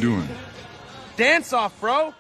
doing? Dance off, bro.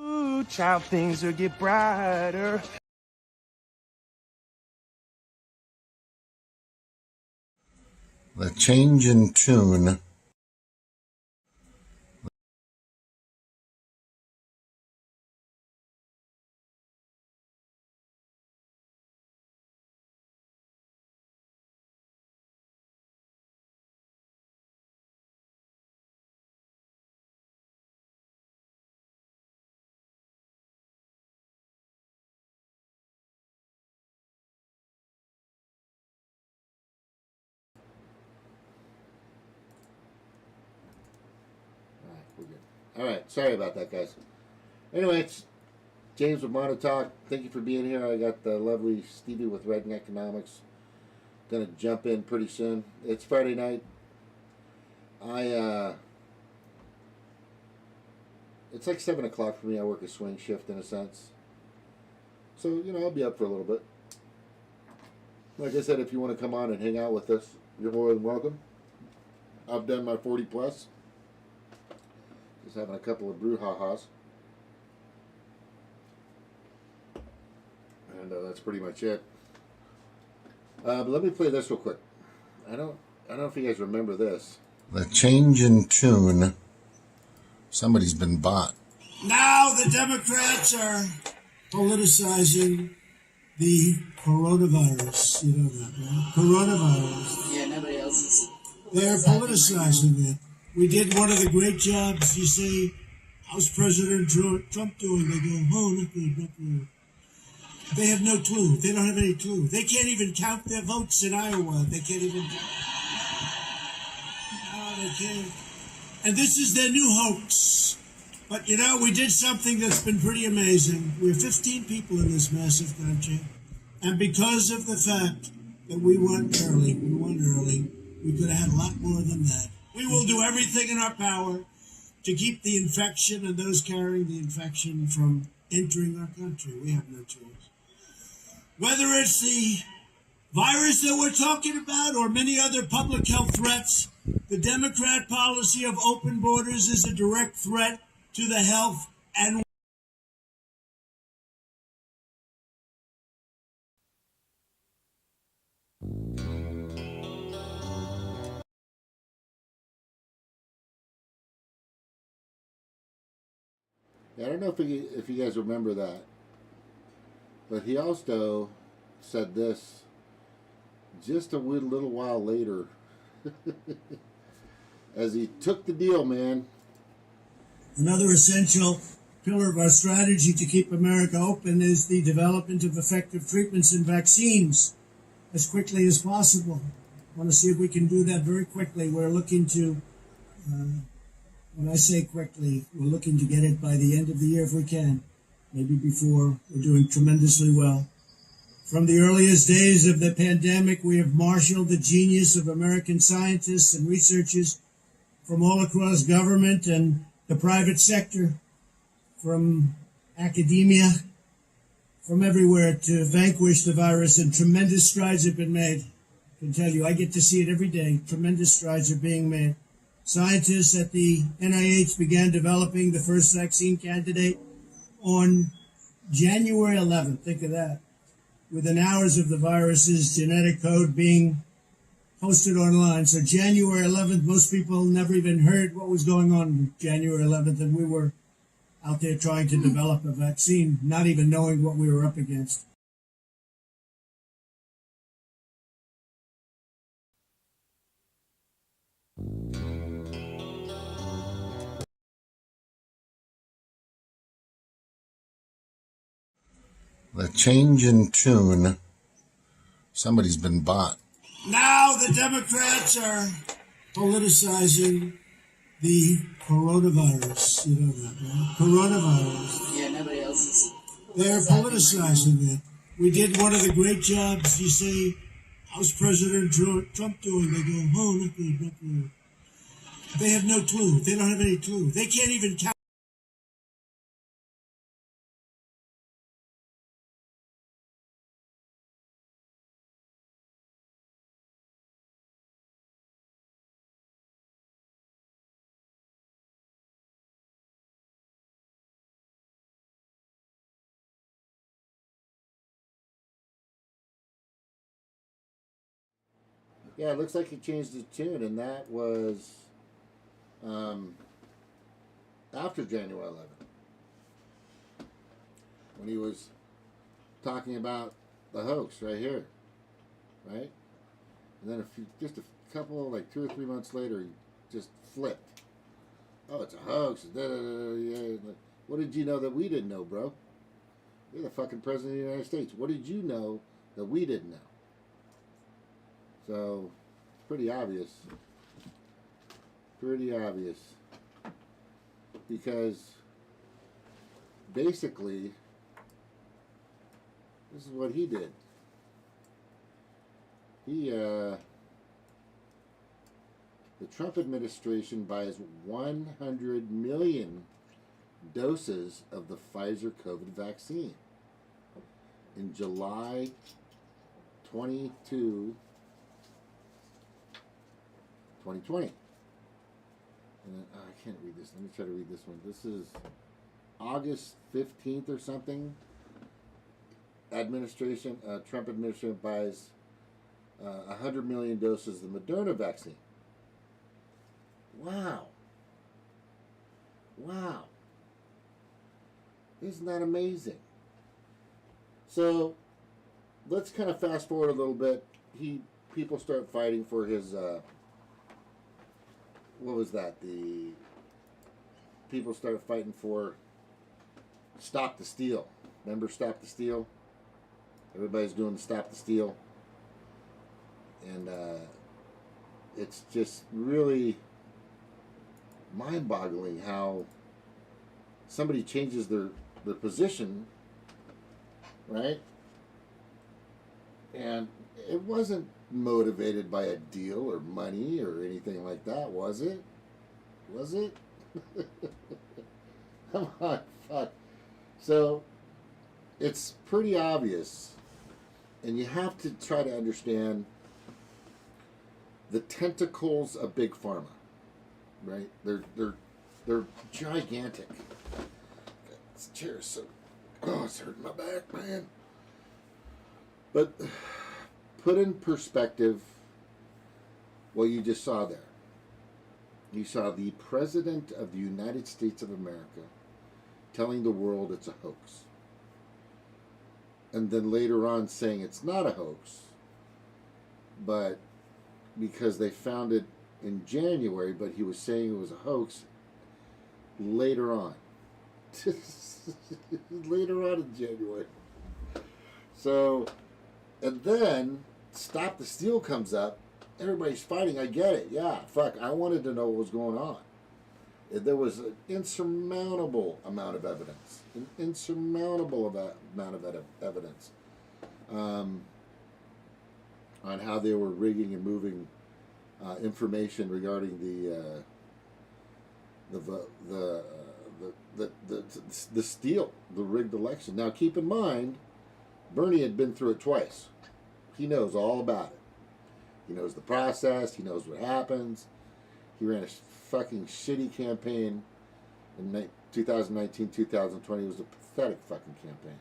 Ooh, child, things will get brighter. The change in tune. All right, sorry about that, guys. Anyway, it's James with Monotalk. Thank you for being here. I got the lovely Stevie with Redding Economics. Gonna jump in pretty soon. It's Friday night. It's like 7 o'clock for me. I work a swing shift in a sense. So, I'll be up for a little bit. Like I said, if you want to come on and hang out with us, you're more than welcome. I've done my 40 plus. Just having a couple of brouhahas. And that's pretty much it. But let me play this real quick. I don't know if you guys remember this. The change in tune. Somebody's been bought. Now the Democrats are politicizing the coronavirus. You know that, right? Coronavirus. Yeah, nobody else is. They're politicizing it. We did one of the great jobs. You say, how's President Trump doing? They go, oh, not good, not good. They have no clue. They don't have any clue. They can't even count their votes in Iowa. They can't even. No, they can't. And this is their new hoax. But, we did something that's been pretty amazing. We're 15 people in this massive country. And because of the fact that we went early, we could have had a lot more than that. We will do everything in our power to keep the infection and those carrying the infection from entering our country. We have no choice. Whether it's the virus that we're talking about or many other public health threats, the Democrat policy of open borders is a direct threat to the health and I don't know if you guys remember that, but he also said this just a little while later as he took the deal, man. another essential pillar of our strategy to keep America open is the development of effective treatments and vaccines as quickly as possible. I want to see if we can do that very quickly. We're looking to, when I say quickly, we're looking to get it by the end of the year if we can. Maybe before. We're doing tremendously well. From the earliest days of the pandemic, we have marshaled the genius of American scientists and researchers from all across government and the private sector, from academia, from everywhere to vanquish the virus, and tremendous strides have been made. I can tell you, I get to see it every day. Tremendous strides are being made. Scientists at the NIH began developing the first vaccine candidate on January 11th. Think of that. within hours of the virus's genetic code being posted online. So January 11th, most people never even heard what was going on January 11th, and we were out there trying to develop a vaccine, not even knowing what we were up against. The change in tune. Somebody's been bought. Now the Democrats are politicizing the coronavirus. You know that, right? Coronavirus. Yeah, nobody else is. They're politicizing it. We did one of the great jobs. You say, how's President Trump doing? They go, oh, not good, not good. They have no clue. They don't have any clue. They can't even count. Yeah, it looks like he changed his tune, and that was after January 11th, when he was talking about the hoax right here, right? And then just a couple, like 2 or 3 months later, he just flipped. Oh, it's a hoax. Da, da, da, da, yeah. What did you know that we didn't know, bro? You're the fucking president of the United States. What did you know that we didn't know? So, it's pretty obvious. Pretty obvious. Because, basically, this is what he did. The Trump administration buys 100 million doses of the Pfizer COVID vaccine in July 22, 2020. And then, I can't read this. Let me try to read this one. This is August 15th or something. Trump administration buys 100 million doses of the Moderna vaccine. Wow. Wow. Isn't that amazing? So, let's kind of fast forward a little bit. People start fighting for his, what was that? The people started fighting for Stop the Steal. Remember Stop the Steal? Everybody's doing the Stop the Steal. And it's just really mind-boggling how somebody changes their position, right? And it wasn't motivated by a deal or money or anything like that, was it? Was it? Come on, fuck. So, it's pretty obvious, and you have to try to understand the tentacles of Big Pharma, right? They're gigantic. This chair is so, it's hurting my back, man. But put in perspective what you just saw there. You saw the President of the United States of America telling the world it's a hoax. And then later on saying it's not a hoax, but because they found it in January, but he was saying it was a hoax later on. Later on in January. So, and then Stop the Steal comes up. Everybody's fighting. I get it. Yeah, fuck. I wanted to know what was going on. There was an insurmountable amount of evidence. An insurmountable amount of evidence on how they were rigging and moving information regarding the steal, the rigged election. Now, keep in mind, Bernie had been through it twice. He knows all about it. He knows the process. He knows what happens. He ran a fucking shitty campaign in 2019, 2020. It was a pathetic fucking campaign.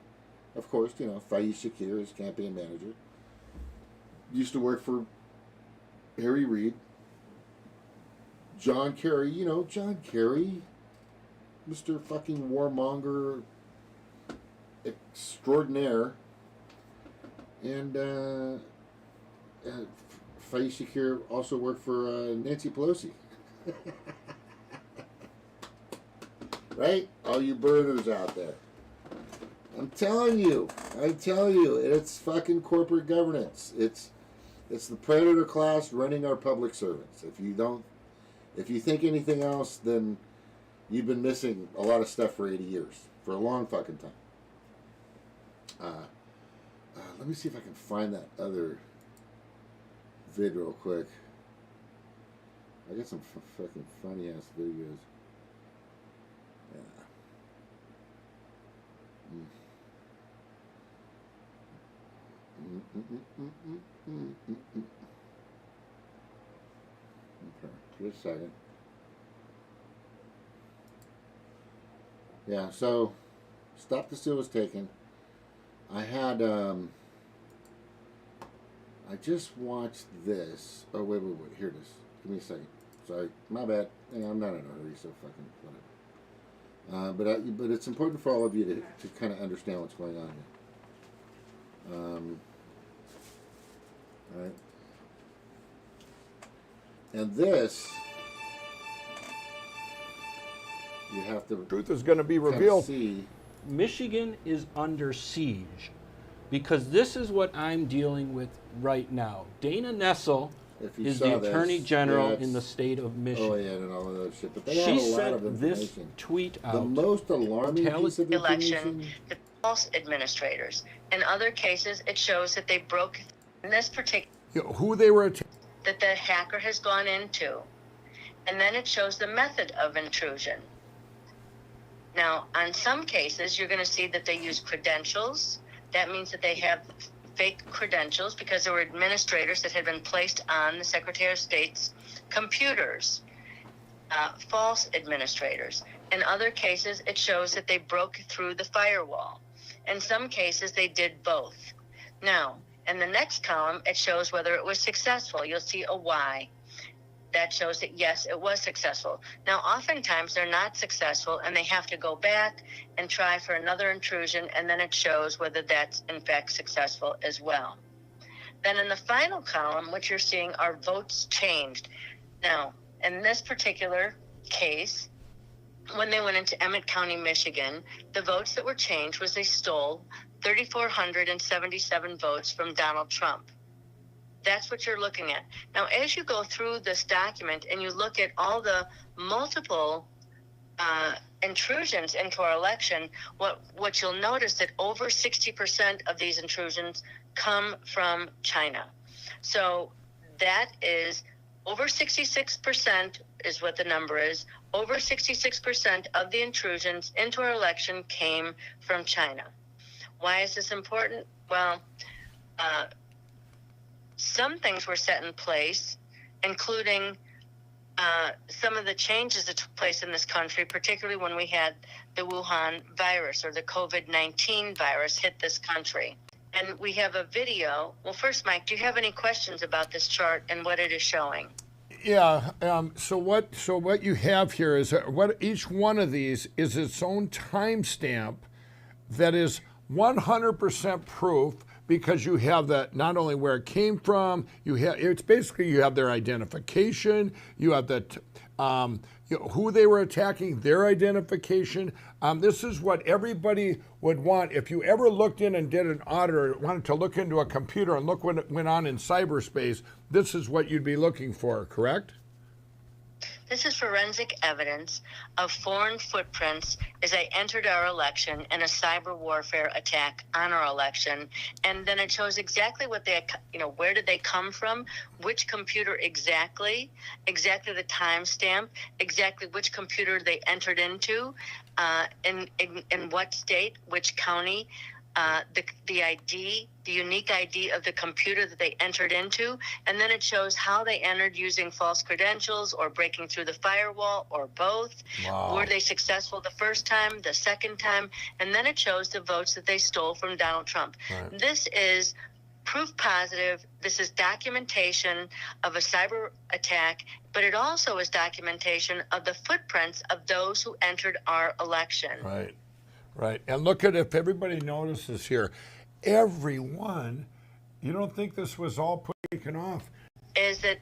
Of course, you know, Faiz Shakir is campaign manager. Used to work for Harry Reid. John Kerry, you know, John Kerry, Mr. fucking warmonger extraordinaire. And Faiz Shakir also worked for Nancy Pelosi. Right? All you burners out there. I'm telling you, it's fucking corporate governance. It's the predator class running our public servants. If you think anything else, then you've been missing a lot of stuff for 80 years, for a long fucking time. Let me see if I can find that other vid real quick. I got some fucking funny ass videos. Yeah. Okay, just a second. Yeah, so Stop the Steal was taken. I had I just watched this. Oh wait, here it is. Give me a second. Sorry, my bad. I'm not in a hurry, so fucking whatever. But it's important for all of you to kind of understand what's going on here. All right. And this, you have to. Truth is going to be revealed. See. Michigan is under siege because this is what I'm dealing with right now. Dana Nessel is the Attorney General in the state of Michigan. Oh yeah, and all of those shit. But they she have a lot sent of information. this tweet out. The most alarming piece of election, information. the false administrators. In other cases, it shows that they broke. In this particular, Who they were attacking. that the hacker has gone into, and then it shows the method of intrusion. Now, on some cases, you're going to see that they use credentials. That means that they have fake credentials because there were administrators that had been placed on the Secretary of State's computers, false administrators. In other cases, it shows that they broke through the firewall. In some cases, they did both. Now, in the next column, it shows whether it was successful. You'll see a Y. That shows that, yes, it was successful. Now, oftentimes, they're not successful, and they have to go back and try for another intrusion, and then it shows whether that's, in fact, successful as well. Then in the final column, what you're seeing are votes changed. Now, in this particular case, when they went into Emmett County, Michigan, the votes that were changed was they stole 3,477 votes from Donald Trump. That's what you're looking at. Now, as you go through this document and you look at all the multiple intrusions into our election, what you'll notice that over 60% of these intrusions come from China. So that is over 66% is what the number is. Over 66% of the intrusions into our election came from China. Why is this important? Well, some things were set in place, including some of the changes that took place in this country, particularly when we had the Wuhan virus or the COVID-19 virus hit this country. And we have a video. Well, first, Mike, do you have any questions about this chart and what it is showing? Yeah. So what you have here is what each one of these is its own timestamp that is 100% proof, because you have that not only where it came from, you have their identification, you have who they were attacking, their identification. This is what everybody would want. If you ever looked in and did an audit or wanted to look into a computer and look what went on in cyberspace, this is what you'd be looking for, correct? This is forensic evidence of foreign footprints as they entered our election and a cyber warfare attack on our election. And then it shows exactly what where did they come from, which computer exactly the timestamp, exactly which computer they entered into, in what state, which county, the ID, the unique ID of the computer that they entered into, and then it shows how they entered using false credentials or breaking through the firewall or both. Wow. Were they successful the first time, the second time, and then it shows the votes that they stole from Donald Trump. Right. This is proof positive. This is documentation of a cyber attack, but it also is documentation of the footprints of those who entered our election. Right. Right. And look at, if everybody notices here, everyone, you don't think this was all taken off? Is that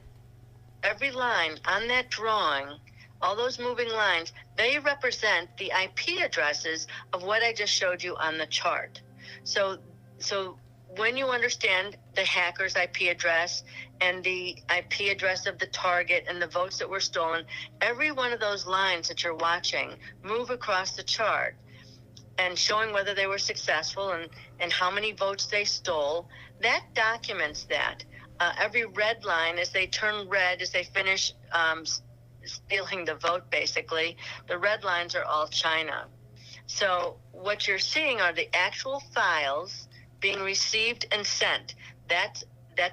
every line on that drawing, all those moving lines, they represent the IP addresses of what I just showed you on the chart. So when you understand the hacker's IP address and the IP address of the target and the votes that were stolen, every one of those lines that you're watching move across the chart and showing whether they were successful and how many votes they stole, that documents that. Every red line, as they turn red, as they finish stealing the vote, basically, the red lines are all China. So what you're seeing are the actual files being received and sent. That's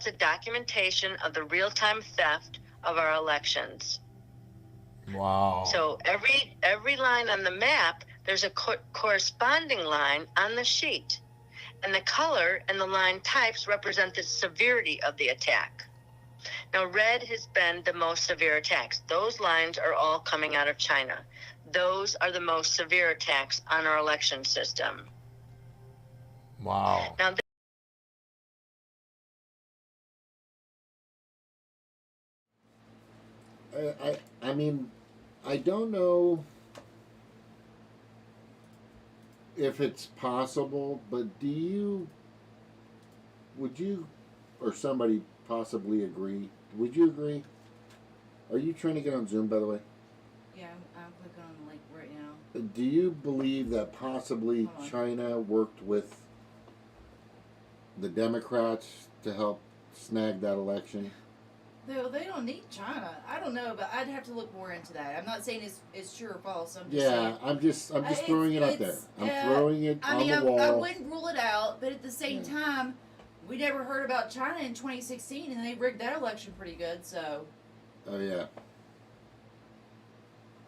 a documentation of the real-time theft of our elections. Wow. So every line on the map, there's a corresponding line on the sheet. And the color and the line types represent the severity of the attack. Now, red has been the most severe attacks. Those lines are all coming out of China. Those are the most severe attacks on our election system. Wow. Now, I mean, I don't know if it's possible, but would you, or somebody possibly agree? Would you agree? Are you trying to get on Zoom, by the way? Yeah, I'm clicking on the link right now. Do you believe that possibly China worked with the Democrats to help snag that election? No, they don't need China. I don't know, but I'd have to look more into that. I'm not saying it's true or false. I'm just saying. I'm just throwing it out there. I'm throwing it on the wall. I wouldn't rule it out, but at the same time, we never heard about China in 2016, and they rigged that election pretty good. So. Oh yeah.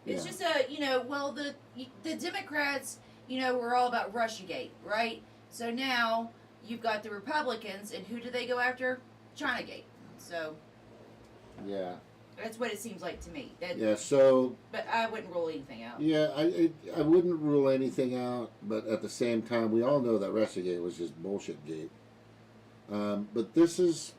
It's just the Democrats, were all about Russiagate, right? So now you've got the Republicans, and who do they go after? Chinagate. So. Yeah. That's what it seems like to me. But I wouldn't rule anything out. Yeah, I wouldn't rule anything out, but at the same time, we all know that Russiagate was just bullshit gate. But this is,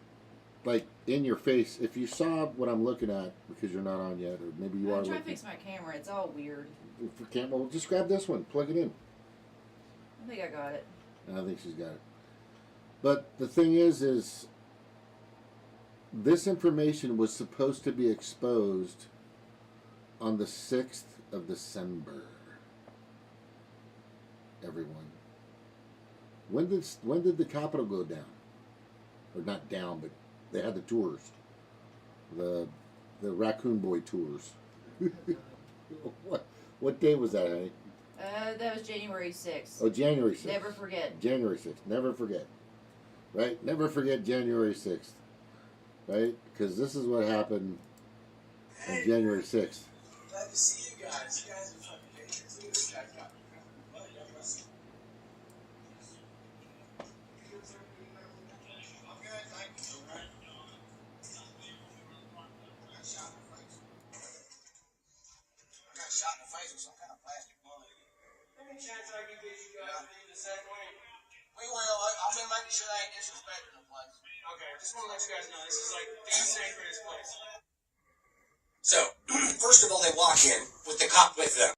like, in your face. If you saw what I'm looking at, because you're not on yet, or maybe you are I'm trying looking. to fix my camera. It's all weird. If you can't, well, just grab this one. Plug it in. I think I got it. I think she's got it. But the thing is this information was supposed to be exposed on the 6th of December. Everyone. When did the Capitol go down? Or not down, but they had the tours. The Raccoon Boy tours. What day was that, honey? That was January 6th. Oh, January 6th. Never forget. January 6th. Never forget. Right? Never forget January 6th. Right? Because this is what happened on January 6th. Glad to see you guys. You guys are fucking patriots. Look at this guy's got me. I'm good, thank you. I got shot in the face with some kind of plastic bullet. Any chance I can get you guys in the second one? We will. I've been making sure they ain't disrespecting the place. Okay, I just want to let you guys know this is like the sacredest place. So, first of all, they walk in with the cop with them.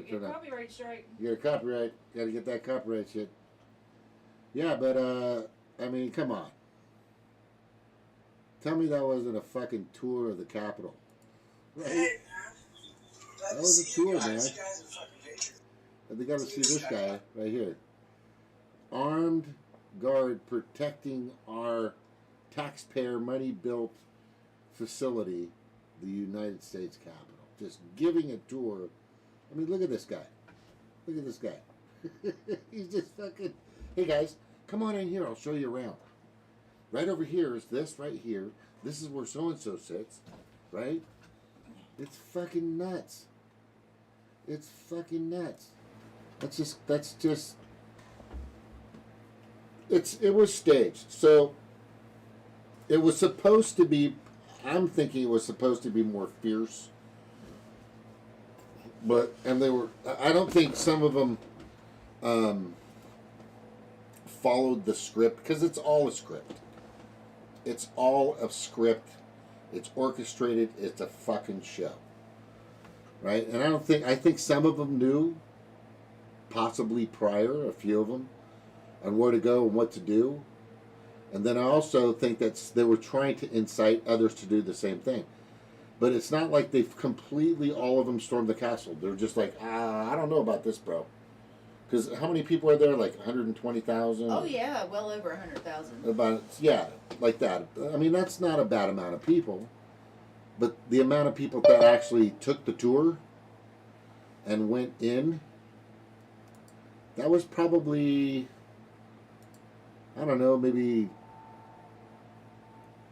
Your copyright strike. You got a copyright. Got to get that copyright shit. Yeah, but I mean, come on. Tell me that wasn't a fucking tour of the Capitol. Right? Hey, That was a tour, man. And they got to see this guy right here. Armed guard protecting our taxpayer money-built facility, the United States Capitol. Just giving a tour. I mean, look at this guy. Look at this guy. He's just fucking... Hey, guys, come on in here. I'll show you around. Right over here is this right here. This is where so-and-so sits, right? It's fucking nuts. It's fucking nuts. That's just... It was staged. So, it was supposed to be... I'm thinking it was supposed to be more fierce. And they were... I don't think some of them followed the script, because it's all a script. It's all a script. It's orchestrated. It's a fucking show. Right? And I think some of them knew, possibly prior, a few of them, on where to go and what to do. And then I also think that they were trying to incite others to do the same thing. But it's not like they've completely, all of them stormed the castle. They're just like, I don't know about this, bro. Because how many people are there? Like 120,000? Oh, yeah, well over 100,000. About, yeah, like that. I mean, that's not a bad amount of people. But the amount of people that actually took the tour and went in, that was probably, I don't know, maybe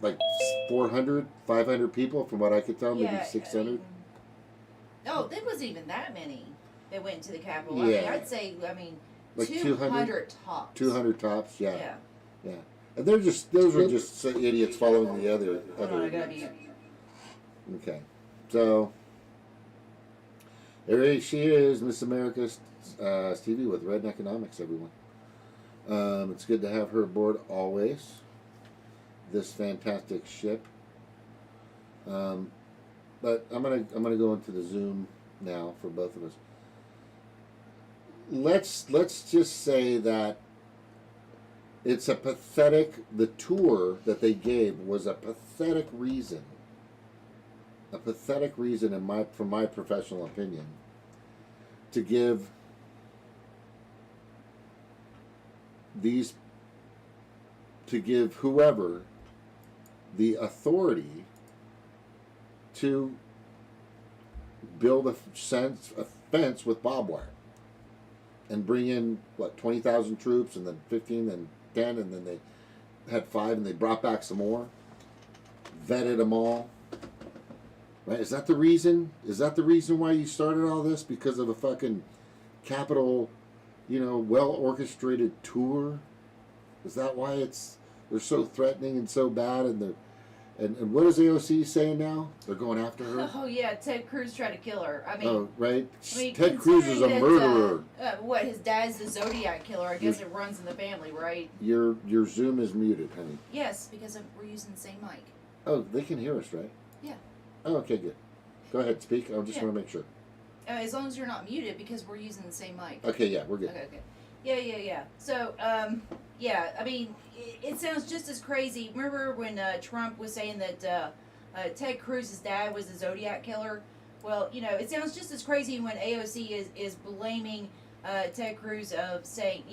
like 400, 500 people from what I could tell, maybe 600. No, there wasn't even that many that went to the Capitol. Yeah. I mean, I'd say, Like 200 tops. 200 tops, yeah. Yeah. Yeah. And they're just, those are just idiots following the other. Hold on, I gotta be... Okay. So, there she is, Miss America Stevie with Red Economics, everyone. It's good to have her aboard always. This fantastic ship. But I'm gonna go into the Zoom now for both of us. Let's just say that it's a pathetic. The tour that they gave was a pathetic reason. A pathetic reason, from my professional opinion, to give whoever the authority to build a fence with barbed wire and bring in 20,000 troops, and then 15, and 10, and then they had 5, and they brought back some more, vetted them all. Right? Is that the reason? Is that the reason why you started all this? Because of a fucking Capitol, well orchestrated tour? Is that why they're so threatening and so bad? And what is AOC saying now? They're going after her? Oh, yeah, Ted Cruz tried to kill her. Right? Ted Cruz is a murderer. His dad's the Zodiac killer. I guess it runs in the family, right? Your Zoom is muted, honey. Yes, because we're using the same mic. Oh, they can hear us, right? Yeah. Oh, okay, good. Go ahead, speak. I just want to make sure. As long as you're not muted, because we're using the same mic. Okay, yeah, we're good. Okay. Yeah. So, it sounds just as crazy. Remember when Trump was saying that Ted Cruz's dad was the Zodiac killer? Well, it sounds just as crazy when AOC is blaming Ted Cruz of saying,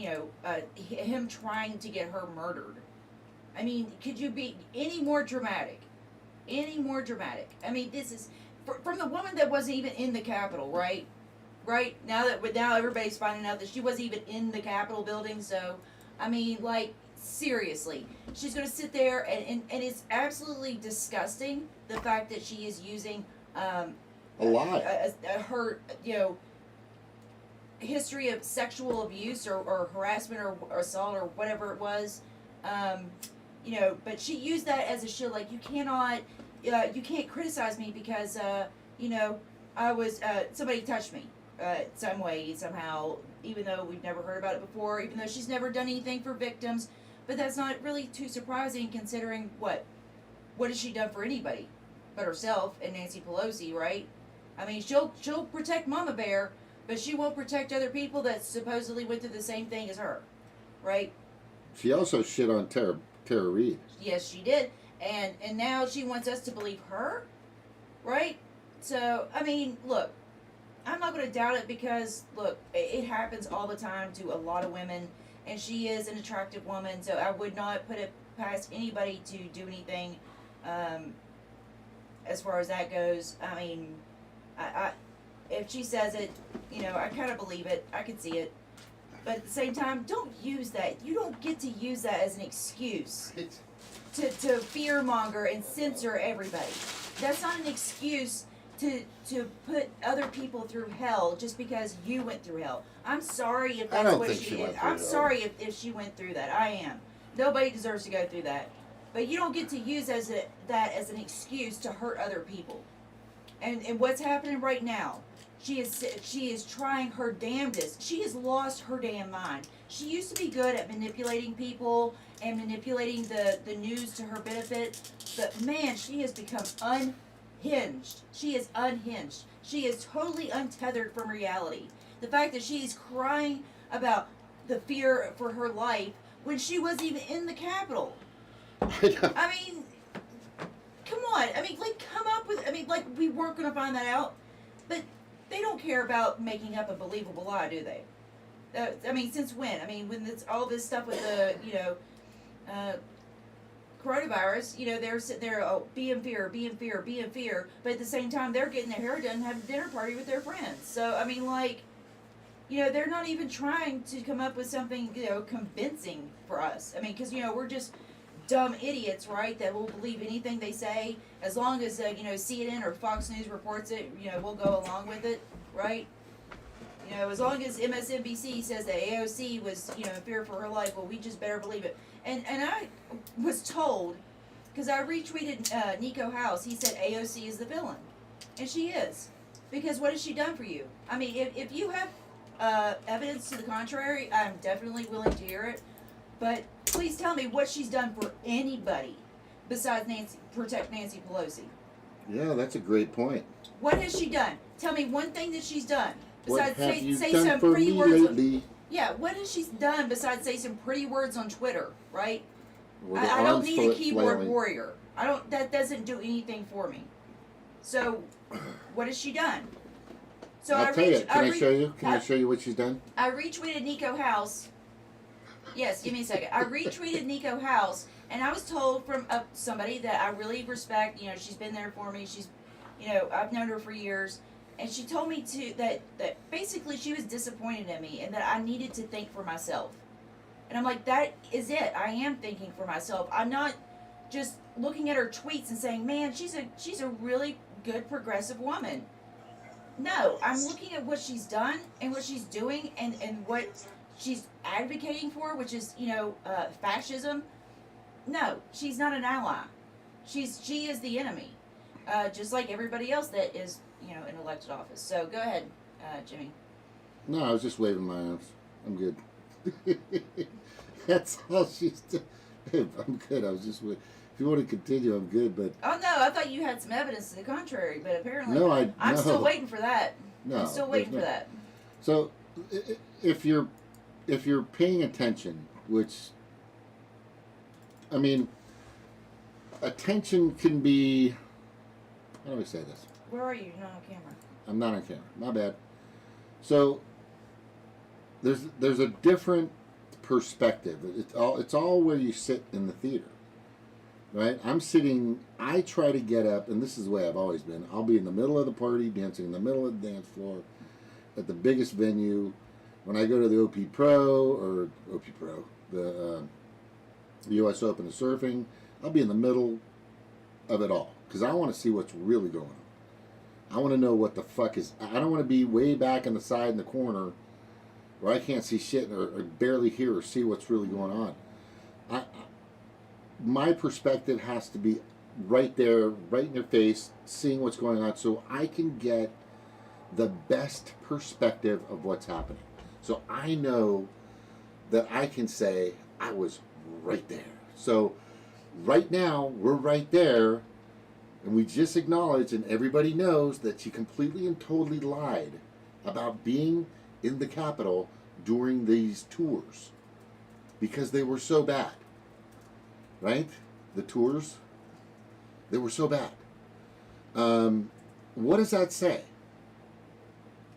him trying to get her murdered. I mean, could you be any more dramatic? Any more dramatic? I mean, this is from the woman that wasn't even in the Capitol, right? Right? Now everybody's finding out that she wasn't even in the Capitol building. So, I mean, seriously, she's going to sit there and it's absolutely disgusting the fact that she is using a lie. Her history of sexual abuse or harassment or assault or whatever it was. But she used that as a shield. Like, you can't criticize me because, I was, somebody touched me, some way, somehow, even though we've never heard about it before, even though she's never done anything for victims. But that's not really too surprising considering what has she done for anybody but herself and Nancy Pelosi, right? I mean, she'll protect Mama Bear, but she won't protect other people that supposedly went through the same thing as her, right? She also shit on Tara Reid. Yes, she did. And now she wants us to believe her, right? So, I mean, look, I'm not going to doubt it because look, it happens all the time to a lot of women, and she is an attractive woman, so I would not put it past anybody to do anything. As far as that goes, I mean, I if she says it, I kind of believe it. I can see it. But at the same time, don't use that. You don't get to use that as an excuse to fear monger and censor everybody. That's not an excuse to put other people through hell just because you went through hell. I'm sorry if that's what she is. I'm sorry if she went through that. I am. Nobody deserves to go through that. But you don't get to use that as an excuse to hurt other people. And what's happening right now? She is trying her damnedest. She has lost her damn mind. She used to be good at manipulating people and manipulating the news to her benefit. But man, she has become unhinged. She is unhinged. She is totally untethered from reality. The fact that she is crying about the fear for her life when she wasn't even in the Capitol. I mean, come on. I mean, come up with. I mean, we weren't going to find that out, but they don't care about making up a believable lie, do they? I mean, since when? I mean, when it's all this stuff with the, coronavirus, they're sitting there, be in fear, be in fear, be in fear, but at the same time, they're getting their hair done and having a dinner party with their friends. So, I mean, they're not even trying to come up with something, convincing for us. I mean, because, we're just dumb idiots, right, that will believe anything they say as long as CNN or Fox News reports it. We'll go along with it, right? As long as MSNBC says that AOC was in fear for her life, well, we just better believe it. And I was told, because I retweeted Nico House, he said AOC is the villain, and she is, because what has she done for you? I mean, if you have evidence to the contrary, I'm definitely willing to hear it, but please tell me what she's done for anybody besides protect Nancy Pelosi. Yeah, that's a great point. What has she done? Tell me one thing that she's done besides what have you say done some for pretty me words. lately? Yeah, what has she done besides say some pretty words on Twitter, right? Well, the I don't arms need a keyboard flailing. warrior. That doesn't do anything for me. So, what has she done? So I'll tell you. Can I show you? Can I show you what she's done? I retweeted Nico House. Yes, give me a second. I retweeted Nico House, and I was told from somebody that I really respect. She's been there for me. She's, I've known her for years, and she told me that basically she was disappointed in me and that I needed to think for myself. And I'm like, that is it. I am thinking for myself. I'm not just looking at her tweets and saying, man, she's a really good progressive woman. No, I'm looking at what she's done and what she's doing and what she's advocating for, which is, fascism. No, she's not an ally. She is the enemy, just like everybody else that is, in elected office. So go ahead, Jimmy. No, I was just waving my arms. I'm good. That's all she's done. I'm good. I was just waiting. If you want to continue, I'm good. But oh no, I thought you had some evidence to the contrary, but apparently no, I'm no. still waiting for that. No, I'm still waiting for that. So, if you're paying attention, which, I mean, attention can be. How do I say this? Where are you? You're not on camera. I'm not on camera. My bad. So, there's a different perspective. It's all where you sit in the theater, right? I try to get up, and this is the way I've always been. I'll be in the middle of the party, dancing in the middle of the dance floor, at the biggest venue. When I go to the the U.S. Open of surfing, I'll be in the middle of it all because I want to see what's really going on. I want to know what the fuck is. I don't want to be way back in the side in the corner where I can't see shit or barely hear or see what's really going on. My perspective has to be right there, right in their face, seeing what's going on, so I can get the best perspective of what's happening. So I know that I can say I was right there. So right now we're right there, and we just acknowledged, and everybody knows that she completely and totally lied about being in the Capitol during these tours because they were so bad. Right? The tours, they were so bad. What does that say?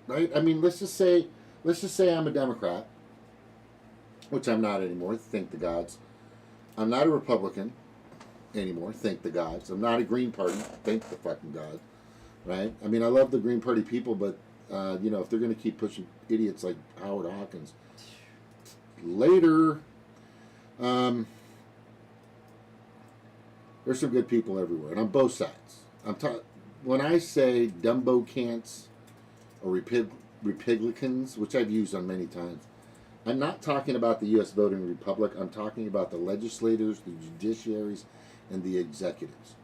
right? I mean, let's just say I'm a Democrat, which I'm not anymore. Thank the gods. I'm not a Republican anymore. Thank the gods. I'm not a Green Party. Thank the fucking gods. Right? I mean, I love the Green Party people, but you know, if they're going to keep pushing idiots like Howard Hawkins, later. There's some good people everywhere, and on both sides. When I say Dumbo cants or Republicans, which I've used on many times, I'm not talking about the U.S. voting republic. I'm talking about the legislators, the judiciaries, and the executives.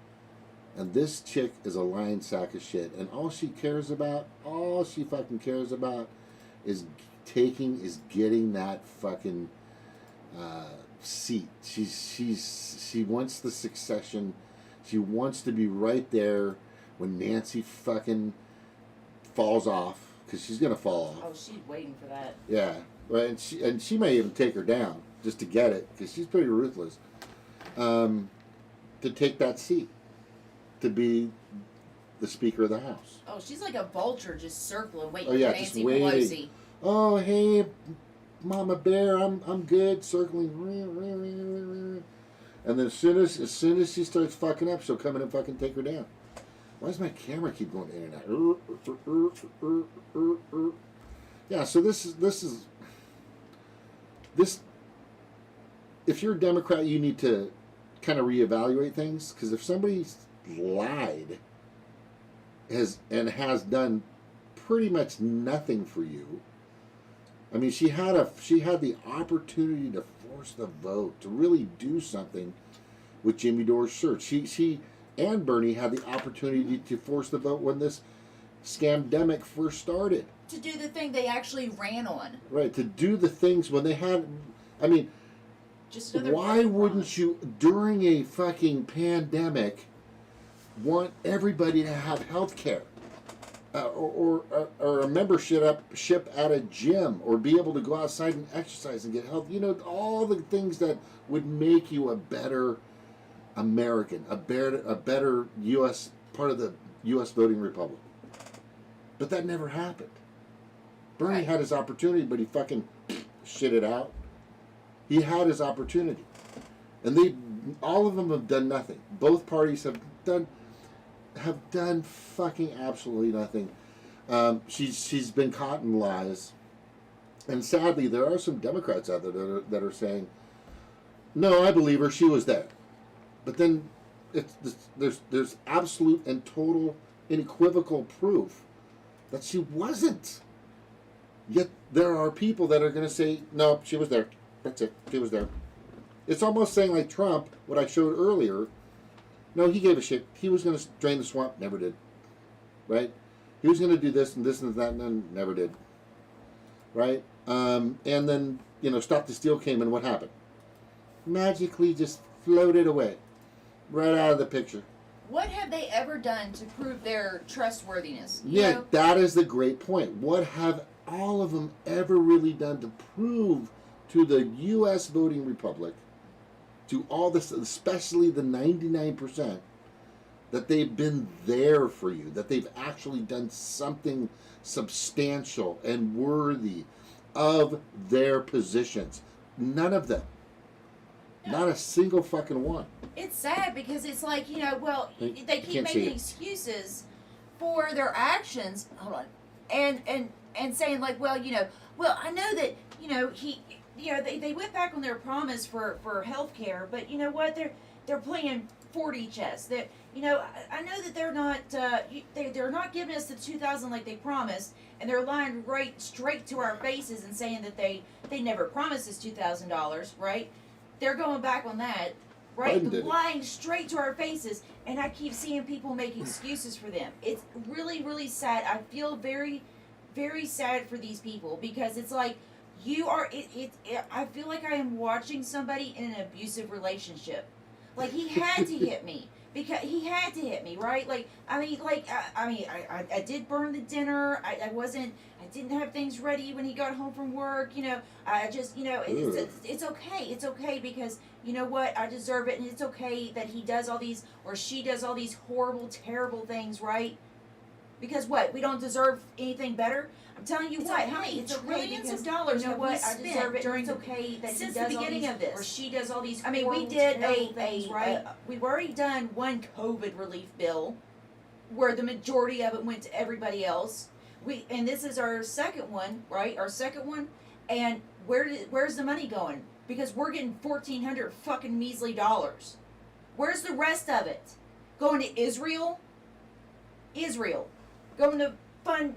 And this chick is a lying sack of shit, and all she fucking cares about is getting that fucking seat. She wants the succession. She wants to be right there when Nancy fucking falls off, because she's gonna fall off. Oh, she's waiting for that. Yeah, right. And she may even take her down just to get it, because she's pretty ruthless. To take that seat, to be the Speaker of the House. Oh, she's like a vulture just circling, waiting Oh yeah, for just Nancy waiting. Pelosi. Oh hey, Mama Bear, I'm good, circling. And then as soon as she starts fucking up, she'll come in and fucking take her down. Why does my camera keep going in and out? Yeah, so this. If you're a Democrat, you need to kind of reevaluate things, because if somebody's lied has done pretty much nothing for you. I mean, she had the opportunity to force the vote, to really do something with Jimmy Dore's search. She and Bernie had the opportunity to force the vote when this scamdemic first started. To do the thing they actually ran on. Right, to do the things when they had, I mean, just another why wouldn't you, during a fucking pandemic, want everybody to have health care? Or a membership at a gym, or be able to go outside and exercise and get health. You know, all the things that would make you a better American, a better U.S. part of the U.S. voting republic. But that never happened. Bernie had his opportunity, but he fucking shit it out. He had his opportunity, and all of them have done nothing. Both parties have done fucking absolutely nothing. She's been caught in lies, and sadly, there are some Democrats out there that are saying, "No, I believe her. She was there," but then there's absolute and total, unequivocal proof that she wasn't. Yet there are people that are going to say, "No, she was there. That's it. She was there." It's almost saying like Trump, what I showed earlier. No, he gave a shit. He was going to drain the swamp, never did. Right? He was going to do this and that, and then never did. Right? And then, Stop the Steal came, and what happened? Magically just floated away. Right out of the picture. What have they ever done to prove their trustworthiness? Yeah, that is the great point. What have all of them ever really done to prove to the U.S. voting republic, to all this, especially the 99%, that they've been there for you, that they've actually done something substantial and worthy of their positions? None of them. No. Not a single fucking one. It's sad because it's like, they keep making excuses for their actions. Hold on. And saying like, well, I know that, they went back on their promise for health care, but you know what? They're playing 4D chess. That I know that they're not they're not giving us the 2,000 like they promised, and they're lying right straight to our faces and saying that they never promised us $2,000, right? They're going back on that, right? Lying straight to our faces, and I keep seeing people make excuses for them. It's really, really sad. I feel very, very sad for these people, because it's like I feel like I am watching somebody in an abusive relationship. Like, he had to hit me. Because he had to hit me, right? Like, I did burn the dinner. I didn't have things ready when he got home from work. I just, it's okay. It's okay, because you know what? I deserve it, and it's okay that he does all these, or she does all these horrible, terrible things, right? Because what? We don't deserve anything better? I'm telling you what, how many trillions of dollars have we spent during since the beginning of this? Or she does all these. I mean, we did we've already done one COVID relief bill, where the majority of it went to everybody else. And this is our second one, right? Our second one, and where's the money going? Because we're getting $1,400 fucking measly dollars. Where's the rest of it? Going to Israel? Going to fund,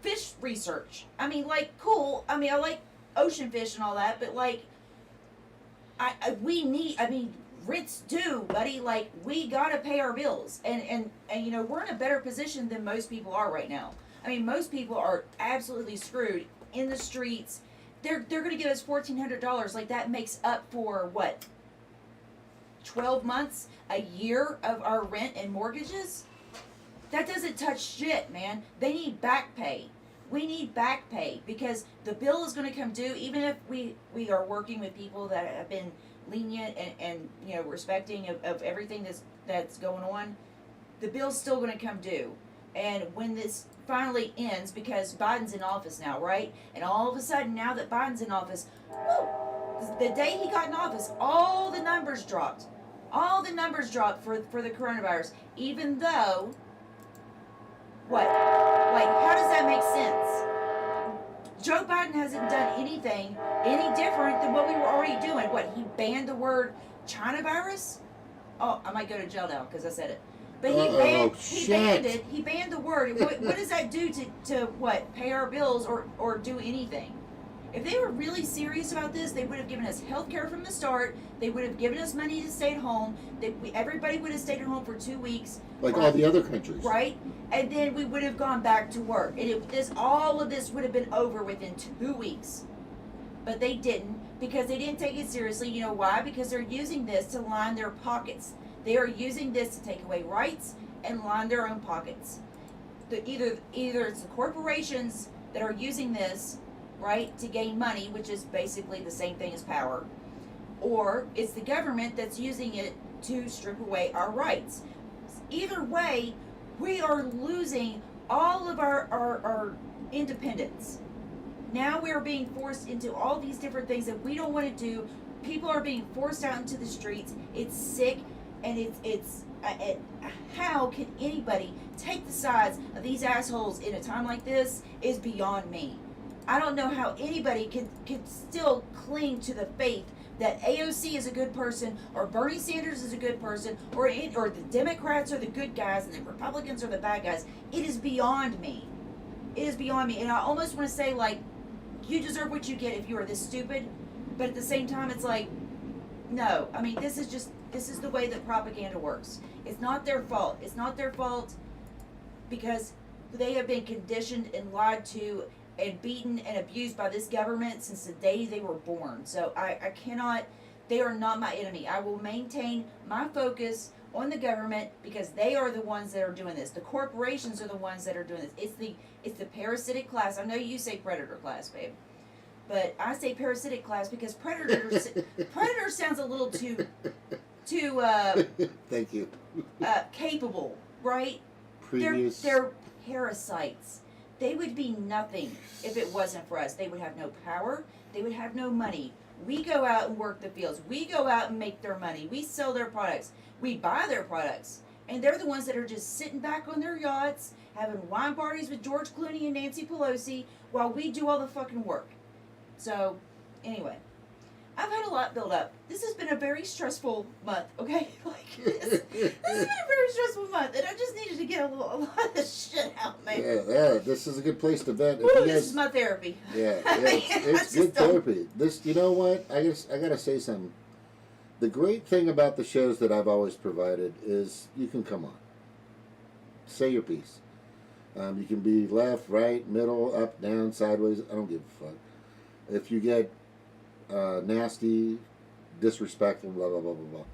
fish research. I mean, like, cool. I mean, I like ocean fish and all that, but like, Ritz do, buddy. Like, we gotta pay our bills, and we're in a better position than most people are right now. I mean, most people are absolutely screwed in the streets. They're gonna give us $1,400. Like, that makes up for what? 12 months, a year of our rent and mortgages? That doesn't touch shit, man. They need back pay. We need back pay because the bill is going to come due, even if we are working with people that have been lenient and respecting of everything that's going on. The bill's still going to come due. And when this finally ends, because Biden's in office now, right? And all of a sudden, now that Biden's in office, the day he got in office, all the numbers dropped. All the numbers dropped for the coronavirus, even though, what? Like, how does that make sense? Joe Biden hasn't done anything any different than what we were already doing. What, he banned the word China virus? Oh, I might go to jail now because I said it. But he banned the word. What does that do to what? Pay our bills or do anything? If they were really serious about this, they would have given us health care from the start. They would have given us money to stay at home. Everybody would have stayed at home for 2 weeks. Like all the other countries. Right? And then we would have gone back to work. And all of this would have been over within 2 weeks. But they didn't, because they didn't take it seriously. You know why? Because they're using this to line their pockets. They are using this to take away rights and line their own pockets. Either it's the corporations that are using this, right, to gain money, which is basically the same thing as power, or it's the government that's using it to strip away our rights. Either way, we are losing all of our independence. Now we are being forced into all these different things that we don't want to do. People are being forced out into the streets. It's sick, and how can anybody take the sides of these assholes in a time like this is beyond me. I don't know how anybody can still cling to the faith that AOC is a good person, or Bernie Sanders is a good person, or the Democrats are the good guys and the Republicans are the bad guys. It is beyond me. It is beyond me. And I almost want to say, like, you deserve what you get if you are this stupid. But at the same time, it's like, no. I mean, this is the way that propaganda works. It's not their fault. It's not their fault because they have been conditioned and lied to and beaten and abused by this government since the day they were born. So I cannot, they are not my enemy. I will maintain my focus on the government because they are the ones that are doing this. The corporations are the ones that are doing this. It's the parasitic class. I know you say predator class, babe. But I say parasitic class because predator sounds a little too thank you. Capable, right? Previous. They're parasites. They would be nothing if it wasn't for us. They would have no power. They would have no money. We go out and work the fields. We go out and make their money. We sell their products. We buy their products. And they're the ones that are just sitting back on their yachts, having wine parties with George Clooney and Nancy Pelosi while we do all the fucking work. So, anyway, I've had a lot build up. This has been a very stressful month, okay? This has been a very stressful month, and I just needed to get a lot of this shit out, man. Yeah, this is a good place to vent. This is my therapy. Yeah, it's good therapy. This, you know what? I gotta say something. The great thing about the shows that I've always provided is you can come on. Say your piece. You can be left, right, middle, up, down, sideways. I don't give a fuck. If you get nasty, disrespectful, blah, blah, blah, blah, blah,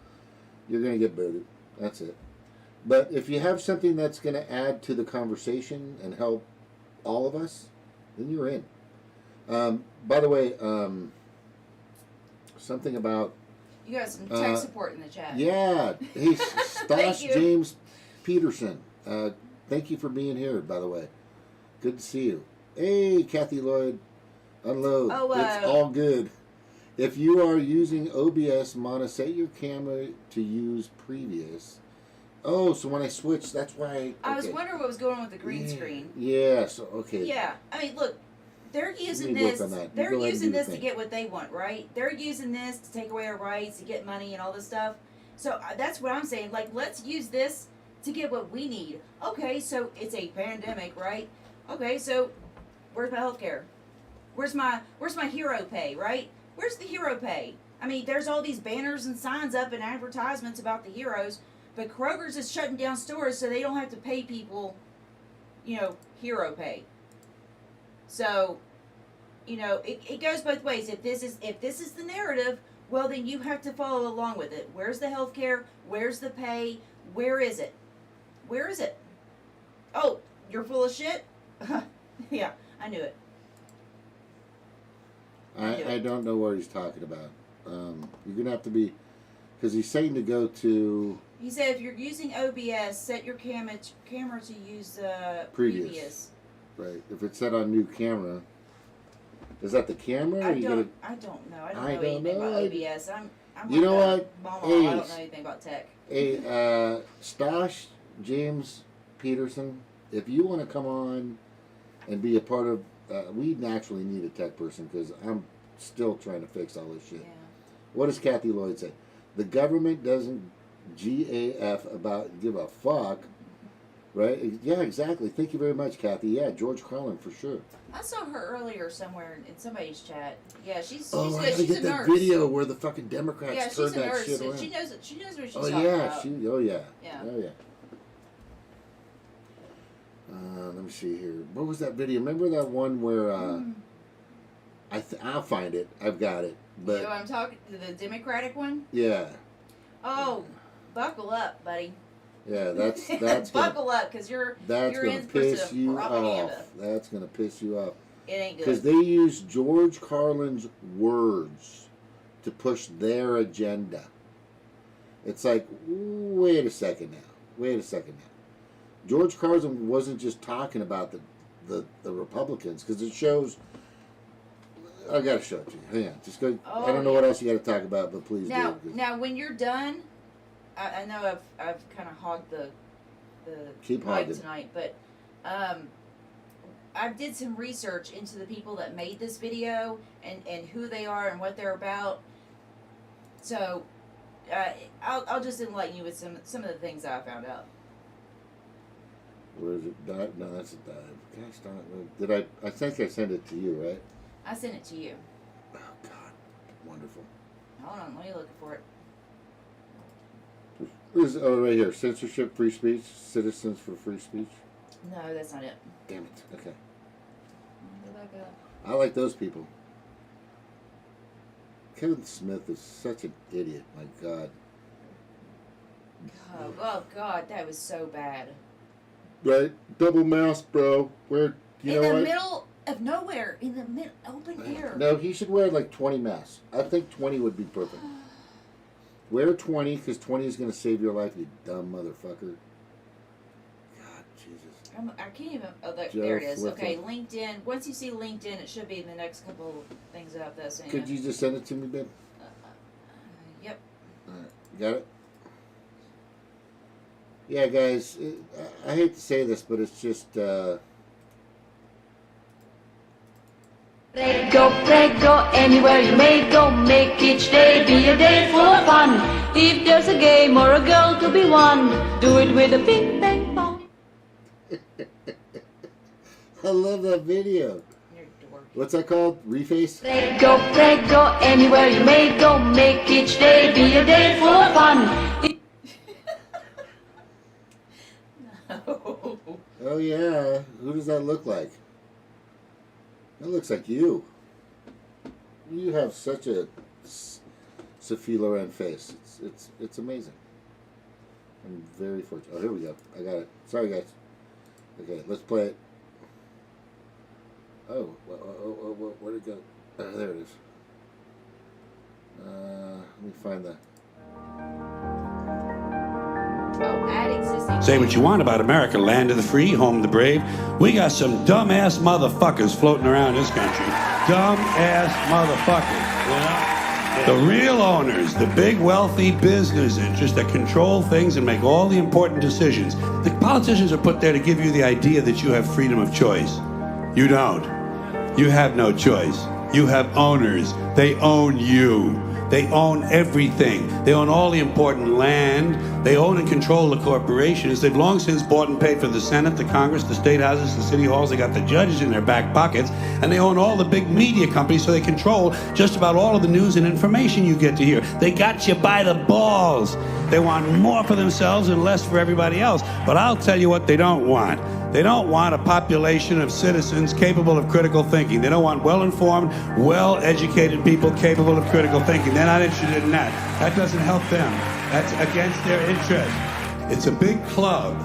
you're going to get booted. That's it. But if you have something that's going to add to the conversation and help all of us, then you're in. By the way, something about... You got some tech support in the chat. Yeah. Hey, Stosh James Peterson. Thank you for being here, by the way. Good to see you. Hey, Kathy Lloyd. Unload. It's all good. If you are using OBS, Mana, set your camera to use previous. Oh, so when I switch, that's why. Okay. I was wondering what was going on with the green screen. Yeah, so, okay. Yeah, I mean, look, they're using this. They're using this to get what they want, right? They're using this to take away our rights, to get money and all this stuff. So that's what I'm saying. Like, let's use this to get what we need. Okay, so it's a pandemic, right? Okay, so where's my health care? Where's my hero pay, right? Where's the hero pay? I mean, there's all these banners and signs up and advertisements about the heroes, but Kroger's is shutting down stores so they don't have to pay people, hero pay. So, it goes both ways. If this is the narrative, well, then you have to follow along with it. Where's the health care? Where's the pay? Where is it? Where is it? Oh, you're full of shit? Yeah, I knew it. I don't know what he's talking about. You're going to have to be... Because he's saying to go to... He said if you're using OBS, set your camera to use previous. Right. If it's set on new camera... Is that the camera? I don't know. I don't know anything about OBS. You know what? Mama, I don't know anything about tech. Hey, Stosh James Peterson, if you want to come on and be a part of... we actually need a tech person because I'm still trying to fix all this shit. Yeah. What does Kathy Lloyd say? The government doesn't give a fuck, right? Yeah, exactly. Thank you very much, Kathy. Yeah, George Carlin for sure. I saw her earlier somewhere in somebody's chat. Yeah, she's I good. gotta She's get a that nurse. video where the fucking Democrats turned that nurse. shit around. She knows what she's talking oh about. yeah. Yeah. Oh yeah. Let me see here. What was that video? Remember that one where I'll find it. I've got it. But So I'm talking to the Democratic one. yeah. Oh, buckle up, buddy. Yeah, that's buckle up, because you're gonna in for piss some you propaganda. off. That's gonna piss you off. It ain't good. Because they use George Carlin's words to push their agenda. It's like, wait a second now. George Carlin wasn't just talking about the Republicans, because it shows. I gotta show it to you. Hang on, just go. I don't know what else you got to talk about, but please do. Now, when you're done, I know I've kind of hogged the Keep mic hogging tonight, but I did some research into the people that made this video and who they are and what they're about. So I'll just enlighten you with some of the things I found out. Where is it? Dive? No, that's a dive. Gosh darn it. Did I think I sent it to you, right? I sent it to you. Oh, God. Wonderful. Hold on, let me look for it. Right here. Censorship, free speech, citizens for free speech. No, that's not it. Damn it. Okay. Go back up. I like those people. Kevin Smith is such an idiot. My God. Oh God, that was so bad. Right? Double mask, bro. Where, you know what? In the middle of nowhere, in the open air. No, he should wear like 20 masks. I think 20 would be perfect. Wear 20, because 20 is going to save your life, you dumb motherfucker. God, Jesus. I can't even. Oh, there it is. Okay, LinkedIn. Once you see LinkedIn, it should be in the next couple of things up there. Could you just send it to me, babe? Yep. All right. Got it? Yeah, guys, I hate to say this, but it's just... Go, anywhere you may go, make each day be a day full of fun. If there's a game or a girl to be won, do it with a bing bang bong. I love that video. What's that called? Reface? Go, anywhere you may go, make each day be a day full of fun. No. Oh yeah, who does that look like? That looks like you. You have such a Sophie Loren face. It's amazing. I'm very fortunate. Oh, here we go. I got it. Sorry, guys. Okay, let's play it. Oh, where'd it go? Oh, there it is. Let me find the... Oh, add existing. Say what you want about America, land of the free, home of the brave. We got some dumbass motherfuckers floating around this country. Dumbass motherfuckers, you know? The real owners, the big wealthy business interests that control things and make all the important decisions. The politicians are put there to give you the idea that you have freedom of choice. You don't. You have no choice. You have owners. They own you. They own everything. They own all the important land. They own and control the corporations. They've long since bought and paid for the Senate, the Congress, the state houses, the city halls. They got the judges in their back pockets. And they own all the big media companies, so they control just about all of the news and information you get to hear. They got you by the balls. They want more for themselves and less for everybody else. But I'll tell you what they don't want. They don't want a population of citizens capable of critical thinking. They don't want well-informed, well-educated people capable of critical thinking. They're not interested in that. That doesn't help them. That's against their interest. It's a big club,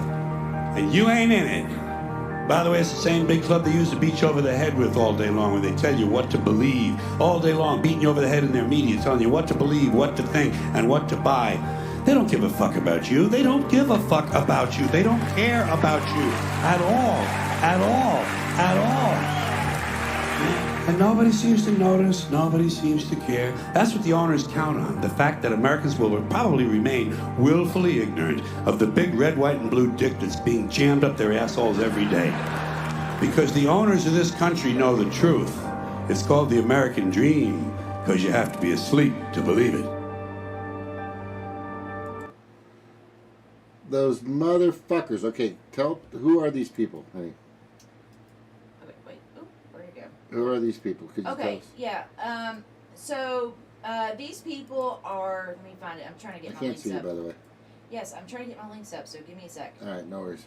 and you ain't in it. By the way, it's the same big club they use to beat you over the head with all day long, where they tell you what to believe. All day long, beating you over the head in their media, telling you what to believe, what to think, and what to buy. They don't give a fuck about you. They don't give a fuck about you. They don't care about you at all, at all, at all. And nobody seems to notice. Nobody seems to care. That's what the owners count on. The fact that Americans will probably remain willfully ignorant of the big red, white, and blue dick that's being jammed up their assholes every day. Because the owners of this country know the truth. It's called the American dream, because you have to be asleep to believe it. Those motherfuckers. Okay, who are these people, honey? Wait. Oh, where'd it go? Who are these people? Could you tell Okay, us? yeah. So these people are. Let me find it. I'm trying to get I my can't links see you, up. by the way. Yes, I'm trying to get my links up. So give me a sec. All right, no worries.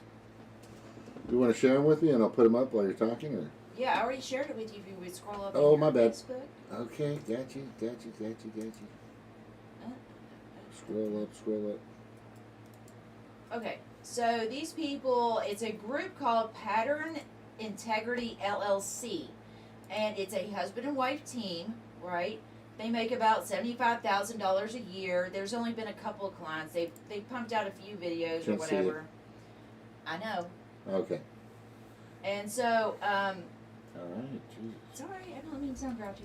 You want to share them with me, and I'll put them up while you're talking, or? Yeah, I already shared it with you. If you would scroll up. Oh, on my your bad. Facebook. Okay, got you. Scroll up. Okay, so these people, it's a group called Pattern Integrity LLC, and it's a husband and wife team, right? They make about $75,000 a year. There's only been a couple of clients. They pumped out a few videos or Can't see it. whatever. I know. Okay. And so, All right. Jesus. sorry, I don't mean to sound grouchy.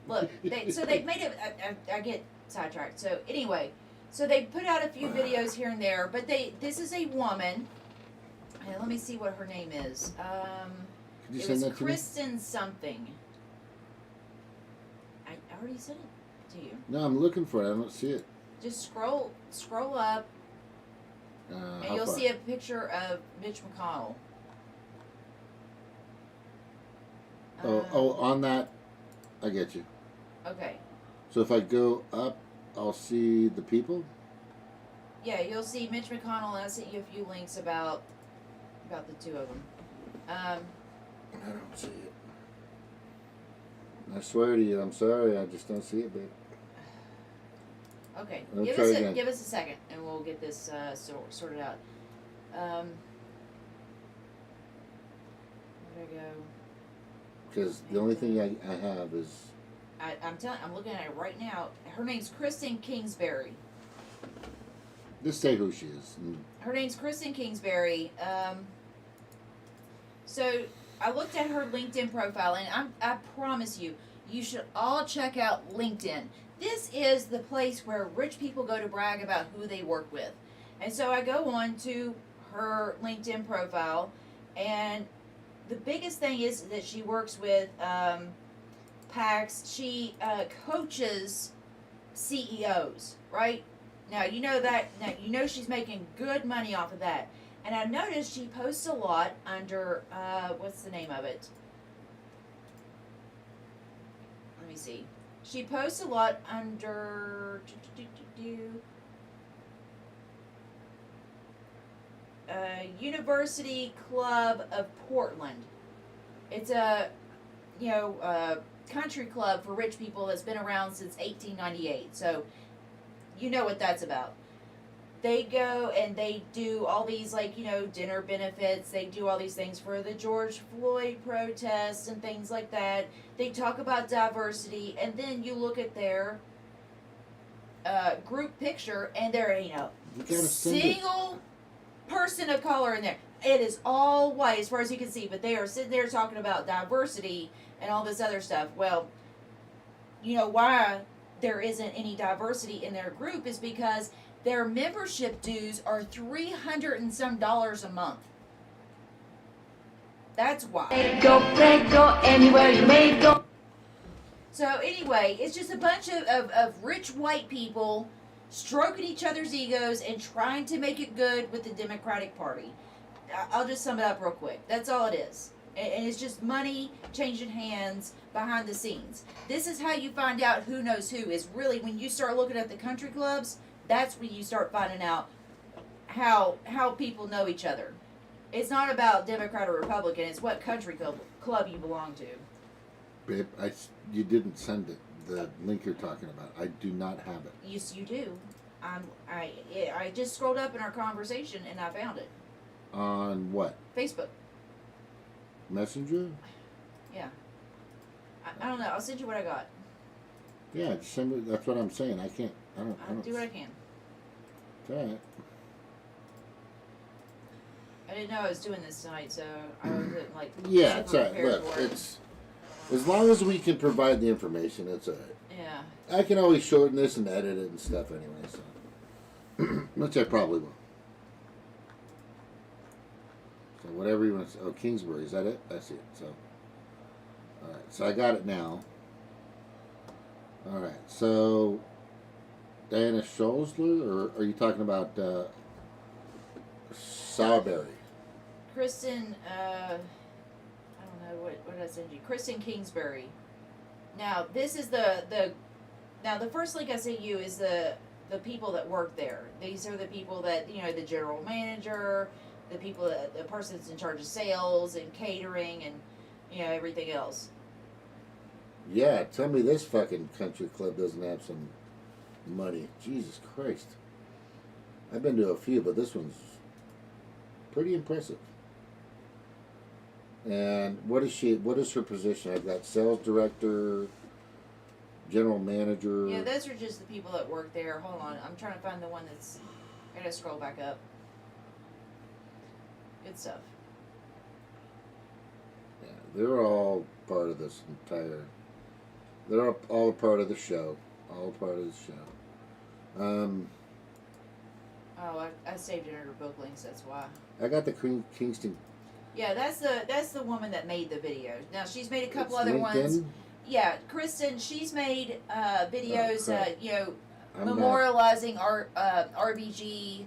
Look, they've made it. I get sidetracked. So anyway. So they put out a few videos here and there, but this is a woman. Let me see what her name is. Could you It send was that to me? Kristen something. I already sent it to you. No, I'm looking for it. I don't see it. Just scroll up, and How you'll far? see a picture of Mitch McConnell. On that, I get you. Okay. So if I go up, I'll see the people. Yeah, you'll see Mitch McConnell, and I sent you a few links about the two of them. I don't see it. I swear to you, I'm sorry, I just don't see it, babe. Okay, I'll give try us again. give us a second, and we'll get this sorted out. Where'd I go? Because the only thing I have is. I'm looking at it right now. Her name's Kristen Kingsbury. Just say who she is. Her name's Kristen Kingsbury. So I looked at her LinkedIn profile, and I promise you, you should all check out LinkedIn. This is the place where rich people go to brag about who they work with. And so I go on to her LinkedIn profile, and the biggest thing is that she works with PACs. She coaches CEOs, right? Now you know that. Now you know she's making good money off of that. And I noticed she posts a lot under what's the name of it? Let me see. She posts a lot under University Club of Portland. It's a country club for rich people that's been around since 1898. So you know what that's about. They go and they do all these dinner benefits. They do all these things for the George Floyd protests and things like that. They talk about diversity, and then you look at their group picture, and there ain't a You gotta send it. single person of color in there. It is all white as far as you can see, but they are sitting there talking about diversity and all this other stuff. Well, you know why there isn't any diversity in their group is because their membership dues are $300 and some a month. That's why. Go, anywhere you may go. So anyway, it's just a bunch of rich white people stroking each other's egos and trying to make it good with the Democratic Party. I'll just sum it up real quick. That's all it is. And it's just money changing hands behind the scenes. This is how you find out who knows who, is really when you start looking at the country clubs, that's when you start finding out how people know each other. It's not about Democrat or Republican, it's what country club you belong to. Babe, you didn't send it. The link you're talking about. I do not have it. Yes, you do. I just scrolled up in our conversation and I found it. On what? Facebook. Messenger? Yeah. I don't know. I'll send you what I got. Yeah, just send me. That's what I'm saying. I can't. I don't. I'll do what I can. It's all right. I didn't know I was doing this tonight, so I wasn't like. Yeah, it's all right. prepared Look, for it. it's as long as we can provide the information, it's all right. Yeah. I can always shorten this and edit it and stuff anyway, so which I probably will. So whatever you want to say. Oh, Kingsbury, is that it? That's it. So, all right. So I got it now. All right. So, Diana Scholzler, or are you talking about Sawberry? Kristen, I don't know what did I send you? Kristen Kingsbury. Now this is the first link I sent you is the people that work there. These are the people that the general manager, the people the person that's in charge of sales and catering and everything else. Yeah, tell me this fucking country club doesn't have some money. Jesus Christ. I've been to a few, but this one's pretty impressive. And what is her position? I've got sales director, general manager. Yeah, those are just the people that work there. Hold on, I'm trying to find the one that's. I gotta scroll back up. Good stuff. Yeah, they're all part of this entire. They're all part of the show. All part of the show. Oh, I saved it under book links. That's why. I got the Kingston. Yeah, that's the woman that made the video. Now she's made a couple It's other LinkedIn? ones. Yeah, Kristen. She's made videos. crap. I'm memorializing RBG.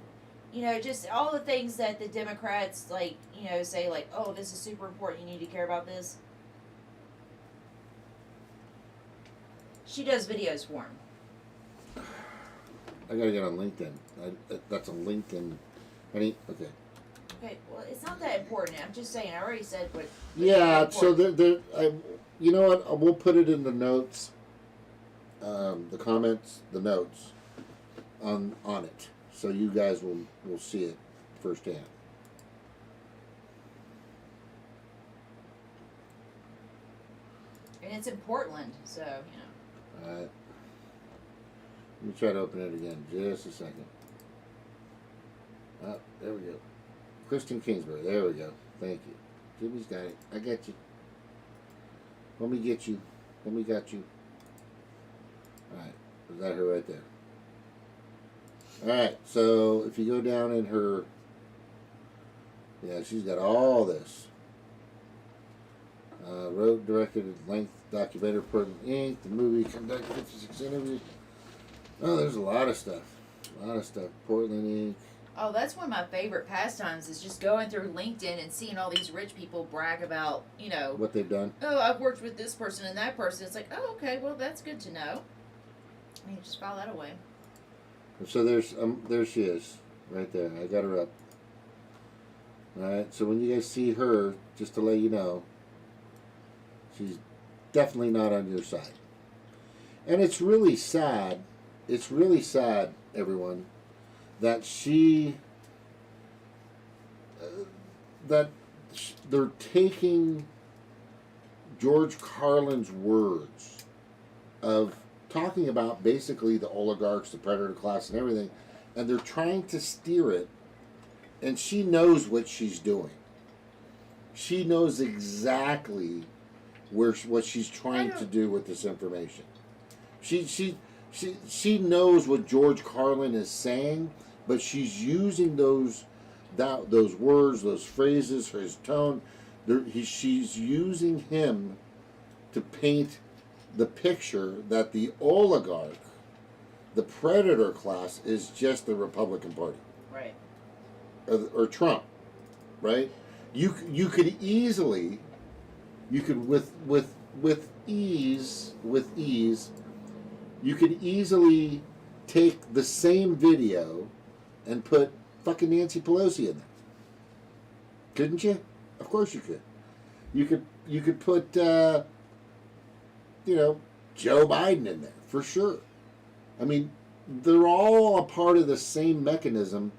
Just all the things that the Democrats say oh, this is super important. You need to care about this. She does videos for him. I gotta get on LinkedIn. That's on LinkedIn. Okay. Okay, well, it's not that important. I'm just saying. I already said what. Yeah. So you know what? We'll put it in the notes. The comments, the notes, on it, so you guys will see it firsthand. And it's in Portland, so All right. Let me try to open it again. Just a second. Oh, there we go. Kristen Kingsbury. There we go. Thank you. Jimmy's got it. I got you. Let me get you. Let me got you. Alright. Is that her right there? Alright. So, if you go down in her... Yeah, she's got all this. Wrote, directed, length, documentary, Portland Inc., the movie, conducted 56 interviews. Oh, there's a lot of stuff. A lot of stuff. Portland Inc. Oh, that's one of my favorite pastimes is just going through LinkedIn and seeing all these rich people brag about, What they've done. oh, I've worked with this person and that person. It's like, oh, okay, well, that's good to know. I mean, just file that away. So there she is, right there. I got her up. Alright, so when you guys see her, just to let you know, she's definitely not on your side. And it's really sad, everyone, that they're taking George Carlin's words of talking about basically the oligarchs, the predator class, and everything, and they're trying to steer it, and she knows what she's doing. She knows exactly what she's trying to do with this information. She knows what George Carlin is saying, but she's using those words, those phrases, his tone. She's using him to paint the picture that the oligarch, the predator class, is just the Republican Party, Right. or Trump, right? You could easily, with ease, you could easily take the same video and put fucking Nancy Pelosi in there. Couldn't you? Of course you could. You could put Joe Biden in there for sure. I mean, they're all a part of the same mechanism.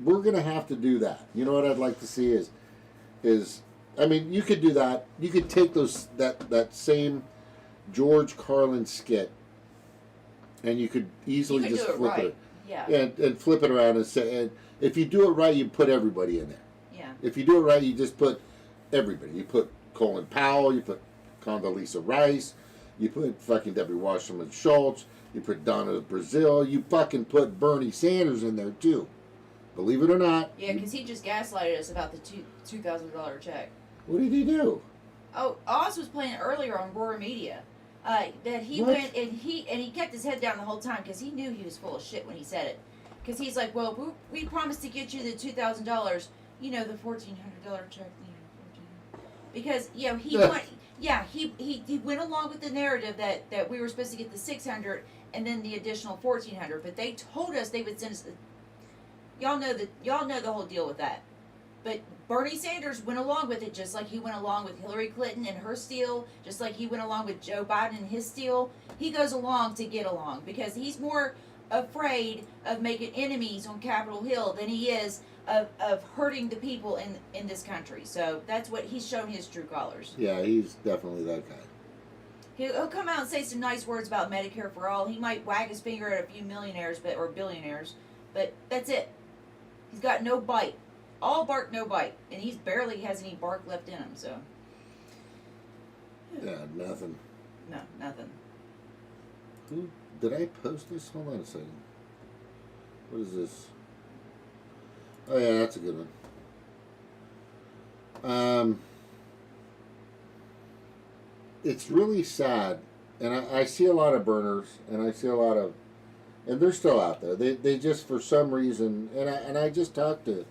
We're gonna have to do that. You know what I'd like to see is I mean, you could do that. You could take that same George Carlin skit, and you could easily just flip it. Yeah. And flip it around and say, and if you do it right, you put everybody in there. Yeah. If you do it right, you just put everybody. You put Colin Powell, you put Condoleezza Rice, you put fucking Debbie Wasserman Schultz, you put Donna Brazile, you fucking put Bernie Sanders in there too. Believe it or not. Yeah, because he just gaslighted us about the $2,000 check. What did he do? Oh, Oz was playing earlier on Roar Media. That he What? went and he kept his head down the whole time because he knew he was full of shit when he said it. Because he's like, well, we promised to get you the $2,000, the $1,400 check. Because he went along with the narrative that we were supposed to get the $600 and then the additional $1,400. But they told us they would send us. Y'all know the whole deal with that. But Bernie Sanders went along with it, just like he went along with Hillary Clinton and her steal, just like he went along with Joe Biden and his steal. He goes along to get along because he's more afraid of making enemies on Capitol Hill than he is of hurting the people in this country. So that's what he's shown his true colors. Yeah, he's definitely that guy. He'll come out and say some nice words about Medicare for all. He might wag his finger at a few millionaires or billionaires, but that's it. He's got no bite. All bark, no bite. And he barely has any bark left in him, so. Yeah, nothing. No, nothing. Did I post this? Hold on a second. What is this? Oh yeah, that's a good one. It's really sad, and I see a lot of burners, and I see a lot of, and they're still out there. They just, for some reason, and I just talked to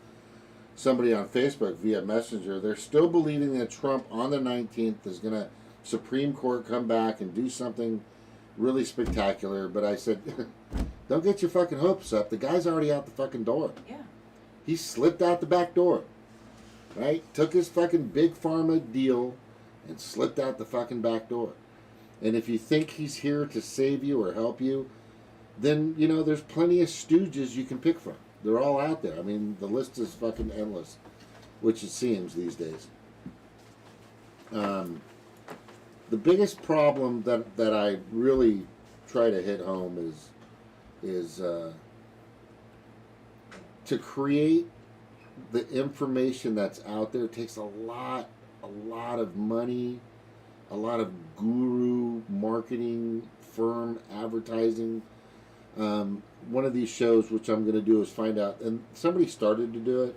somebody on Facebook via Messenger. They're still believing that Trump on the 19th is going to Supreme Court come back and do something really spectacular. But I said, don't get your fucking hopes up. The guy's already out the fucking door. Yeah. He slipped out the back door, right? Took his fucking big pharma deal and slipped out the fucking back door. And if you think he's here to save you or help you, then, there's plenty of stooges you can pick from. They're all out there. I mean, the list is fucking endless, which it seems these days. The biggest problem that I really try to hit home is to create the information that's out there takes a lot of money, a lot of guru marketing firm advertising. One of these shows, which I'm going to do, is find out, and somebody started to do it.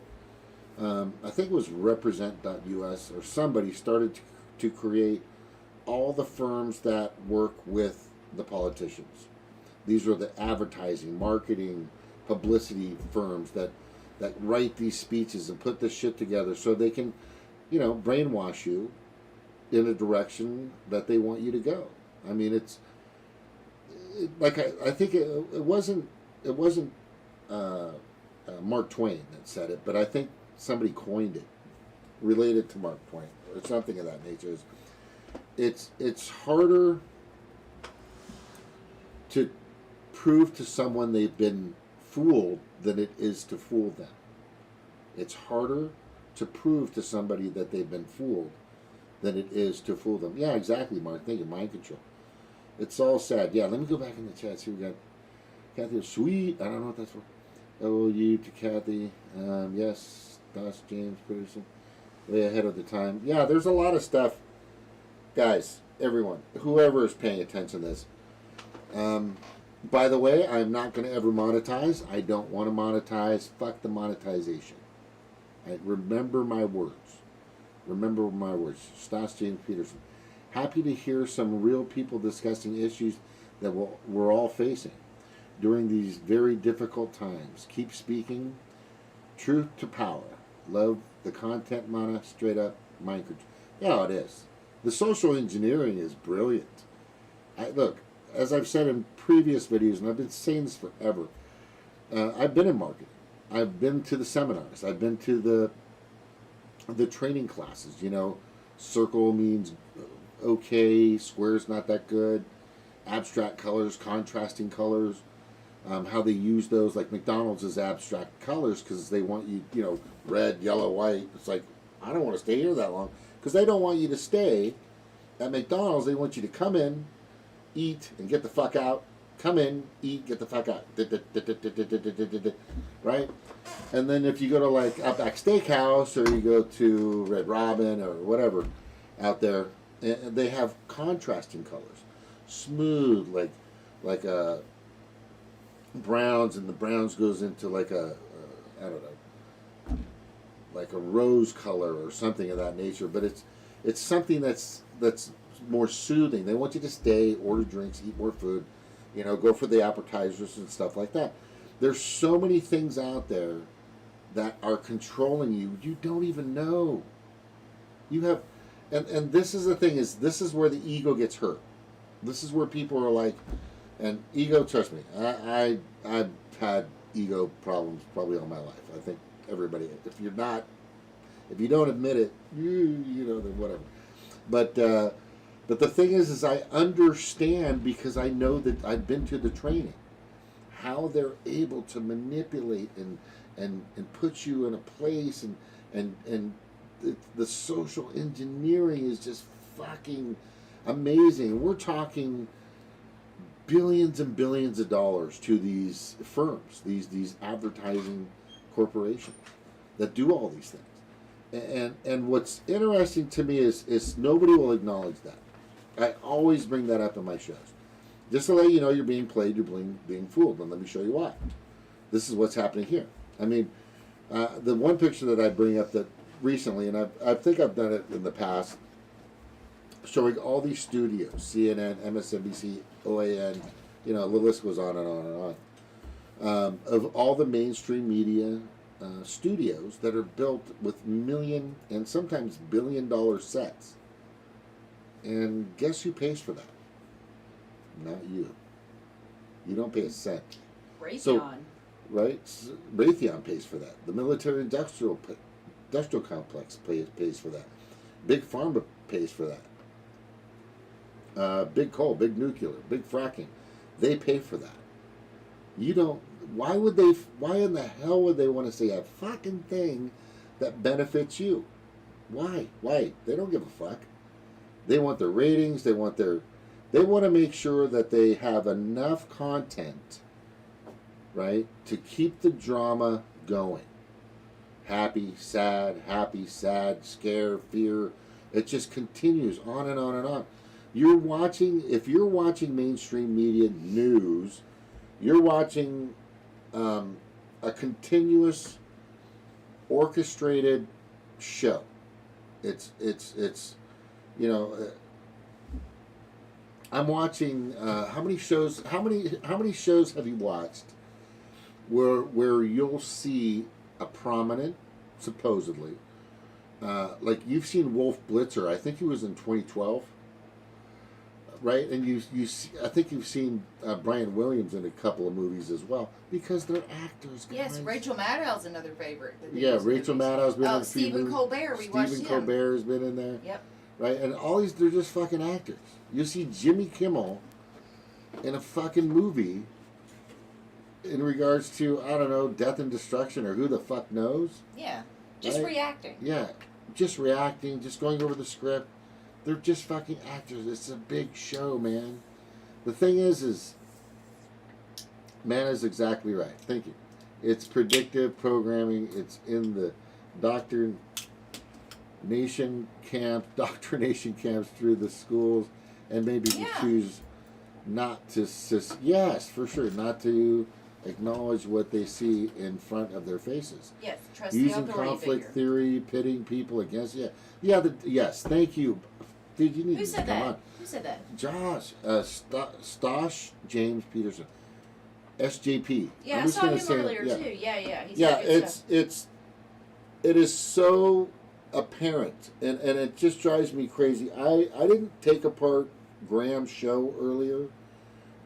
I think it was Represent.us, or somebody started to create all the firms that work with the politicians. These are the advertising, marketing, publicity firms that write these speeches and put this shit together so they can, brainwash you in a direction that they want you to go. I mean, it's like I think it wasn't Mark Twain that said it, but I think somebody coined it, related to Mark Twain or something of that nature. It's harder to prove to someone they've been fooled than it is to fool them. It's harder to prove to somebody that they've been fooled than it is to fool them. Yeah, exactly, Mark. Think of mind control. It's all sad. Yeah, let me go back in the chat. See, we got Kathy. Sweet. I don't know what that's for. Oh, you to Kathy. Yes, Doss James Peterson. Way ahead of the time. Yeah, there's a lot of stuff. Guys, everyone, whoever is paying attention to this. By the way, I'm not going to ever monetize. I don't want to monetize. Fuck the monetization. Remember my words. Remember my words. Stas James Peterson. Happy to hear some real people discussing issues that we're all facing during these very difficult times. Keep speaking truth to power. Love the content, mana. Straight up mind control. Yeah, it is. The social engineering is brilliant. Look, as I've said in previous videos, and I've been saying this forever, I've been in marketing. I've been to the seminars. I've been to the training classes. You know, circle means okay, square's not that good, abstract colors, contrasting colors, how they use those, like McDonald's is abstract colors because they want you, you know, red, yellow, white. It's like, I don't want to stay here that long because they don't want you to stay at McDonald's. They want you to come in, eat, and get the fuck out. Come in, eat, get the fuck out. Right? And then if you go to like Outback Steakhouse or you go to Red Robin or whatever out there, and they have contrasting colors, smooth, like browns, and the browns goes into like I don't know, like a rose color or something of that nature. But it's something that's more soothing. They want you to stay, order drinks, eat more food, you know, go for the appetizers and stuff like that. There's so many things out there that are controlling you. You don't even know. You have. And this is the thing, is this is where the ego gets hurt. This is where people are like, and ego, trust me, I've had ego problems probably all my life. I think everybody, if you don't admit it, you know, then whatever. But the thing is I understand, because I know that I've been to the training, how they're able to manipulate and put you in a place, and the social engineering is just fucking amazing. We're talking billions and billions of dollars to these firms, these advertising corporations that do all these things. And what's interesting to me is nobody will acknowledge that. I always bring that up in my shows. Just to let you know you're being played, you're being fooled, and let me show you why. This is what's happening here. I mean, the one picture that I bring up that recently, and I think I've done it in the past, showing all these studios, CNN, MSNBC, OAN, you know, the list goes on and on and on, of all the mainstream media studios that are built with million and sometimes $billion sets. And guess who pays for that? Not you. You don't pay a cent. Raytheon. So, right? Raytheon pays for that. The military industrial complex pays for that. Big Pharma pays for that. Big coal, big nuclear, big fracking. They pay for that. You don't. Why in the hell would they want to say a fucking thing that benefits you? Why? They don't give a fuck. They want their ratings. They want to make sure that they have enough content, right, to keep the drama going. Happy, sad, scare, fear. It just continues on and on and on. If you're watching mainstream media news, you're watching a continuous orchestrated show. It's you know, I'm watching how many shows have you watched where you'll see a prominent, supposedly, like you've seen Wolf Blitzer. I think he was in 2012, right? And I think you've seen Brian Williams in a couple of movies as well, because they're actors. Guys. Yes, Rachel Maddow's another favorite. Yeah, Rachel Maddow's been in a few Stephen movies. Colbert. Stephen Colbert's been in there. Yep. Right, and all these, they're just fucking actors. You see Jimmy Kimmel in a fucking movie in regards to, I don't know, death and destruction, or who the fuck knows. Yeah, just right? reacting. Yeah, just reacting, just going over the script. They're just fucking actors. It's a big show, man. The thing is man is exactly right. Thank you. It's predictive programming. It's in the indoctrination camps through the schools, and maybe you choose not to, yes, for sure, not to acknowledge what they see in front of their faces. Yes, trust using the authority conflict figure. theory, pitting people against, yes, thank you. Dude, you need Who to said come that? on. Who said that? Josh, Stosh James Peterson, SJP. Yeah, I'm I just saw gonna him say, earlier too. Yeah. He's yeah, got good stuff. it is so apparent, and it just drives me crazy. I didn't take apart Graham's show earlier.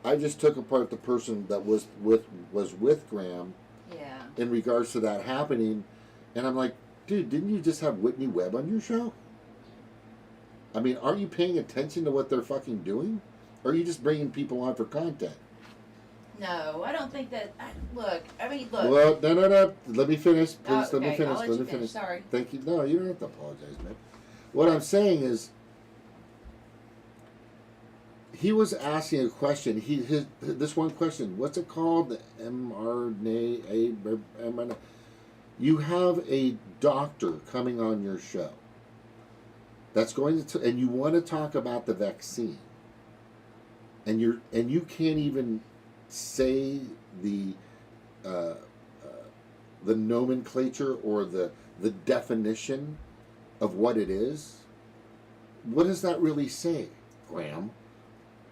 I just took apart the person that was with Graham. Yeah. In regards to that happening, and I'm like, dude, didn't you just have Whitney Webb on your show? I mean, aren't you paying attention to what they're fucking doing? Or are you just bringing people on for content? No, I don't think that. Look. Well, no. Let me finish. Please, okay, let me finish. I'll let you finish. Sorry. Thank you. No, you don't have to apologize, man. What I'm saying is, he was asking a question. This one question. What's it called? The mRNA. You have a doctor coming on your show. That's going to, and you want to talk about the vaccine, and you can't even say the nomenclature or the definition of what it is. What does that really say, Graham?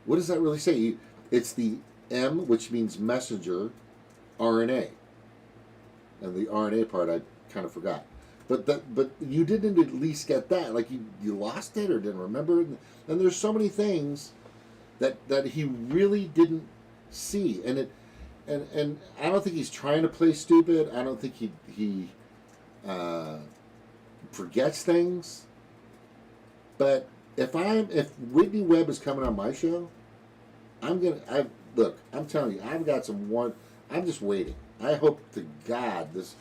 What does that really say? It's the M, which means messenger, RNA, and the RNA part I kind of forgot. But you didn't at least get that. Like you lost it or didn't remember it. And there's so many things that he really didn't see. And I don't think he's trying to play stupid. I don't think he forgets things. But if Whitney Webb is coming on my show, I'm telling you, I've got I'm just waiting. I hope to God this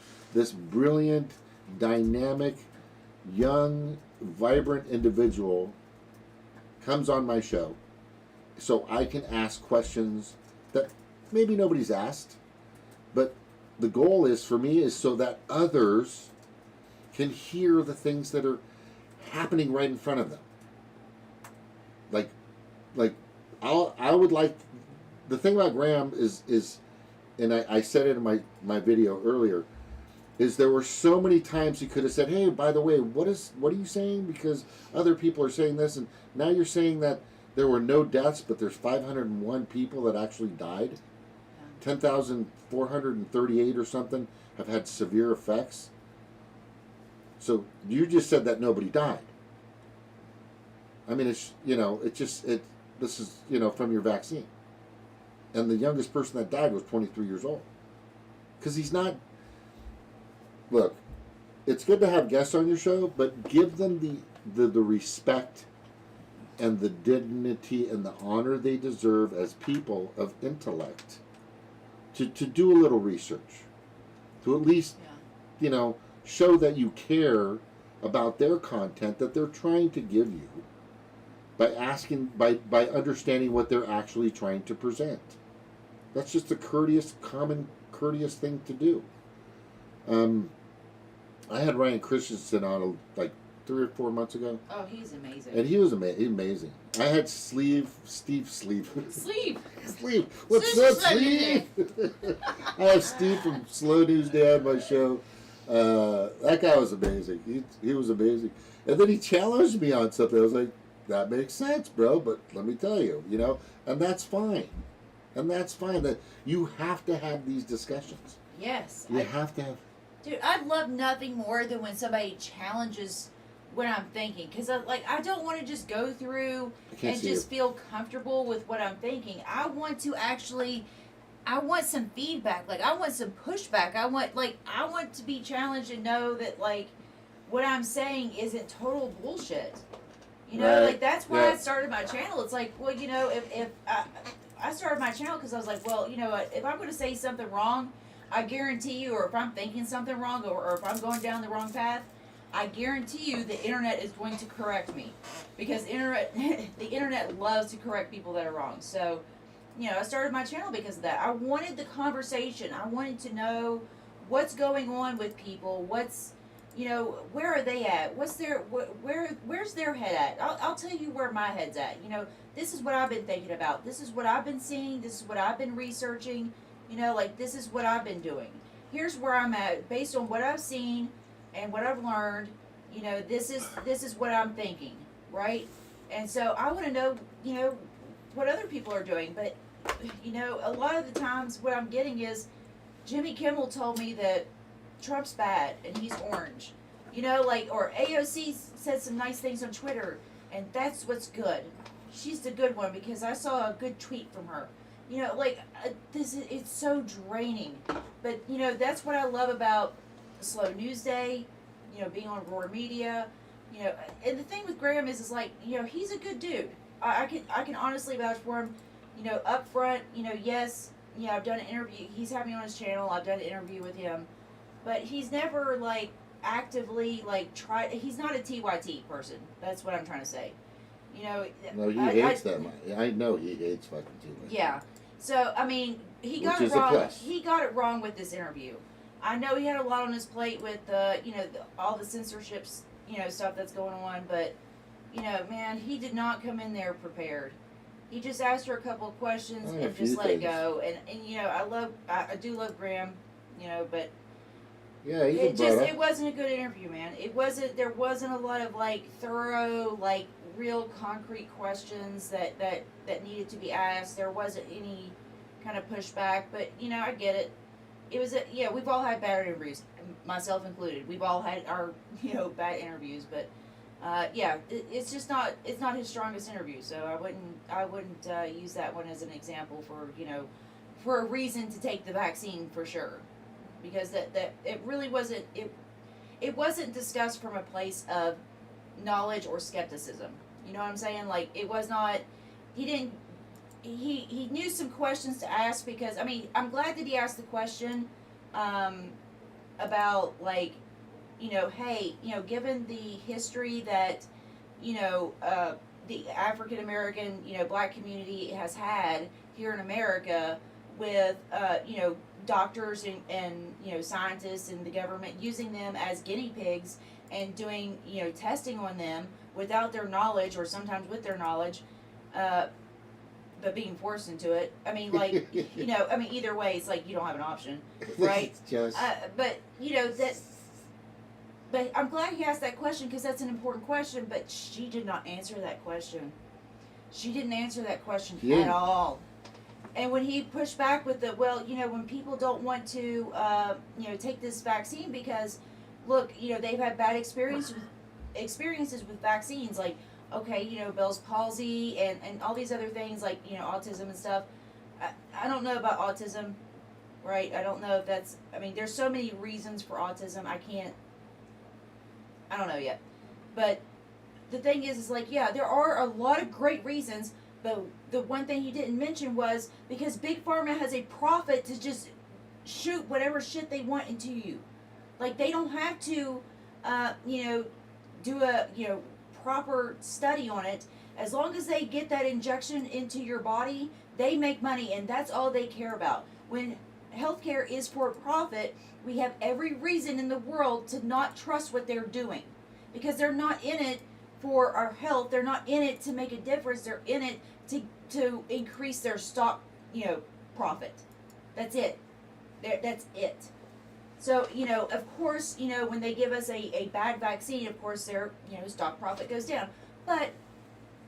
brilliant, dynamic, young, vibrant individual comes on my show so I can ask questions that maybe nobody's asked, but the goal is for me is so that others can hear the things that are happening right in front of them. Like I would like, the thing about Graham is and I said it in my video earlier, is there were so many times he could have said, hey, by the way, what are you saying? Because other people are saying this, and now you're saying that there were no deaths, but there's 501 people that actually died. 10,438 or something have had severe effects. So you just said that nobody died. I mean, this is, from your vaccine. And the youngest person that died was 23 years old. Because he's not, look, it's good to have guests on your show, but give them the respect and the dignity and the honor they deserve as people of intellect to do a little research. To at least, show that you care about their content that they're trying to give you by understanding what they're actually trying to present. That's just a common courteous thing to do. I had Ryan Christensen on like 3 or 4 months ago. Oh, he's amazing. And he was amazing. I had Steve. Sleeve. What's up, Steve? I have Steve from Slow News Day on my show. That guy was amazing. He was amazing. And then he challenged me on something. I was like, that makes sense, bro, but let me tell you, and that's fine. And that's fine. That you have to have these discussions. Yes. You have to have. Dude, I'd love nothing more than when somebody challenges what I'm thinking, because I don't want to just go through and just feel comfortable with what I'm thinking. I want some feedback. I want some pushback. I want to be challenged and know that what I'm saying isn't total bullshit. Right. That's why I started my channel. It's if I started my channel because I was like, well, if I'm going to say something wrong, I guarantee you, or if I'm thinking something wrong, or if I'm going down the wrong path, I guarantee you the internet is going to correct me, because the internet loves to correct people that are wrong. So I started my channel because of that. I wanted the conversation. I wanted to know what's going on with people. What's, where are they at? Where's their head at? I'll tell you where my head's at. This is what I've been thinking about. This is what I've been seeing. This is what I've been researching. This is what I've been doing. Here's where I'm at based on what I've seen and what I've learned. This is what I'm thinking, right? And so I want to know, what other people are doing. But, a lot of the times what I'm getting is Jimmy Kimmel told me that Trump's bad and he's orange. Or AOC said some nice things on Twitter, and that's what's good. She's the good one because I saw a good tweet from her. It's so draining. But, that's what I love about Slow News Day, being on Roar Media. And the thing with Graham is like, he's a good dude. I can honestly vouch for him. Up front, yes, I've done an interview. He's had me on his channel. I've done an interview with him, but he's never actively he's not a TYT person. That's what I'm trying to say. No, he hates that much. I know he hates fucking TYT. Yeah. So I mean, he got it wrong. He got it wrong with this interview. I know he had a lot on his plate with all the censorships, stuff that's going on, but man, he did not come in there prepared. He just asked her a couple of questions and just let it go. And I do love Graham, but yeah, it wasn't a good interview, man. There wasn't a lot of thorough, real concrete questions that needed to be asked. There wasn't any kind of pushback, but I get it. It was we've all had bad interviews, myself included. We've all had our bad interviews, but it's just not his strongest interview. So I wouldn't use that one as an example for a reason to take the vaccine for sure, because that it really wasn't it wasn't discussed from a place of knowledge or skepticism. You know what I'm saying? It was not. He knew some questions to ask because I'm glad that he asked the question about hey, given the history that the African American black community has had here in America with doctors and scientists and the government using them as guinea pigs and doing testing on them without their knowledge or sometimes with their knowledge, but being forced into it. Either way, it's you don't have an option, right? But I'm glad he asked that question because that's an important question. But she did not answer that question. She didn't answer that question at all. And when he pushed back with when people don't want to, take this vaccine because, look, they've had bad experiences with vaccines, Bell's palsy and all these other things autism and stuff. I don't know about autism, right? I don't know if that's. There's so many reasons for autism. I don't know yet, but the thing is there are a lot of great reasons. But the one thing he didn't mention was because Big Pharma has a profit to just shoot whatever shit they want into you. They don't have to, do a, proper study on it. As long as they get that injection into your body, they make money, and that's all they care about. When healthcare is for profit, we have every reason in the world to not trust what they're doing. Because they're not in it for our health. They're not in it to make a difference. They're in it to increase their stock, profit. That's it. That's it. So, of course, when they give us a bad vaccine, of course, their, stock profit goes down. But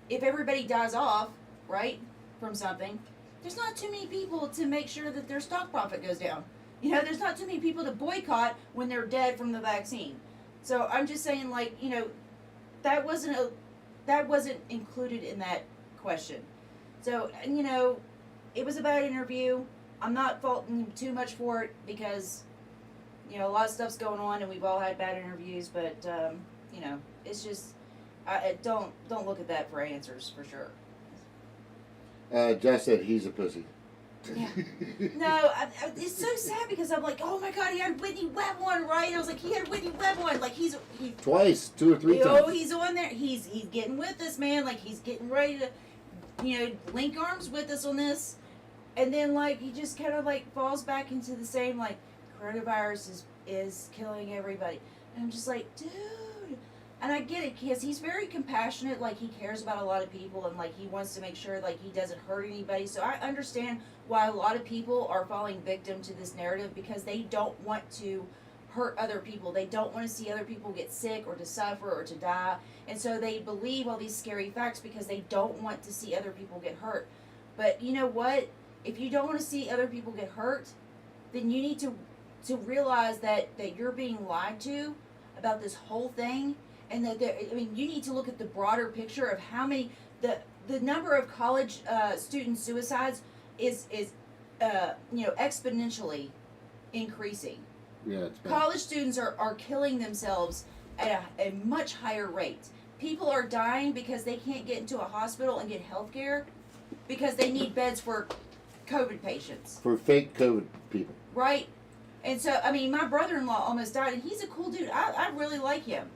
if everybody dies off, right, from something, there's not too many people to make sure that their stock profit goes down. There's not too many people to boycott when they're dead from the vaccine. So I'm just saying, that wasn't included in that question. So, it was a bad interview. I'm not faulting him too much for it because, a lot of stuff's going on and we've all had bad interviews. But, it's just, don't look at that for answers for sure. Jess said he's a pussy. Yeah. No, it's so sad because I'm oh my God, he had Whitney Webb on, right? I was he had Whitney Webb on, he twice, 2 or 3 times. Oh, he's on there. He's getting with us, man. He's getting ready to, link arms with us on this. and then like he just kind of like falls back into the same like coronavirus is killing everybody, and I'm just like, dude. And I get it because he's very compassionate, like he cares about a lot of people, and like he wants to make sure like he doesn't hurt anybody. So I understand why a lot of people are falling victim to this narrative, because they don't want to hurt other people. They don't want to see other people get sick or to suffer or to die. And so they believe all these scary facts because they don't want to see other people get hurt. But you know what? If you don't want to see other people get hurt, then you need to realize that you're being lied to about this whole thing. And that you need to look at the broader picture of how many the number of college student suicides is exponentially increasing. Yeah, it's bad. College students are killing themselves at a much higher rate. People are dying because they can't get into a hospital and get health care because they need beds for COVID patients. For fake COVID people. Right? And so, I mean, my brother-in-law almost died, and he's a cool dude. I really like him.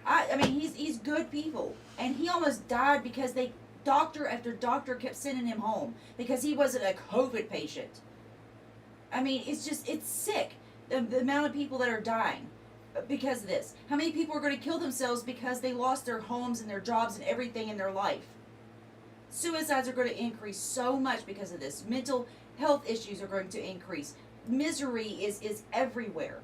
I mean, he's good people, and he almost died because doctor after doctor kept sending him home because he wasn't a COVID patient. I mean, it's sick, the amount of people that are dying because of this. How many people are going to kill themselves because they lost their homes and their jobs and everything in their life? Suicides are going to increase so much because of this. Mental health issues are going to increase. Misery is everywhere.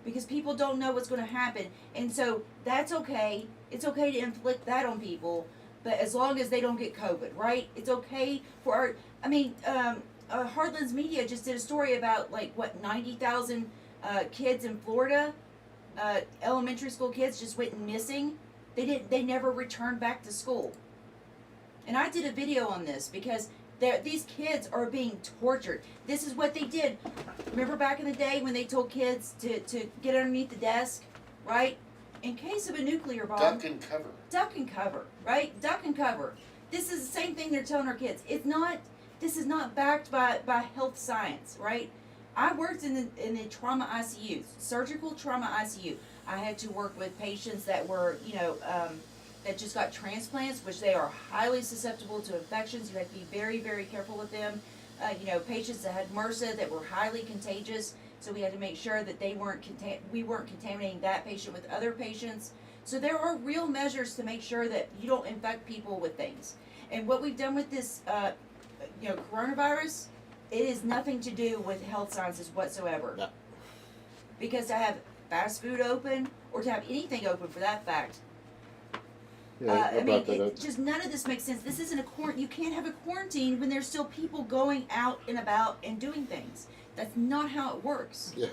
Because people don't know what's going to happen. And so that's okay. It's okay to inflict that on people, but as long as they don't get COVID, right? It's okay for Heartlands Media just did a story about 90,000 kids in Florida, elementary school kids just went missing. They never returned back to school. And I did a video on this because these kids are being tortured. This is what they did. Remember back in the day when they told kids to get underneath the desk, right? In case of a nuclear bomb. Duck and cover. Duck and cover, right? Duck and cover. This is the same thing they're telling our kids. This is not backed by health science, right? I worked in the trauma ICUs, surgical trauma ICU. I had to work with patients that were, that just got transplants, which they are highly susceptible to infections. You have to be very, very careful with them. Patients that had MRSA that were highly contagious, so we had to make sure that we weren't contaminating that patient with other patients. So there are real measures to make sure that you don't infect people with things. And what we've done with this, coronavirus, it is nothing to do with health sciences whatsoever. No. Because to have fast food open, or to have anything open for that fact, Yeah, just none of this makes sense. This isn't a quarantine. You can't have a quarantine when there's still people going out and about and doing things. That's not how it works. Yeah.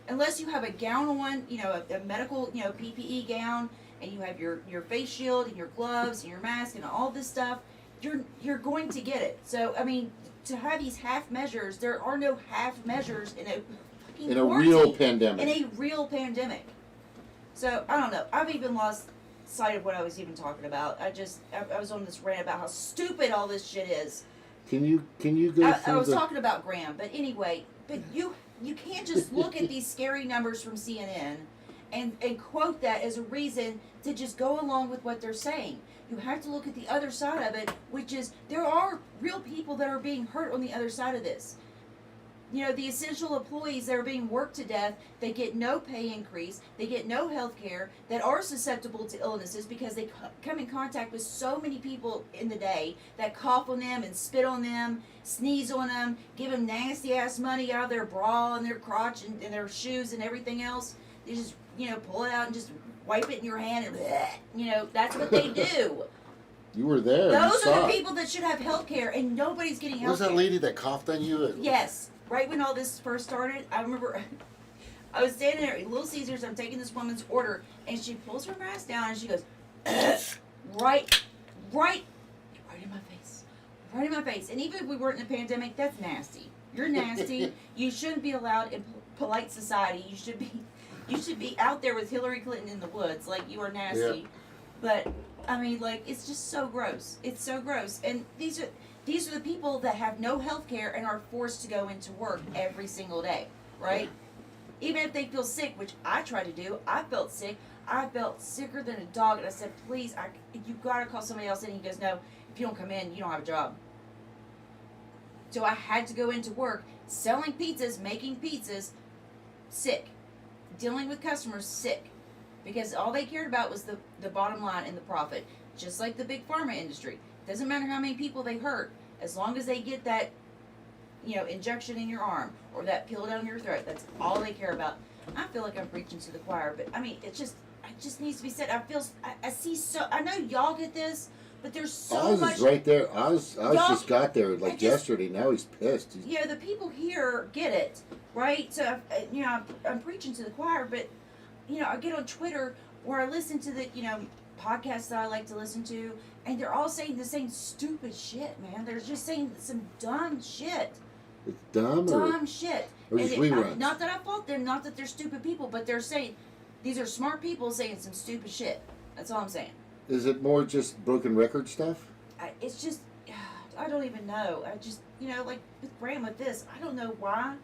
Unless you have a gown on, a medical, PPE gown, and you have your face shield and your gloves and your mask and all this stuff, you're going to get it. So, I mean, to have these half measures, there are no half measures in a fucking real pandemic. In a real pandemic. So, I don't know. I've even lost sight of what I was even talking about. I was on this rant about how stupid all this shit is. Can you go through I was talking about Graham, but anyway, but you can't just look at these scary numbers from CNN and quote that as a reason to just go along with what they're saying. You have to look at the other side of it, which is there are real people that are being hurt on the other side of this. The essential employees that are being worked to death, they get no pay increase, they get no health care, that are susceptible to illnesses because they come in contact with so many people in the day that cough on them and spit on them, sneeze on them, give them nasty ass money out of their bra and their crotch and their shoes and everything else. They just, pull it out and just wipe it in your hand and, bleh, that's what they do. You were there. Those are the people that should have health care, and nobody's getting health care. Was that lady that coughed on you? Yes. Right when all this first started, I remember I was standing there at Little Caesars. I'm taking this woman's order, and she pulls her mask down, and she goes, right in my face. And even if we weren't in a pandemic, that's nasty. You're nasty. You shouldn't be allowed in polite society. You should be out there with Hillary Clinton in the woods. Like, you are nasty. Yeah. But I mean, it's just so gross. It's so gross. And these are the people that have no health care and are forced to go into work every single day, right? Even if they feel sick, which I try to do. I felt sick. I felt sicker than a dog, and I said, please, you gotta call somebody else in. He goes, no, if you don't come in, you don't have a job. So I had to go into work selling pizzas, making pizzas, sick. Dealing with customers, sick. Because all they cared about was the bottom line and the profit. Just like the big pharma industry. Doesn't matter how many people they hurt. As long as they get that, injection in your arm or that pill down your throat, that's all they care about. I feel like I'm preaching to the choir, but I mean, it just needs to be said. I see I know y'all get this, but there's so much. Oz is right there. Oz just got there yesterday. Now he's pissed. The people here get it, right? So, I'm preaching to the choir, but, I get on Twitter where I listen to the, podcasts that I like to listen to, and they're all saying the same stupid shit, man. They're just saying some dumb shit. It's dumb shit. Or just reruns. Not that I fault them, not that they're stupid people, but they're saying, these are smart people saying some stupid shit. That's all I'm saying. Is it more just broken record stuff? It's just, I don't even know. I just, like with Graham with this, I don't know why.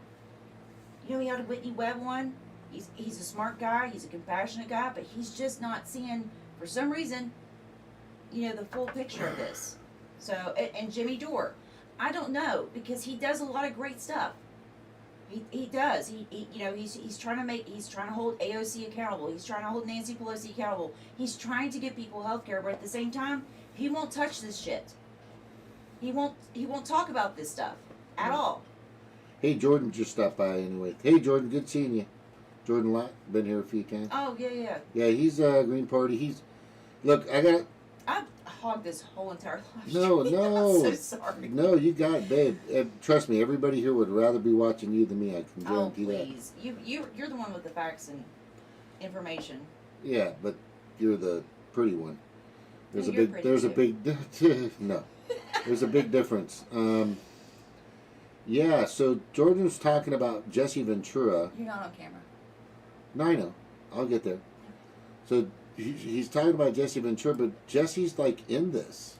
He had a Whitney Webb one. He's a smart guy. He's a compassionate guy, but he's just not seeing, for some reason, the full picture of this. So, and Jimmy Dore. I don't know, because he does a lot of great stuff. He does. He's trying to hold AOC accountable. He's trying to hold Nancy Pelosi accountable. He's trying to give people health care, but at the same time, he won't touch this shit. He won't talk about this stuff at all. Hey, Jordan just stopped by anyway. Hey, Jordan, good seeing you. Jordan Lott, been here a few times. Oh, yeah. Yeah, he's Green Party. I've hogged this whole entire live No. I'm so sorry. No, you got it, babe. Trust me, everybody here would rather be watching you than me. I can guarantee that. Oh, please. You're the one with the facts and information. Yeah, but you're the pretty one. There's a big difference. Yeah, so Jordan's talking about Jesse Ventura. You're not on camera. No, I know. I'll get there. So he's talking about Jesse Ventura, but Jesse's in this.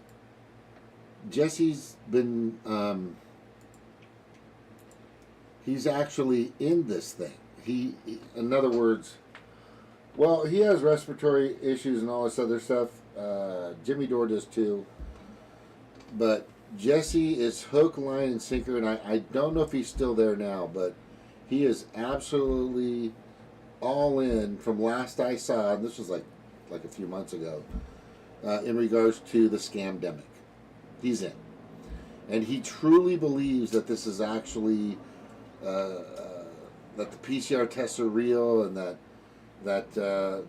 Jesse's been, he's actually in this thing. He, in other words, well, he has respiratory issues and all this other stuff. Jimmy Dore does too. But Jesse is hook, line, and sinker, and I don't know if he's still there now, but he is absolutely all in from last I saw, and this was like a few months ago, in regards to the scamdemic. He's in. And he truly believes that this is actually, that the PCR tests are real, and that the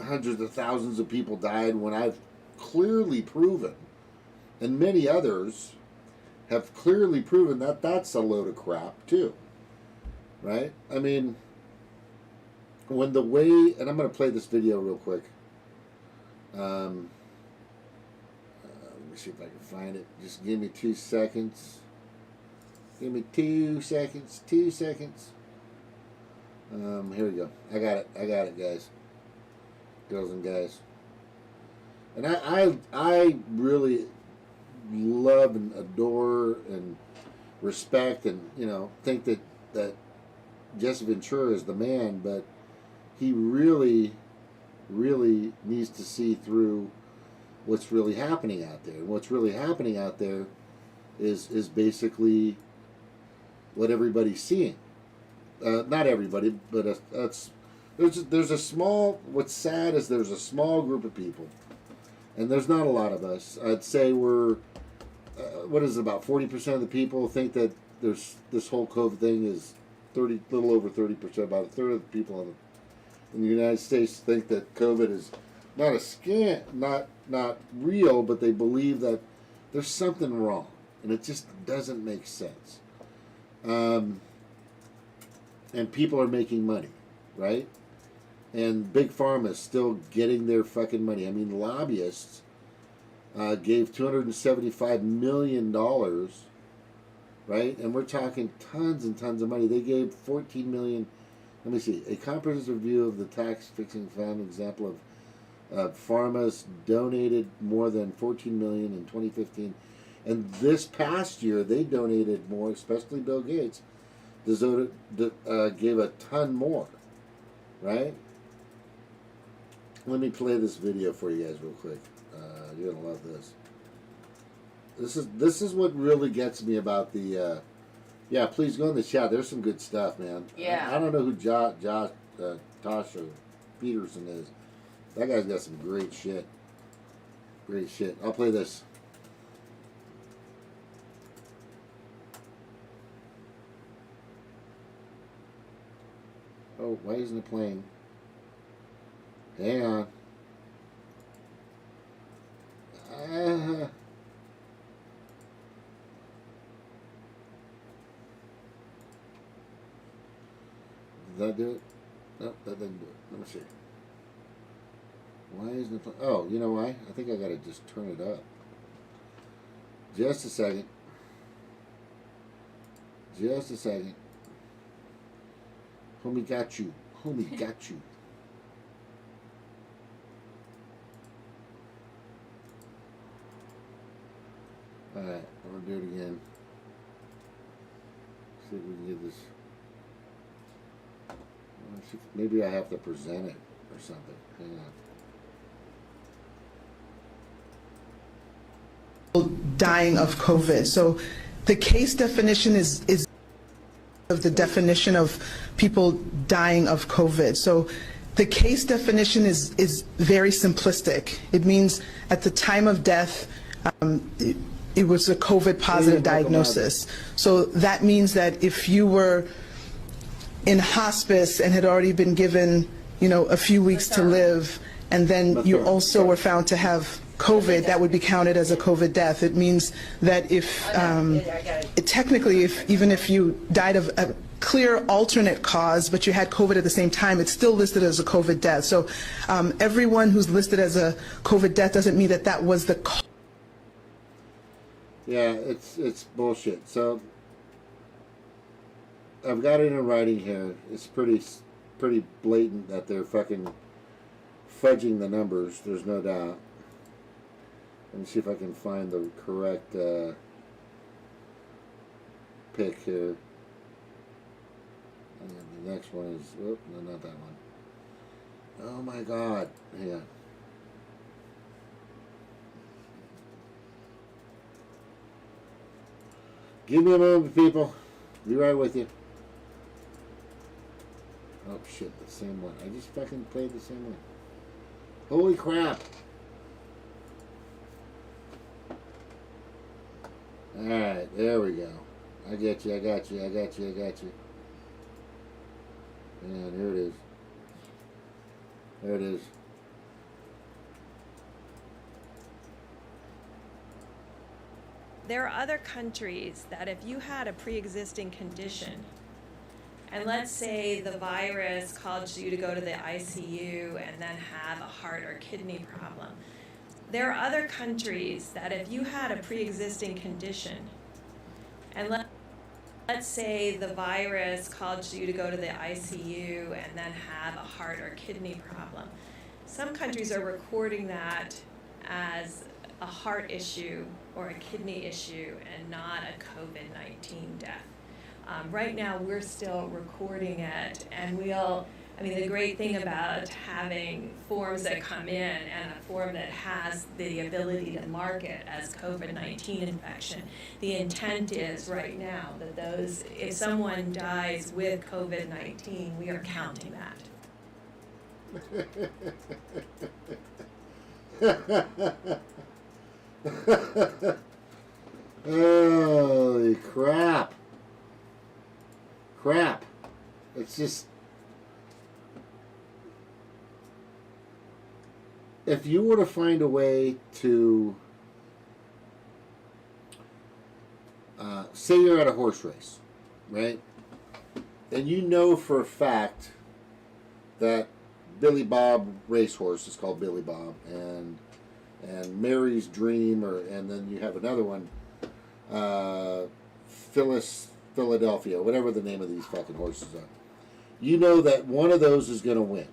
hundreds of thousands of people died, when I've clearly proven, and many others have clearly proven that that's a load of crap too, right? I mean, when the way, and I'm going to play this video real quick. Let me see if I can find it. Just give me 2 seconds. Give me 2 seconds. 2 seconds. Here we go. I got it, guys. Girls and guys. And I really love and adore and respect and think that Jesse Ventura is the man, but he really needs to see through what's really happening out there. And what's really happening out there is basically what everybody's seeing. Not everybody, but there's a small. What's sad is there's a small group of people, and there's not a lot of us. I'd say we're what is it, about 40% of the people think that there's this whole COVID thing is little over 30%. About a third of the people in the United States think that COVID is not a scam, not real, but they believe that there's something wrong, and it just doesn't make sense. And people are making money, right? And Big Pharma is still getting their fucking money. I mean, lobbyists gave $275 million, right? And we're talking tons and tons of money. They gave $14 million. Let me see. A comprehensive review of the tax fixing found an example of pharmas donated more than $14 million in 2015. And this past year, they donated more, especially Bill Gates, gave a ton more, right? Let me play this video for you guys real quick. You're going to love this. This is what really gets me about the. Yeah, please go in the chat. There's some good stuff, man. Yeah. I don't know who Tasha Peterson is. That guy's got some great shit. Great shit. I'll play this. Oh, why isn't it playing? Hang on. Did that do it? Nope, that didn't do it. Let me see. Why isn't it playing? Oh, you know why? I think I gotta just turn it up. Just a second. Just a second. Homie got you. Homie got you. Alright, I'm gonna do it again. See if we can get this. Maybe I have to present it or something. Hang on. Dying of COVID. So the case definition is of the definition of people dying of COVID. So the case definition is very simplistic. It means at the time of death, it was a COVID positive diagnosis. So that means that if you were in hospice and had already been given, a few weeks to live, and then you also were found to have COVID, that would be counted as a COVID death. It means that technically, even if you died of a clear alternate cause, but you had COVID at the same time, it's still listed as a COVID death. So everyone who's listed as a COVID death doesn't mean that that was the cause. Yeah, it's bullshit. So I've got it in writing here. It's pretty blatant that they're fucking fudging the numbers. There's no doubt. Let me see if I can find the correct pick here. And then the next one is, no, not that one. Oh my God, yeah. Give me a moment, people. Be right with you. Oh shit, the same one. I just fucking played the same one. Holy crap. Alright, there we go. I got you. And here it is. There it is. There are other countries that if you had a pre-existing condition, and let's say the virus caused you to go to the ICU and then have a heart or kidney problem, there are other countries that if you had a pre-existing condition, and let's say the virus caused you to go to the ICU and then have a heart or kidney problem, some countries are recording that as a heart issue or a kidney issue and not a COVID-19 death. Right now, we're still recording it, and the great thing about having forms that come in and a form that has the ability to mark it as COVID-19 infection, the intent is right now that if someone dies with COVID-19, we are counting that. Holy crap. It's just, if you were to find a way to say you're at a horse race, right, and you know for a fact that Billy Bob racehorse is called Billy Bob, and Mary's Dream, and then you have another one, Philadelphia, whatever the name of these fucking horses are. You know that one of those is going to win.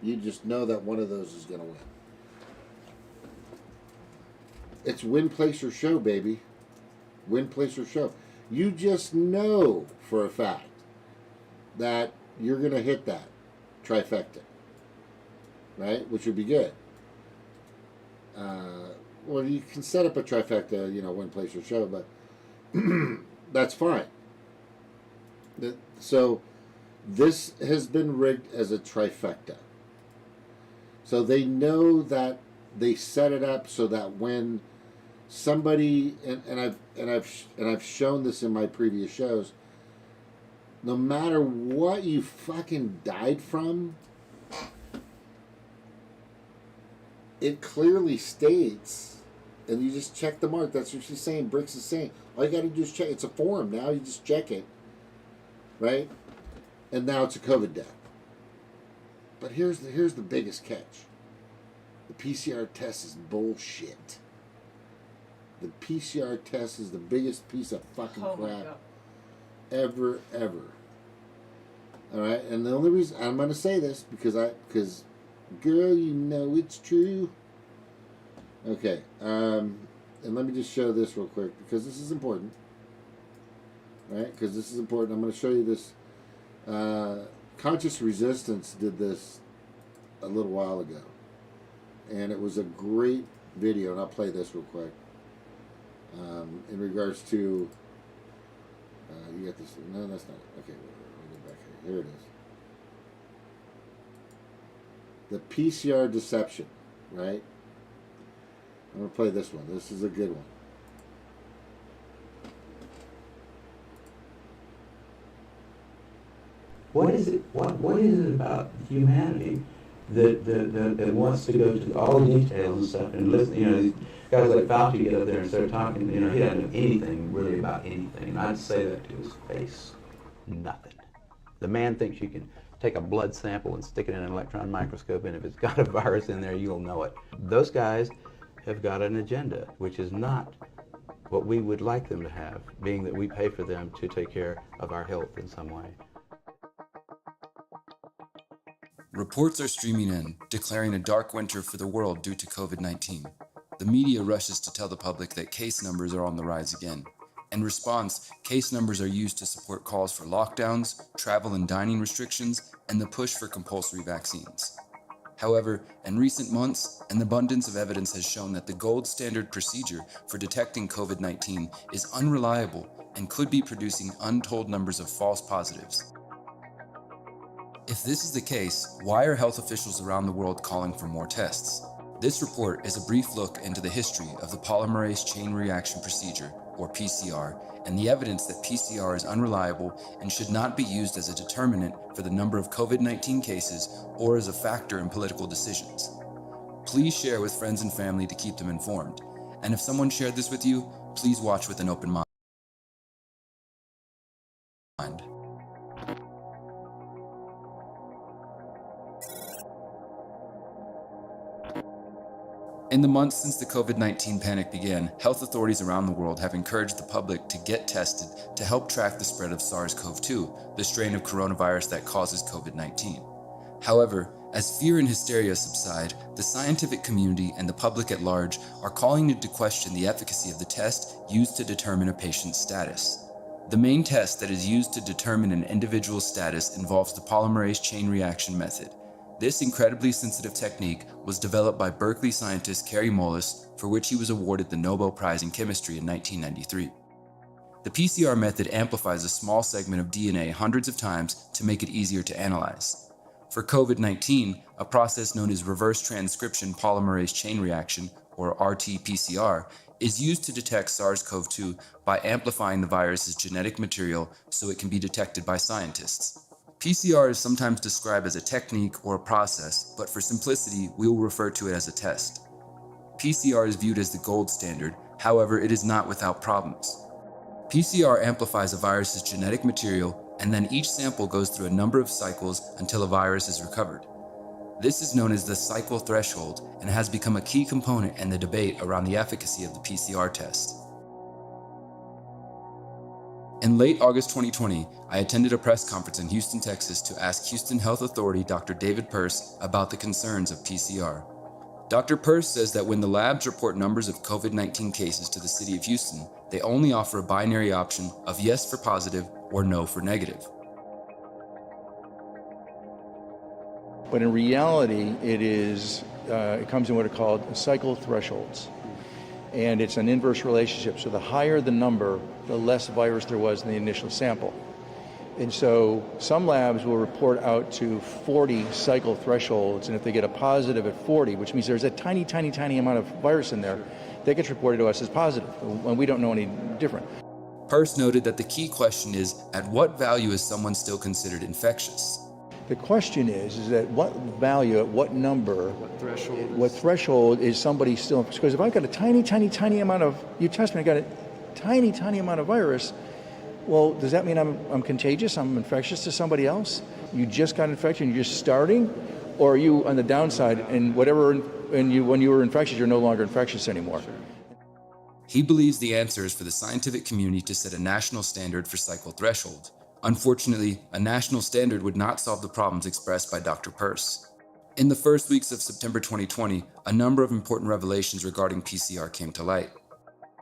You just know that one of those is going to win. It's win, place, or show, baby. Win, place, or show. You just know for a fact that you're going to hit that trifecta, right? Which would be good. well, you can set up a trifecta, one place or show, but that's fine. So this has been rigged as a trifecta. So they know that they set it up so that when somebody, and I've shown this in my previous shows, no matter what you fucking died from, it clearly states, and you just check the mark. That's what she's saying. Bricks is saying. All you got to do is check. It's a form now. You just check it, right? And now it's a COVID death. But here's the biggest catch. The PCR test is bullshit. The PCR test is the biggest piece of fucking crap ever. All right, and the only reason I'm going to say this because girl, it's true. Okay, and let me just show this real quick because this is important. Right, because this is important. I'm going to show you this. Conscious Resistance did this a little while ago, and it was a great video, and I'll play this real quick. In regards to, you got this, no, that's not it. Okay, we'll go back here. Here it is. The PCR deception, right? I'm going to play this one. This is a good one. What is it? What is it about humanity that wants to go to all the details and stuff and listen? These guys like Fauci get up there and start talking. He doesn't know anything really about anything. And I'd say that to his face. Nothing. The man thinks you can take a blood sample and stick it in an electron microscope, and if it's got a virus in there, you'll know it. Those guys have got an agenda, which is not what we would like them to have, being that we pay for them to take care of our health in some way. Reports are streaming in, declaring a dark winter for the world due to COVID-19. The media rushes to tell the public that case numbers are on the rise again. In response, case numbers are used to support calls for lockdowns, travel and dining restrictions, and the push for compulsory vaccines. However, in recent months, an abundance of evidence has shown that the gold standard procedure for detecting COVID-19 is unreliable and could be producing untold numbers of false positives. If this is the case, why are health officials around the world calling for more tests? This report is a brief look into the history of the polymerase chain reaction procedure, or PCR, and the evidence that PCR is unreliable and should not be used as a determinant for the number of COVID-19 cases or as a factor in political decisions. Please share with friends and family to keep them informed. And if someone shared this with you, please watch with an open mind. In the months since the COVID-19 panic began, health authorities around the world have encouraged the public to get tested to help track the spread of SARS-CoV-2, the strain of coronavirus that causes COVID-19. However, as fear and hysteria subside, the scientific community and the public at large are calling into question the efficacy of the test used to determine a patient's status. The main test that is used to determine an individual's status involves the polymerase chain reaction method. This incredibly sensitive technique was developed by Berkeley scientist Kary Mullis, for which he was awarded the Nobel Prize in Chemistry in 1993. The PCR method amplifies a small segment of DNA hundreds of times to make it easier to analyze. For COVID-19, a process known as reverse transcription polymerase chain reaction, or RT-PCR, is used to detect SARS-CoV-2 by amplifying the virus's genetic material so it can be detected by scientists. PCR is sometimes described as a technique or a process, but for simplicity, we will refer to it as a test. PCR is viewed as the gold standard, however, it is not without problems. PCR amplifies a virus's genetic material, and then each sample goes through a number of cycles until a virus is recovered. This is known as the cycle threshold and has become a key component in the debate around the efficacy of the PCR test. In late August 2020, I attended a press conference in Houston, Texas to ask Houston Health Authority Dr. David Pearce about the concerns of PCR. Dr. Pearce says that when the labs report numbers of COVID-19 cases to the city of Houston, they only offer a binary option of yes for positive or no for negative. But in reality, it comes in what are called cycle thresholds. and it's an inverse relationship. So the higher the number, the less virus there was in the initial sample. And so some labs will report out to 40 cycle thresholds, and if they get a positive at 40, which means there's a tiny, tiny, tiny amount of virus in there, that gets reported to us as positive, and we don't know any different. Peirce noted that the key question is, at what value is someone still considered infectious? The question is that what value, at what number, what threshold is somebody still, because if I've got a tiny, tiny, tiny amount of, you test me, I got a tiny, tiny amount of virus, well, does that mean I'm contagious, I'm infectious to somebody else? You just got infected and you're just starting? Or are you on the downside and whatever, when you were infectious, you're no longer infectious anymore? He believes the answer is for the scientific community to set a national standard for cycle threshold. Unfortunately, a national standard would not solve the problems expressed by Dr. Peirce. In the first weeks of September 2020, a number of important revelations regarding PCR came to light.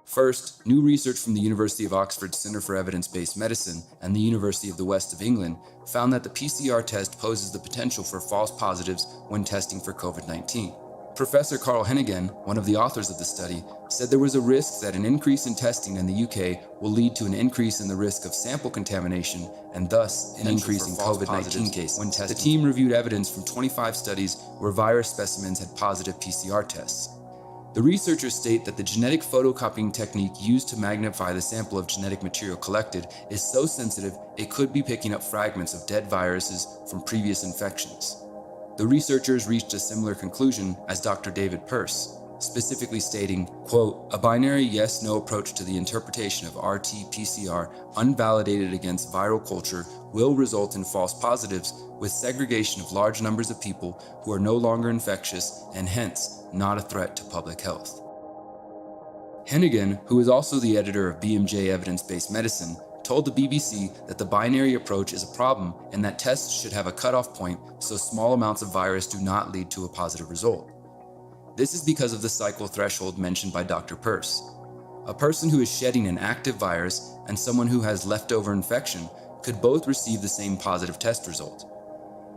First, new research from the University of Oxford's Centre for Evidence-Based Medicine and the University of the West of England found that the PCR test poses the potential for false positives when testing for COVID-19. Professor Carl Hennigan, one of the authors of the study, said there was a risk that an increase in testing in the UK will lead to an increase in the risk of sample contamination and thus an increase in COVID-19 cases when testing. The team reviewed evidence from 25 studies where virus specimens had positive PCR tests. The researchers state that the genetic photocopying technique used to magnify the sample of genetic material collected is so sensitive it could be picking up fragments of dead viruses from previous infections. The researchers reached a similar conclusion as Dr. David Peirce, specifically stating, quote, "A binary yes-no approach to the interpretation of RT-PCR unvalidated against viral culture will result in false positives with segregation of large numbers of people who are no longer infectious and hence not a threat to public health." Hennigan, who is also the editor of BMJ Evidence-Based Medicine, told the BBC that the binary approach is a problem and that tests should have a cutoff point so small amounts of virus do not lead to a positive result. This is because of the cycle threshold mentioned by Dr. Peirce. A person who is shedding an active virus and someone who has leftover infection could both receive the same positive test result.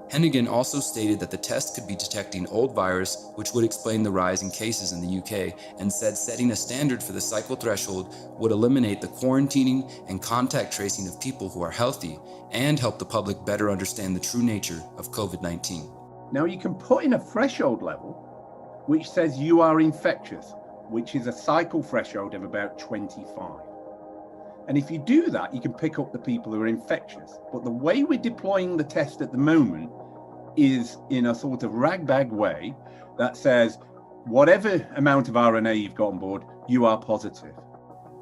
Hennigan also stated that the test could be detecting old virus, which would explain the rise in cases in the UK, and said setting a standard for the cycle threshold would eliminate the quarantining and contact tracing of people who are healthy and help the public better understand the true nature of COVID-19. Now you can put in a threshold level which says you are infectious, which is a cycle threshold of about 25. And if you do that, you can pick up the people who are infectious. But the way we're deploying the test at the moment is in a sort of ragbag way that says, whatever amount of RNA you've got on board, you are positive.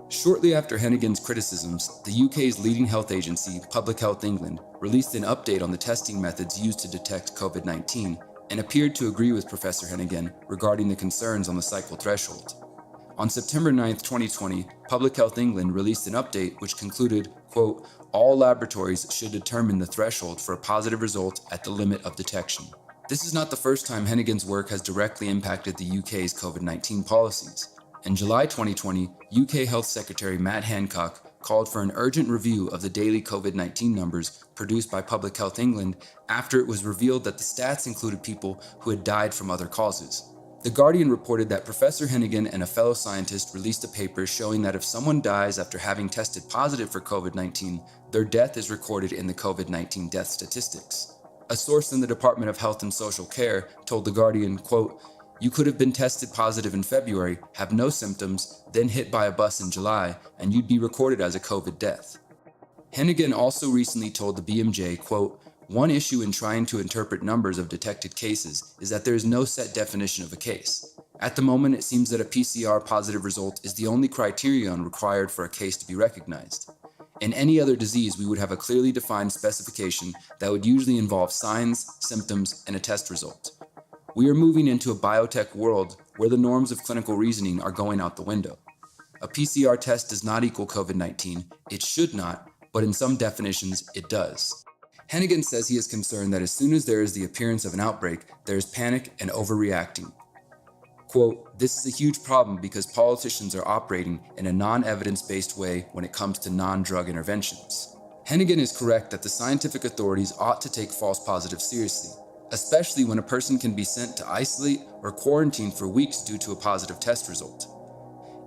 Shortly after Hennigan's criticisms, the UK's leading health agency, Public Health England, released an update on the testing methods used to detect COVID-19 and appeared to agree with Professor Hennigan regarding the concerns on the cycle threshold. On September 9, 2020, Public Health England released an update which concluded, quote, "All laboratories should determine the threshold for a positive result at the limit of detection." This is not the first time Hennigan's work has directly impacted the UK's COVID-19 policies. In July 2020, UK Health Secretary Matt Hancock called for an urgent review of the daily COVID-19 numbers produced by Public Health England after it was revealed that the stats included people who had died from other causes. The Guardian reported that Professor Hennigan and a fellow scientist released a paper showing that if someone dies after having tested positive for COVID-19, their death is recorded in the COVID-19 death statistics. A source in the Department of Health and Social Care told The Guardian, quote, "You could have been tested positive in February, have no symptoms, then hit by a bus in July, and you'd be recorded as a COVID death." Hennigan also recently told the BMJ, quote, "One issue in trying to interpret numbers of detected cases is that there is no set definition of a case. At the moment, it seems that a PCR positive result is the only criterion required for a case to be recognized. In any other disease, we would have a clearly defined specification that would usually involve signs, symptoms, and a test result. We are moving into a biotech world where the norms of clinical reasoning are going out the window. A PCR test does not equal COVID-19. It should not, but in some definitions, it does." Hennigan says he is concerned that as soon as there is the appearance of an outbreak, there is panic and overreacting. Quote, "This is a huge problem because politicians are operating in a non-evidence-based way when it comes to non-drug interventions." Hennigan is correct that the scientific authorities ought to take false positives seriously, especially when a person can be sent to isolate or quarantine for weeks due to a positive test result.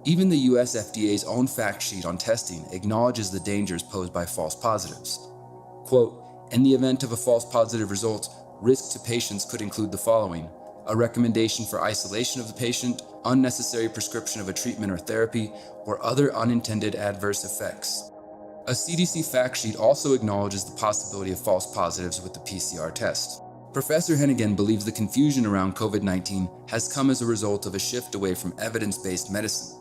Even the US FDA's own fact sheet on testing acknowledges the dangers posed by false positives. Quote, in the event of a false positive result, risk to patients could include the following: a recommendation for isolation of the patient, unnecessary prescription of a treatment or therapy, or other unintended adverse effects. A CDC fact sheet also acknowledges the possibility of false positives with the PCR test. Professor Hennigan believes the confusion around COVID-19 has come as a result of a shift away from evidence-based medicine.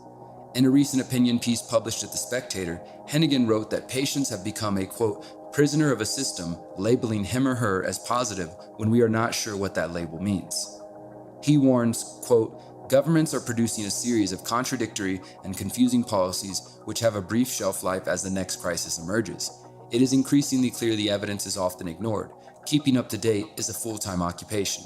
In a recent opinion piece published at The Spectator, Hennigan wrote that patients have become a, quote, prisoner of a system, labeling him or her as positive when we are not sure what that label means. He warns, quote, governments are producing a series of contradictory and confusing policies which have a brief shelf life as the next crisis emerges. It is increasingly clear the evidence is often ignored. Keeping up to date is a full-time occupation.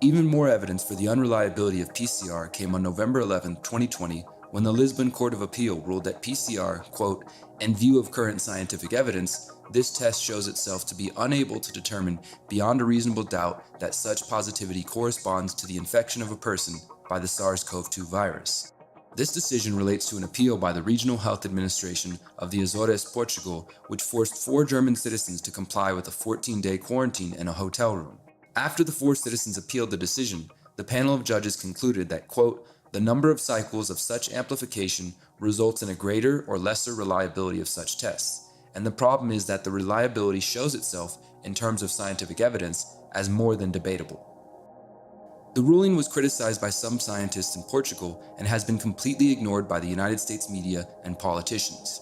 Even more evidence for the unreliability of PCR came on November 11, 2020, when the Lisbon Court of Appeal ruled that PCR, quote, in view of current scientific evidence, this test shows itself to be unable to determine beyond a reasonable doubt that such positivity corresponds to the infection of a person by the SARS-CoV-2 virus. This decision relates to an appeal by the Regional Health Administration of the Azores, Portugal, which forced 4 German citizens to comply with a 14-day quarantine in a hotel room. After the 4 citizens appealed the decision, the panel of judges concluded that, quote, the number of cycles of such amplification results in a greater or lesser reliability of such tests, and the problem is that the reliability shows itself, in terms of scientific evidence, as more than debatable. The ruling was criticized by some scientists in Portugal and has been completely ignored by the United States media and politicians.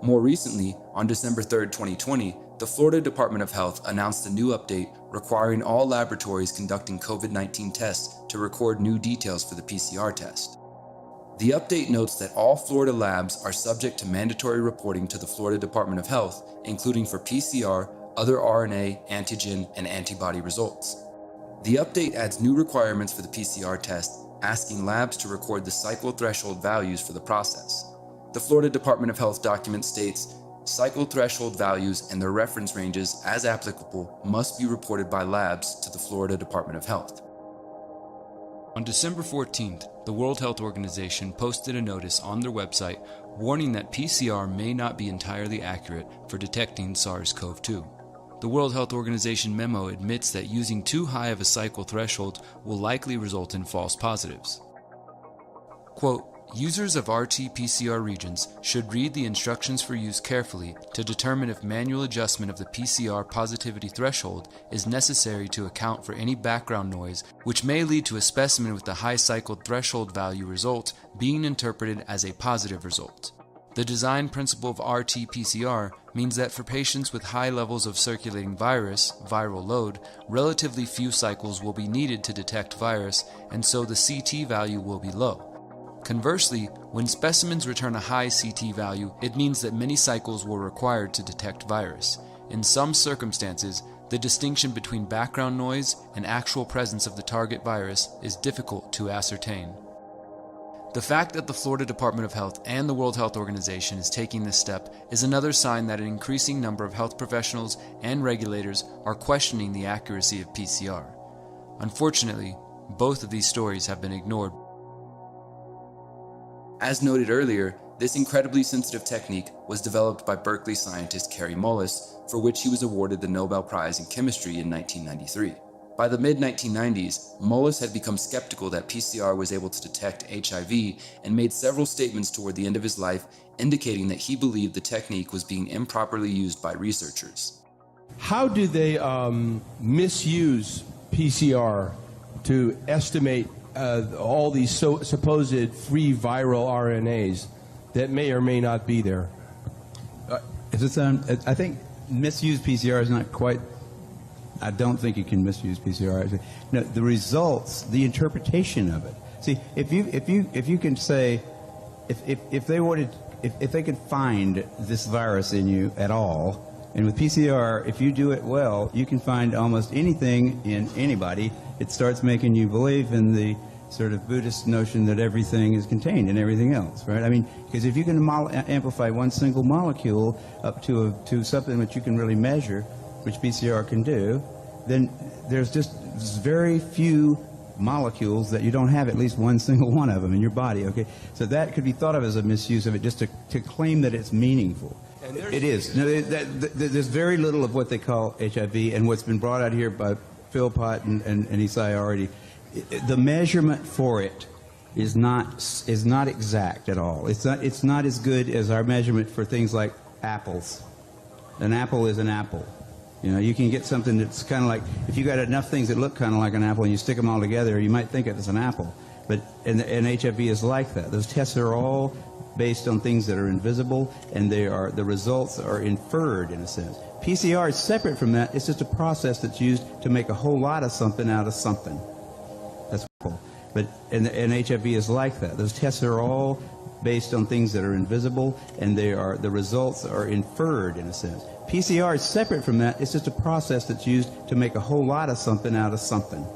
More recently, on December 3, 2020, the Florida Department of Health announced a new update requiring all laboratories conducting COVID-19 tests to record new details for the PCR test. The update notes that all Florida labs are subject to mandatory reporting to the Florida Department of Health, including for PCR, other RNA, antigen, and antibody results. The update adds new requirements for the PCR test, asking labs to record the cycle threshold values for the process. The Florida Department of Health document states, cycle threshold values and their reference ranges, as applicable, must be reported by labs to the Florida Department of Health. On December 14th, the World Health Organization posted a notice on their website warning that PCR may not be entirely accurate for detecting SARS-CoV-2. The World Health Organization memo admits that using too high of a cycle threshold will likely result in false positives. Quote, users of RT-PCR regions should read the instructions for use carefully to determine if manual adjustment of the PCR positivity threshold is necessary to account for any background noise which may lead to a specimen with the high cycle threshold value result being interpreted as a positive result. The design principle of RT-PCR means that for patients with high levels of circulating virus, viral load, relatively few cycles will be needed to detect virus, and so the CT value will be low. Conversely, when specimens return a high CT value, it means that many cycles were required to detect virus. In some circumstances, the distinction between background noise and actual presence of the target virus is difficult to ascertain. The fact that the Florida Department of Health and the World Health Organization is taking this step is another sign that an increasing number of health professionals and regulators are questioning the accuracy of PCR. Unfortunately, both of these stories have been ignored. As noted earlier, this incredibly sensitive technique was developed by Berkeley scientist Kary Mullis, for which he was awarded the Nobel Prize in Chemistry in 1993. By the mid-1990s, Mullis had become skeptical that PCR was able to detect HIV and made several statements toward the end of his life indicating that he believed the technique was being improperly used by researchers. How do they misuse PCR to estimate all these supposed free viral RNAs that may or may not be there? I think misuse PCR is not quite. I don't think you can misuse PCR. No, the results, the interpretation of it. See, if you can say, if they could find this virus in you at all, and with PCR, if you do it well, you can find almost anything in anybody. It starts making you believe in the sort of Buddhist notion that everything is contained in everything else, right? I mean, because if you can amplify one single molecule up to something that you can really measure, which PCR can do, then there's just very few molecules that you don't have at least one single one of them in your body, okay? So that could be thought of as a misuse of it, just to claim that it's meaningful. It is. No, there's very little of what they call HIV, and what's been brought out here by Philpott and Isai already, the measurement for it is not exact at all. It's not as good as our measurement for things like apples. An apple is an apple. You know, you can get something that's kind of like, if you got enough things that look kind of like an apple and you stick them all together, you might think it's an apple. But and HIV is like that. Those tests are all based on things that are invisible, and the results are inferred in a sense. PCR is separate from that. It's just a process that's used to make a whole lot of something out of something. That's cool. But and HIV is like that. Those tests are all based on things that are invisible, and the results are inferred in a sense. PCR is separate from that. It's just a process that's used to make a whole lot of something out of something.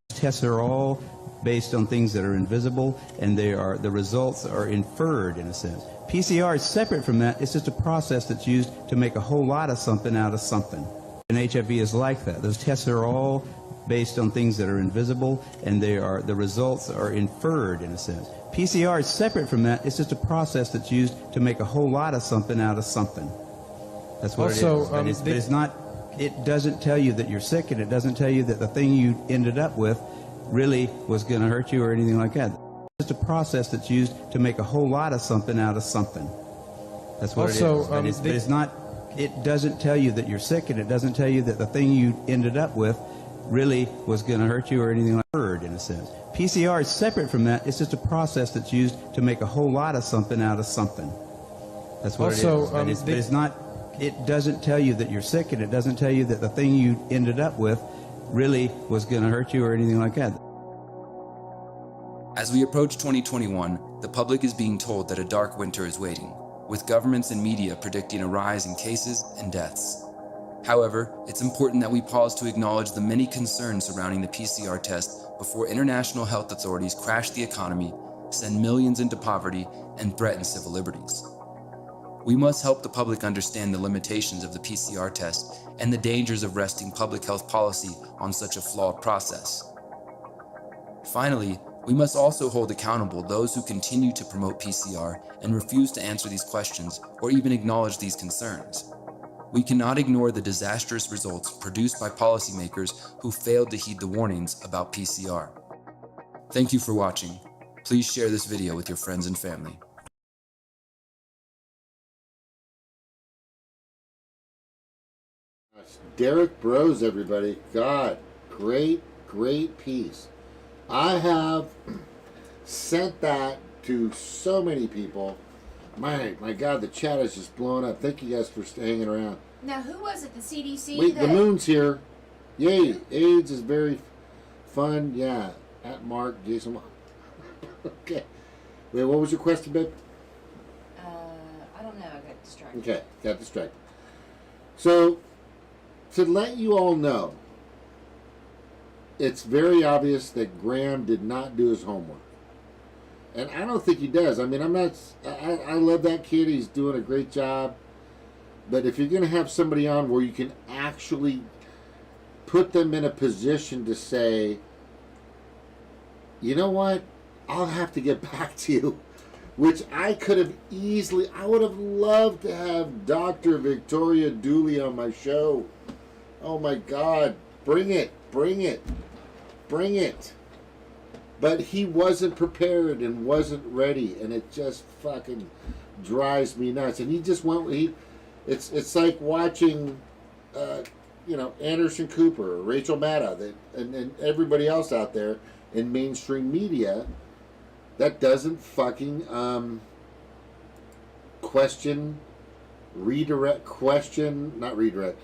Tests are all based on things that are invisible, and the results are inferred in a sense. PCR is separate from that. It's just a process that's used to make a whole lot of something out of something. And HIV is like that. Those tests are all based on things that are invisible, and the results are inferred in a sense. PCR is separate from that. It's just a process that's used to make a whole lot of something out of something. That's what Also, it is. But it's not. It doesn't tell you that you're sick, and it doesn't tell you that the thing you ended up with really was going to hurt you or anything like that. It's just a process that's used to make a whole lot of something out of something. That's what Also, it is. But it's not. It doesn't tell you that you're sick, and it doesn't tell you that the thing you ended up with really was going to hurt you or anything like that, in a sense. PCR is separate from that. It's just a process that's used to make a whole lot of something out of something. That's what Also, it is. But it's not. It doesn't tell you that you're sick, and it doesn't tell you that the thing you ended up with really was going to hurt you or anything like that. As we approach 2021, the public is being told that a dark winter is waiting, with governments and media predicting a rise in cases and deaths. However, it's important that we pause to acknowledge the many concerns surrounding the PCR test before international health authorities crash the economy, send millions into poverty, and threaten civil liberties. We must help the public understand the limitations of the PCR test and the dangers of resting public health policy on such a flawed process. Finally, we must also hold accountable those who continue to promote PCR and refuse to answer these questions or even acknowledge these concerns. We cannot ignore the disastrous results produced by policymakers who failed to heed the warnings about PCR. Thank you for watching. Please share this video with your friends and family. Derek Bros, everybody. God, great piece. I have sent that to so many people. My God, the chat is just blowing up. Thank you guys for hanging around. Now, who was it? The CDC? Wait, the moon's here. Yay, AIDS is very fun. Yeah, at Mark, Jason. Okay. Wait, what was your question, babe? I don't know. I got distracted. Okay, got distracted. So, to let you all know, it's very obvious that Graham did not do his homework. And I don't think he does. I mean, I love that kid. He's doing a great job. But if you're going to have somebody on where you can actually put them in a position to say, you know what, I'll have to get back to you, which I could have easily, I would have loved to have Dr. Victoria Dooley on my show. Oh my God, bring it. But he wasn't prepared and wasn't ready, and it just fucking drives me nuts. And he just went, it's like watching, Anderson Cooper, or Rachel Maddow, and everybody else out there in mainstream media that doesn't fucking not redirect.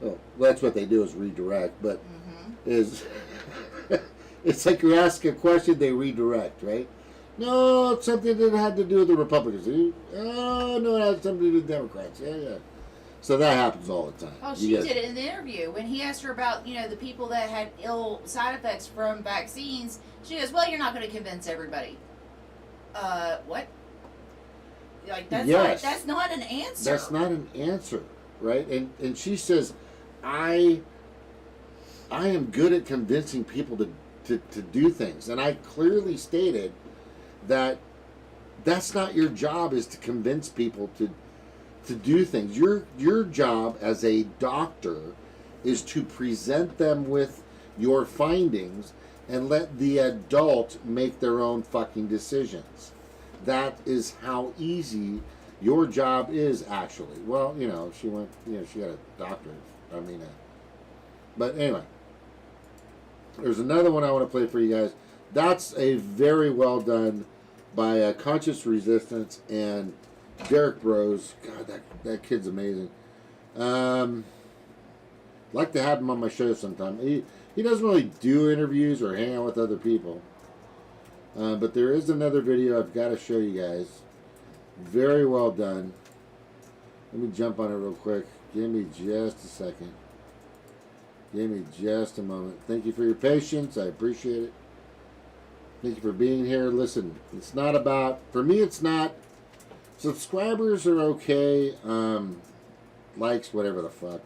Oh, that's what they do is redirect, but is it's like you ask a question, they redirect, right? No, it's something that had to do with the Republicans. Oh, no, it had something to do with Democrats. Yeah. So that happens all the time. Oh, she did it in the interview. When he asked her about, the people that had ill side effects from vaccines, she goes, well, you're not going to convince everybody. What? Like, that's not an answer. That's not an answer, right? And she says, I am good at convincing people to to do things. And I clearly stated that that's not your job, is to convince people to do things. Your job as a doctor is to present them with your findings and let the adult make their own fucking decisions. That is how easy your job is, actually. Well, you know, she went, you know, she got a doctorate. I mean, but anyway, there's another one I want to play for you guys. That's a very well done by Conscious Resistance and Derek Bros. God, that kid's amazing. Like to have him on my show sometime. He doesn't really do interviews or hang out with other people. But there is another video I've got to show you guys. Very well done. Let me jump on it real quick. Give me just a second. Give me just a moment. Thank you for your patience. I appreciate it. Thank you for being here. Listen, it's not about, for me it's not, subscribers are okay, likes, whatever the fuck.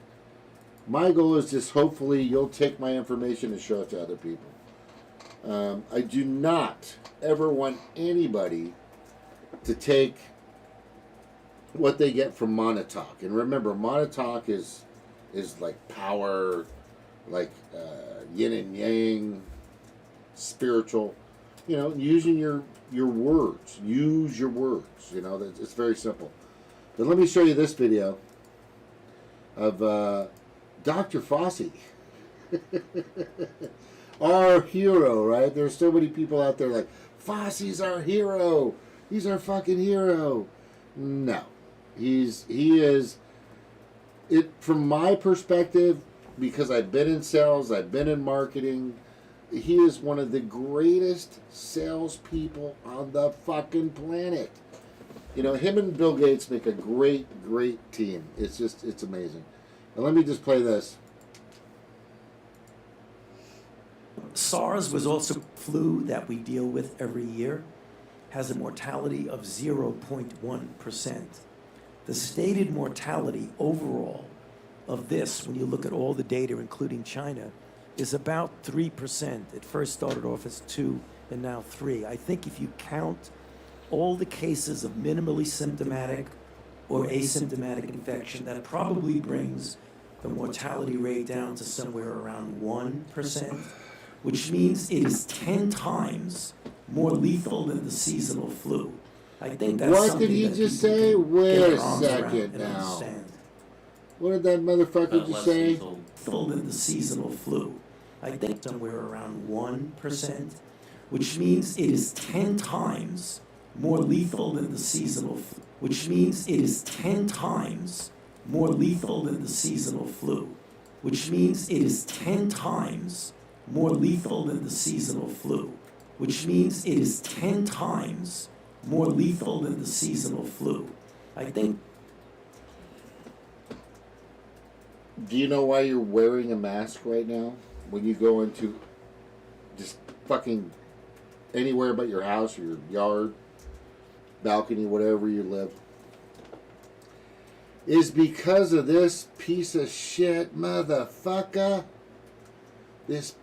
My goal is just hopefully you'll take my information and show it to other people. I do not ever want anybody to take what they get from Monotalk. And remember, Monotalk is like power, like yin and yang, spiritual. You know, using your words. Use your words. You know, it's very simple. But let me show you this video of Dr. Fauci. Our hero, right? There's so many people out there like, Fauci's our hero. He's our fucking hero. No. He is, it from my perspective, because I've been in sales, I've been in marketing, he is one of the greatest salespeople on the fucking planet. You know, him and Bill Gates make a great, great team. It's just, it's amazing. Now let me just play this. SARS was also flu that we deal with every year, has a mortality of 0.1%. The stated mortality overall of this, when you look at all the data, including China, is about 3%. It first started off as 2 and now 3. I think if you count all the cases of minimally symptomatic or asymptomatic infection, that probably brings the mortality rate down to somewhere around 1%, which means it is 10 times more lethal than the seasonal flu. I think that's what did he just say? Wait a second now. Understand. What did that motherfucker just say? Lethal than the seasonal flu. I think somewhere around 1%, which means it is 10 times more lethal than the seasonal flu. Which means it is 10 times more lethal than the seasonal flu. Which means it is 10 times more lethal than the seasonal flu. Which means it is 10 times more lethal than the seasonal flu. I think. Do you know why you're wearing a mask right now? When you go into just fucking anywhere but your house or your yard, balcony, whatever you live, is because of this piece of shit motherfucker. This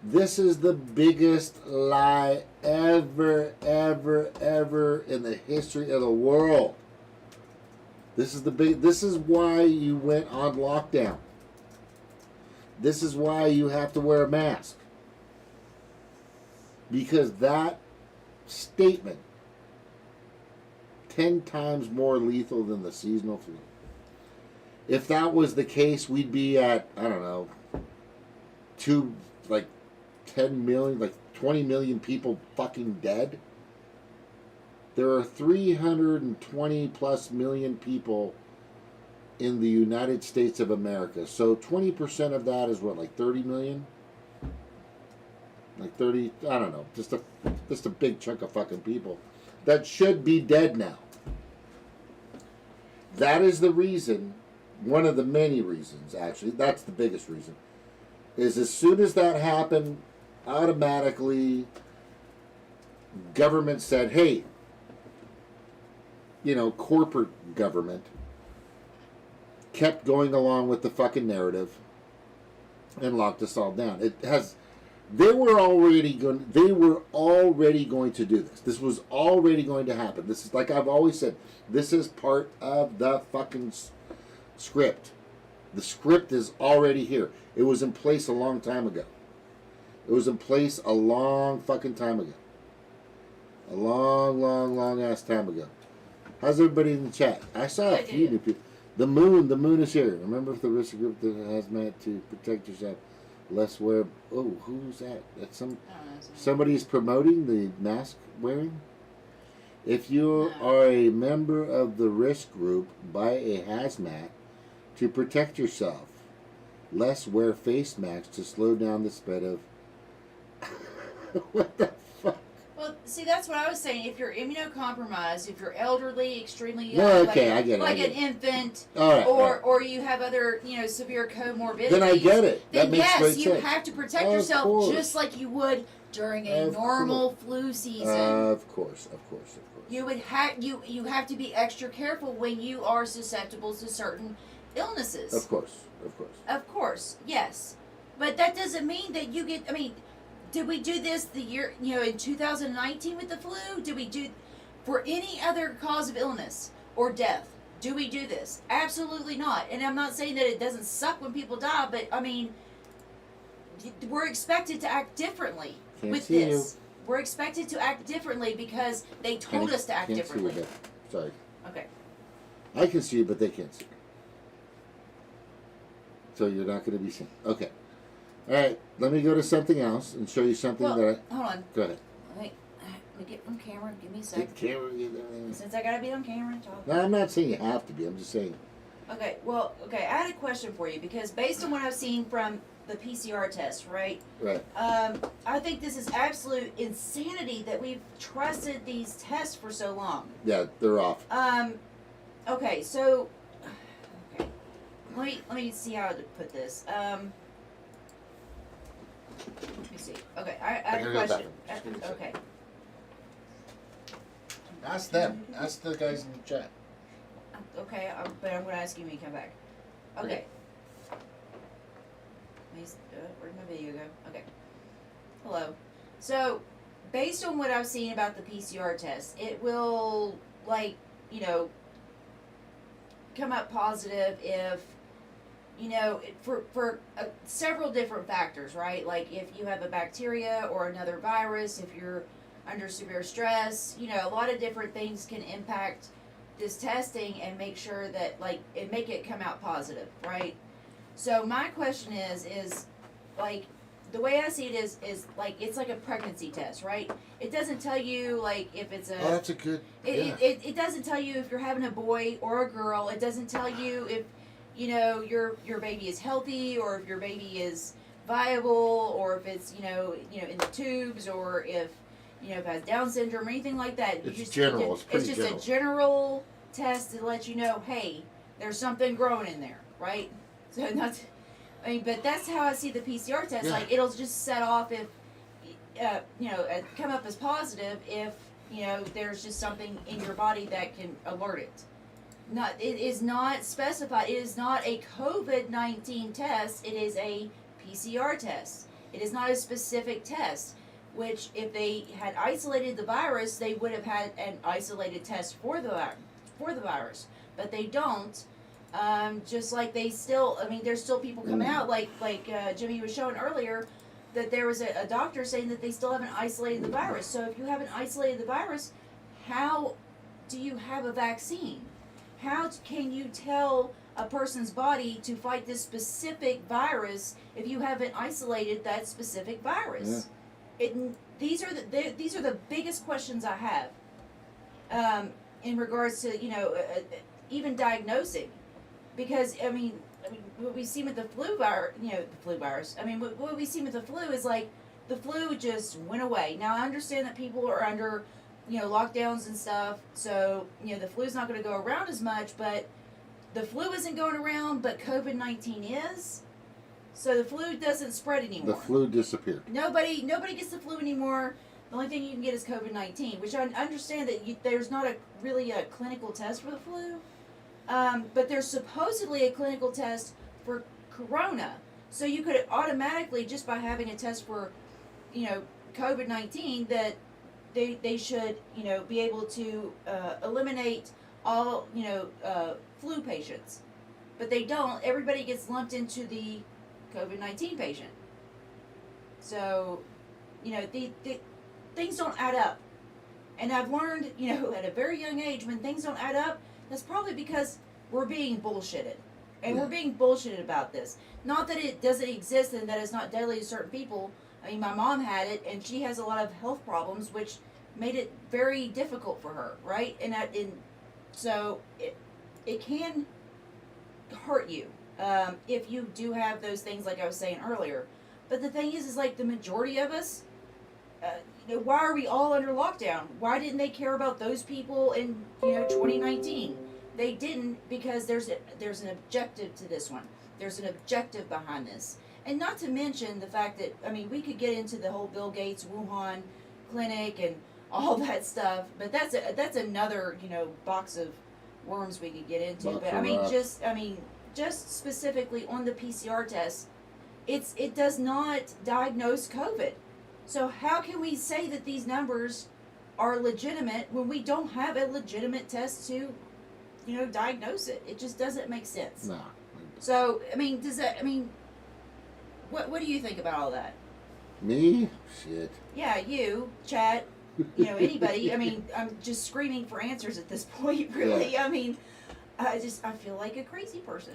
this is the biggest lie ever, ever, ever in the history of the world. This is why you went on lockdown. This is why you have to wear a mask. Because that statement, 10 times more lethal than the seasonal flu. If that was the case, we'd be at, I don't know, 10 million, like 20 million people fucking dead. There are 320 plus million people in the United States of America. So 20% of that is what, like 30 million? Like 30, I don't know, just a big chunk of fucking people that should be dead now. That is the reason, one of the many reasons, actually, that's the biggest reason, is as soon as that happened, automatically government said, hey, you know, corporate government kept going along with the fucking narrative and locked us all down. It has. They were already going. They were already going to do this. This was already going to happen. This is like I've always said. This is part of the fucking script. The script is already here. It was in place a long time ago. It was in place a long fucking time ago. A long, long, long ass time ago. How's everybody in the chat? I saw a few new people. The moon is here. Remember the risk group that has meant to protect yourself. Less wear. Oh, who's that? That's somebody's promoting the mask wearing. If you are a member of the risk group, buy a hazmat to protect yourself. Less wear face masks to slow down the spread of. What the fuck? Well, see, that's what I was saying. If you're immunocompromised, if you're elderly, extremely young, No, okay, I get it, like I get an it. infant, All right, or you have other, severe comorbidities, Then I get it. Then That makes yes, great you sense. have to protect Of yourself course. just like you would during a Of normal flu season. Of course. You would you have to be extra careful when you are susceptible to certain illnesses. Of course. Of course, yes. But that doesn't mean that you get, did we do this the year, in 2019 with the flu? Did we do, for any other cause of illness or death, do we do this? Absolutely not. And I'm not saying that it doesn't suck when people die, but, we're expected to act differently with this. We're expected to act differently because they told us to act differently. See you, sorry. Okay. I can see you, but they can't see you. So you're not going to be seen. Okay. All right. Let me go to something else and show you something that I... Hold on. Go ahead. Wait. Let me get on camera. Give me a second. Get camera. Since I got to be on camera and talk. No, I'm not saying you have to be. I'm just saying... Okay. Well, I had a question for you because based on what I've seen from the PCR test, right? Right. I think this is absolute insanity that we've trusted these tests for so long. Yeah, they're off. Okay, so okay. Let me see how to put this. Let me see. Okay, I have a question. Okay. Ask them. Ask the guys in the chat. Okay, but I'm going to ask you when you come back. Okay. Where'd my video go? Okay. Hello. So, based on what I've seen about the PCR test, it will, come up positive if, for several different factors, right? Like if you have a bacteria or another virus, if you're under severe stress, a lot of different things can impact this testing and make sure that, and make it come out positive, right? So my question is the way I see it is it's like a pregnancy test, right? It doesn't tell you if it's a. Oh, that's a good. It doesn't tell you if you're having a boy or a girl. It doesn't tell you if your baby is healthy or if your baby is viable or if it's in the tubes or if if it has Down syndrome or anything like that. It's general. It's pretty just general. A general test to let you know, hey, there's something growing in there, right? So not. But that's how I see the PCR test. Yeah. It'll just set off if, come up as positive if, there's just something in your body that can alert it. It is not specified. It is not a COVID-19 test. It is a PCR test. It is not a specific test, which if they had isolated the virus, they would have had an isolated test for the virus. But they don't. Just like they still, there's still people coming out, like Jimmy was showing earlier, that there was a doctor saying that they still haven't isolated the virus. So if you haven't isolated the virus, how do you have a vaccine? How can you tell a person's body to fight this specific virus if you haven't isolated that specific virus? Yeah. These are the biggest questions I have in regards to even diagnosing. Because what we see with the flu virus, what we see with the flu is the flu just went away. Now I understand that people are under, lockdowns and stuff, so the flu's not going to go around as much. But the flu isn't going around, but COVID-19 is. So the flu doesn't spread anymore. The flu disappeared. Nobody gets the flu anymore. The only thing you can get is COVID-19, which I understand that there's not really a clinical test for the flu. But there's supposedly a clinical test for corona. So you could automatically, just by having a test for, COVID-19, that they should, be able to eliminate all, flu patients. But they don't. Everybody gets lumped into the COVID-19 patient. So, the things don't add up. And I've learned, at a very young age, when things don't add up, that's probably because we're being bullshitted. And we're being bullshitted about this. Not that it doesn't exist and that it's not deadly to certain people. I mean, my mom had it, and she has a lot of health problems, which made it very difficult for her, right? So it can hurt you if you do have those things, like I was saying earlier. But the thing is like the majority of us, why are we all under lockdown? Why didn't they care about those people in 2019? They didn't, because there's an objective to this one. There's an objective behind this, and not to mention the fact that we could get into the whole Bill Gates Wuhan clinic and all that stuff, but that's another box of worms we could get into. But just specifically on the PCR test, it does not diagnose COVID. So how can we say that these numbers are legitimate when we don't have a legitimate test to, diagnose it? It just doesn't make sense. No. So, does that, what do you think about all that? Me? Shit. Yeah, you, Chad, anybody. I'm just screaming for answers at this point, really. Yeah. I feel like a crazy person.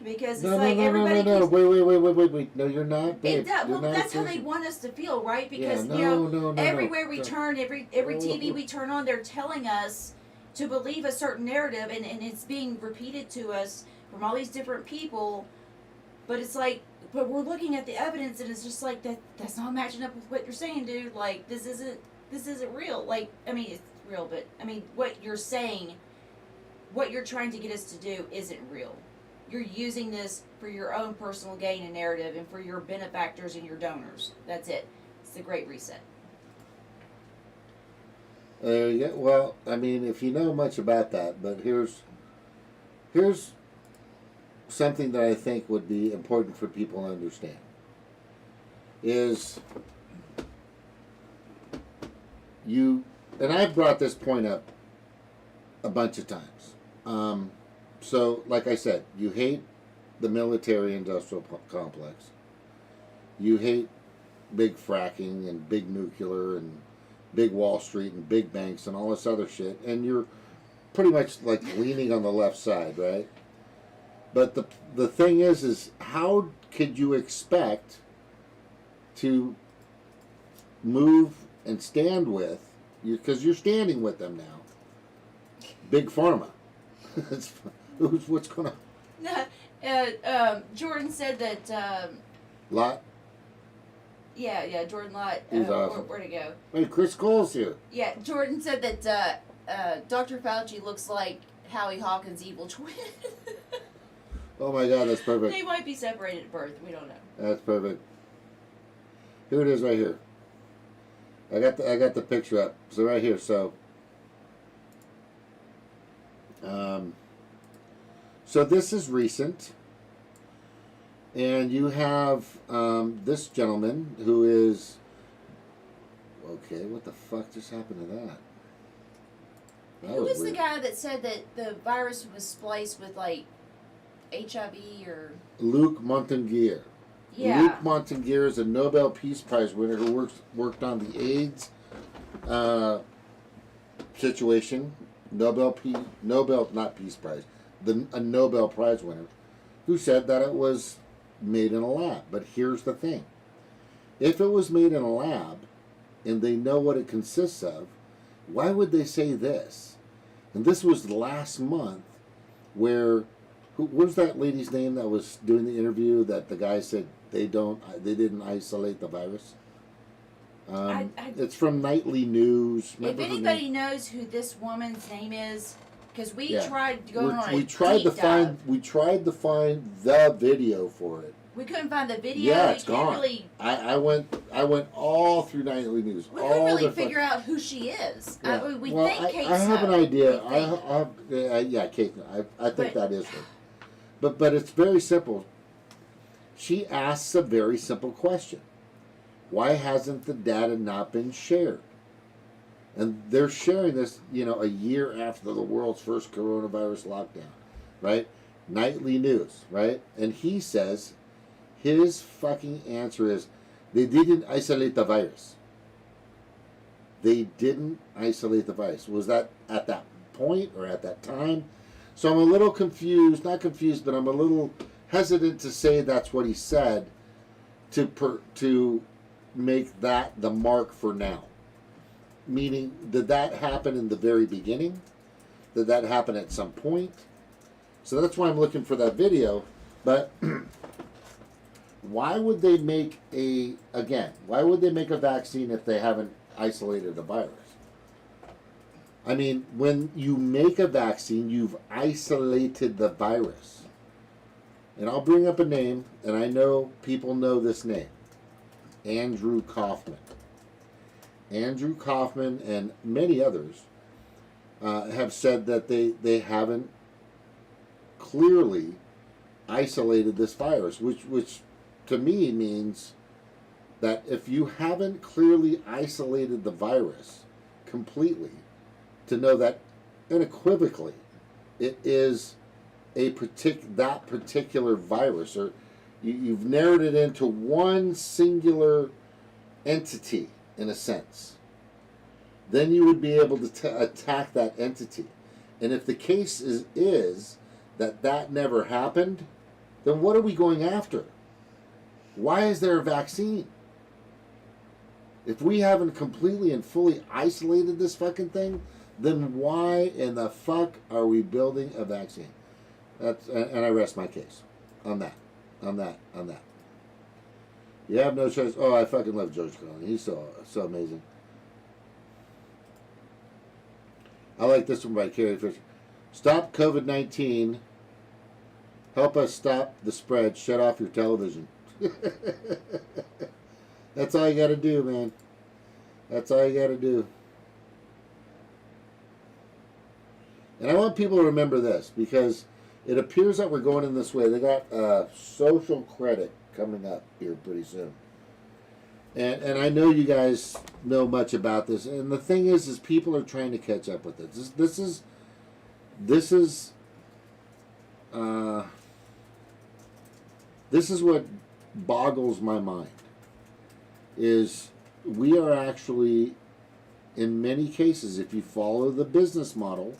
Because No. Wait. No, you're not, babe. Well, that's how they want us to feel, right? Because everywhere we turn, every TV we turn on, they're telling us to believe a certain narrative, and it's being repeated to us from all these different people. But it's like, but we're looking at the evidence, and it's just like that's not matching up with what you're saying, dude. Like this isn't real. Like it's real, but what you're saying, what you're trying to get us to do isn't real. You're using this for your own personal gain and narrative and for your benefactors and your donors. That's it. It's the Great Reset. There you go. Well, if you know much about that, but here's something that I think would be important for people to understand. Is and I've brought this point up a bunch of times. So, like I said, you hate the military-industrial complex. You hate big fracking and big nuclear and big Wall Street and big banks and all this other shit. And you're pretty much like leaning on the left side, right? But the thing is how could you expect to move and stand with, because you're standing with them now, Big Pharma. What's going on? Jordan said that. Lot? Yeah, Jordan Lott. He's awesome. Where'd it go? Hey, Chris Cole's here. Yeah, Jordan said that Dr. Fauci looks like Howie Hawkins' evil twin. Oh my God, that's perfect. They might be separated at birth. We don't know. That's perfect. Here it is, right here. I got the picture up. So right here. So this is recent, and you have this gentleman who is, okay, what the fuck just happened to that? Who was the guy that said that the virus was spliced with like HIV or? Luc Montagnier. Yeah. Luc Montagnier is a Nobel Peace Prize winner who worked on the AIDS situation. Not Peace Prize. A Nobel Prize winner, who said that it was made in a lab. But here's the thing. If it was made in a lab, and they know what it consists of, why would they say this? And this was last month, where, what was that lady's name that was doing the interview that the guy said they didn't isolate the virus? It's from Nightly News. Remember, if anybody knows who this woman's name is, because we tried going on we tried to find the video for it. We couldn't find the video. Yeah, it's gone. Really, I went all through Nightly News. We couldn't really figure out who she is. Yeah. We think Kate I have an idea. Yeah, Kate. I think that is her. But it's very simple. she asks a very simple question. Why hasn't the data not been shared? And they're sharing this, a year after the world's first coronavirus lockdown, right? Nightly news, right? And he says his fucking answer is they didn't isolate the virus. They didn't isolate the virus. Was that at that point or at that time? So I'm a little confused, not confused, but I'm a little hesitant to say that's what he said to make that the mark for now. Meaning, did that happen in the very beginning? Did that happen at some point? So that's why I'm looking for that video. But why would they make a vaccine if they haven't isolated the virus? I mean, when you make a vaccine, you've isolated the virus. And I'll bring up a name, and I know people know this name. Andrew Kaufman. Andrew Kaufman and many others have said that they haven't clearly isolated this virus, which to me means that if you haven't clearly isolated the virus completely, to know that unequivocally it is that particular virus, or you've narrowed it into one singular entity, in a sense, then you would be able to attack that entity. And if the case is that never happened, then what are we going after? Why is there a vaccine? If we haven't completely and fully isolated this fucking thing, then why in the fuck are we building a vaccine? And I rest my case on that. You have no choice. Oh, I fucking love George Carlin. He's so amazing. I like this one by Carrie Fisher. Stop COVID-19. Help us stop the spread. Shut off your television. That's all you got to do, man. That's all you got to do. And I want people to remember this, because it appears that we're going in this way. They got social credit coming up here pretty soon. And I know you guys know much about this. And the thing is people are trying to catch up with it. This is what boggles my mind. Is we are actually, in many cases, if you follow the business model,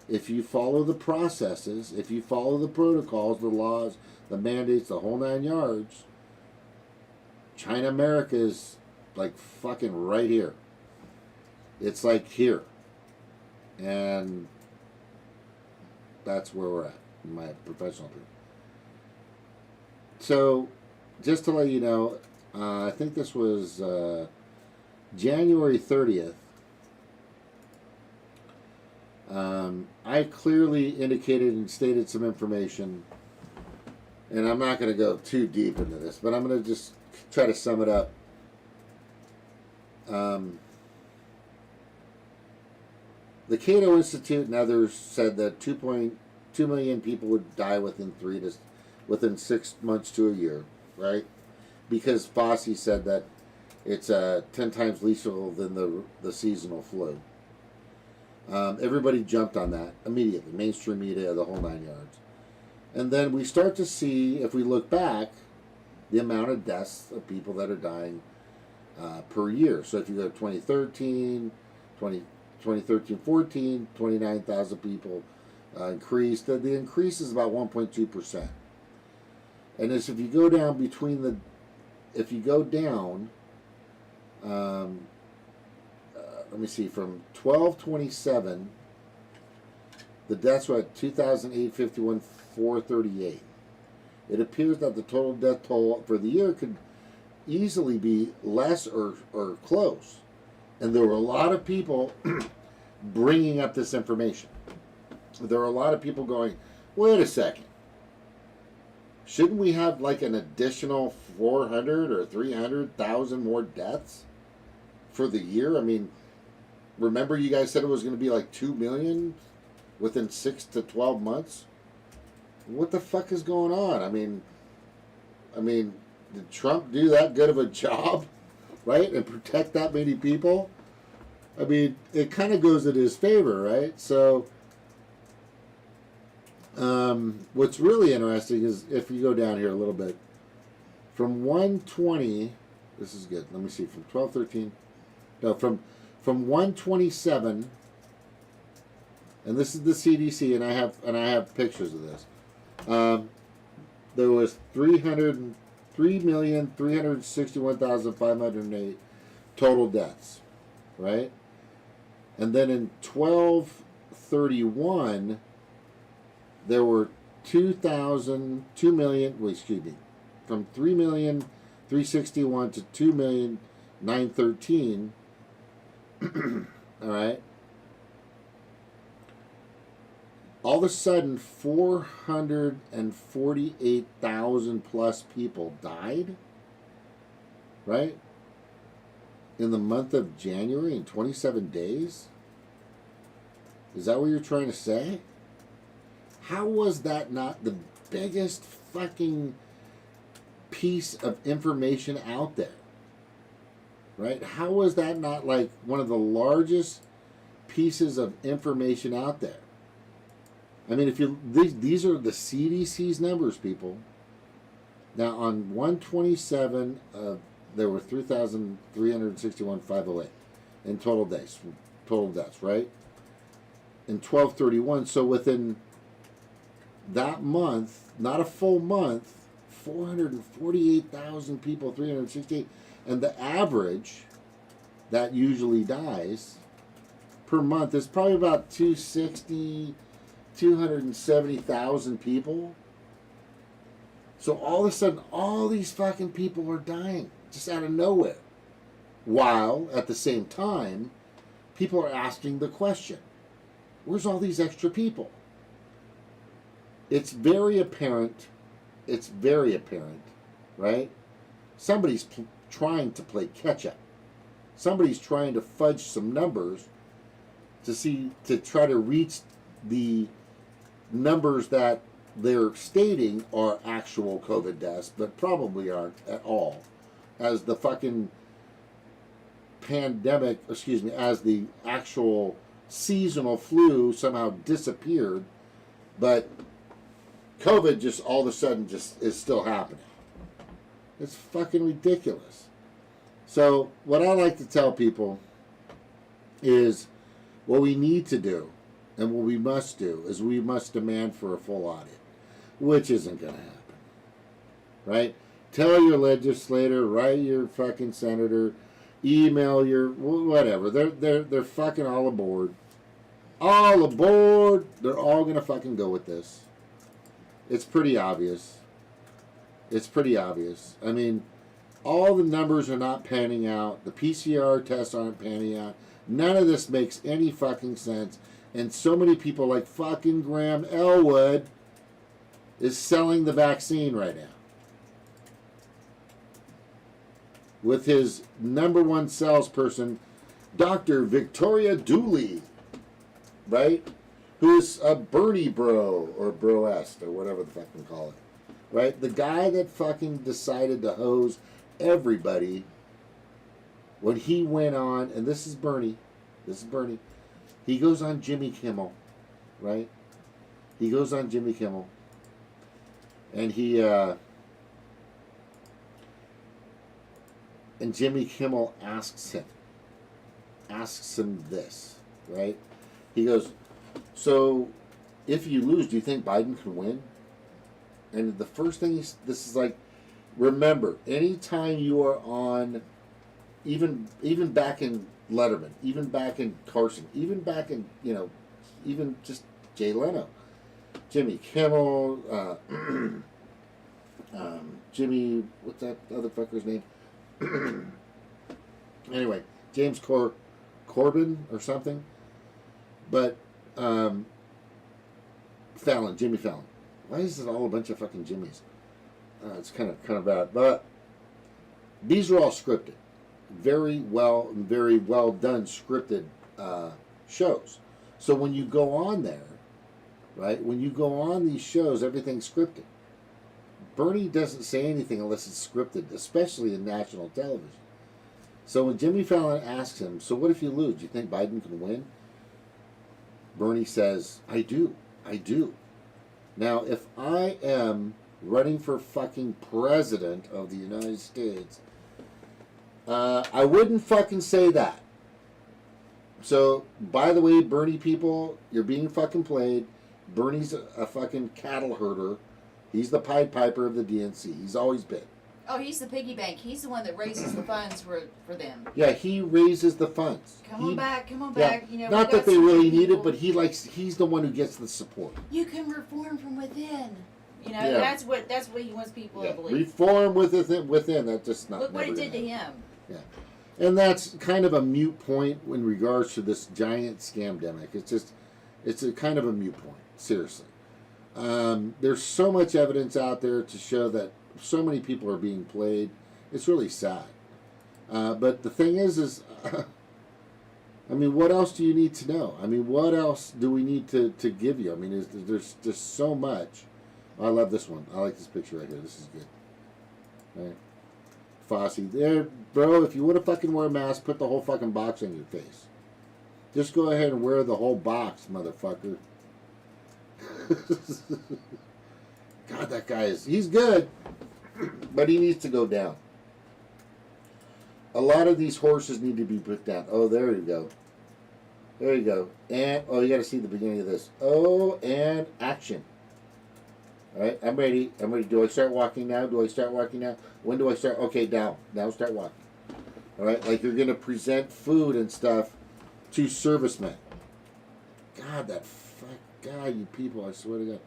if you follow the processes, if you follow the protocols, the laws, the mandates, the whole 9 yards, China America is like fucking right here. It's like here. And that's where we're at, in my professional opinion. So, just to let you know, I think this was January 30th. I clearly indicated and stated some information, and I'm not going to go too deep into this, but I'm going to just try to sum it up. The Cato Institute and others said that 2.2 million people would die within 6 months to a year, right? Because Fauci said that it's 10 times lethal than the seasonal flu. Everybody jumped on that immediately, mainstream media, the whole 9 yards. And then we start to see, if we look back, the amount of deaths of people that are dying per year. So if you go to 2013, 14, 29,000 people increased. The increase is about 1.2%. And as if you go down let me see, from 1227, the deaths were at 2,851, 438. It appears that the total death toll for the year could easily be less or close. And there were a lot of people bringing up this information. There were a lot of people going, wait a second. Shouldn't we have like an additional 400 or 300,000 more deaths for the year? I mean, remember you guys said it was going to be like 2 million within 6 to 12 months? What the fuck is going on? I mean, I mean, did Trump do that good of a job, right, and protect that many people? I mean, it kind of goes in his favor, right? So, what's really interesting is if you go down here a little bit, from 120, this is good. Let me see, from 1213, no, from 127, and this is the CDC, and I have pictures of this. There was 3,361,508 total deaths, right? And then in 1231, there were 2 million, wait, excuse me, from 3,361 to 2,913,000, all right? All of a sudden, 448,000 plus people died, right? In the month of January in 27 days? Is that what you're trying to say? How was that not the biggest fucking piece of information out there? Right? How was that not like one of the largest pieces of information out there? I mean, if you these are the CDC's numbers, people. Now on 127, there were 3,361,508 in total deaths, right? In 1231, so within that month, not a full month, 448,000 people, 368, and the average that usually dies per month is probably about 270,000 people. So all of a sudden, all these fucking people are dying just out of nowhere. While, at the same time, people are asking the question, where's all these extra people? It's very apparent, right? Somebody's trying to play catch-up. Somebody's trying to fudge some numbers to try to reach the numbers that they're stating are actual COVID deaths, but probably aren't at all. As the fucking pandemic, as the actual seasonal flu somehow disappeared, but COVID just all of a sudden just is still happening. It's fucking ridiculous. So what I like to tell people is what we need to do and what we must do is we must demand for a full audit, which isn't going to happen, right? Tell your legislator, write your fucking senator, email your whatever. They're fucking all aboard. All aboard. They're all going to fucking go with this. It's pretty obvious. I mean, all the numbers are not panning out. The PCR tests aren't panning out. None of this makes any fucking sense. And so many people like fucking Graham Elwood is selling the vaccine right now. With his number one salesperson, Dr. Victoria Dooley, right? Who's a Bernie bro, or broest, or whatever the fuck we call it. Right? The guy that fucking decided to hose everybody when he went on, and this is Bernie, he goes on Jimmy Kimmel, right? He goes on Jimmy Kimmel, and and Jimmy Kimmel asks him this, right? He goes, so if you lose, do you think Biden can win? And the first thing this is like, remember, anytime you are on, even back in Letterman, even back in Carson, even back in, even just Jay Leno, Jimmy Kimmel, Jimmy, what's that other fucker's name? Anyway, James Corbin or something. But Jimmy Fallon. Why is it all a bunch of fucking Jimmys? It's kind of bad. But these are all scripted. Very well done scripted shows. So when you go on there, right? When you go on these shows, everything's scripted. Bernie doesn't say anything unless it's scripted, especially in national television. So when Jimmy Fallon asks him, so what if you lose? Do you think Biden can win? Bernie says, I do. Now, if I am running for fucking president of the United States, I wouldn't fucking say that. So, by the way, Bernie people, you're being fucking played. Bernie's a fucking cattle herder. He's the Pied Piper of the DNC. He's always been. Oh, he's the piggy bank. He's the one that raises the funds for them. Yeah, he raises the funds. Come on back. You know, not that they really need it, but he's the one who gets the support. You can reform from within. You know, Yeah. that's what he wants people to believe. Reform within. That's just not. Look what it never did to gonna him. Yeah. And that's kind of a moot point in regards to this giant scamdemic. It's a kind of a moot point, seriously. There's so much evidence out there to show that so many people are being played. It's really sad. But the thing is I mean, what else do you need to know? I mean, what else do we need to give you? I mean, there's just so much. I love this one. I like this picture right here. This is good. All right. Fossey. There, bro, if you want to fucking wear a mask, put the whole fucking box on your face. Just go ahead and wear the whole box, motherfucker. God, that guy he's good, but he needs to go down. A lot of these horses need to be put down. Oh, there you go. There you go. And, oh, you got to see the beginning of this. Oh, and action. All right, I'm ready. Do I start walking now? When do I start? Okay, down. Now start walking. All right, like you're going to present food and stuff to servicemen. God, that fuck guy, you people, I swear to God.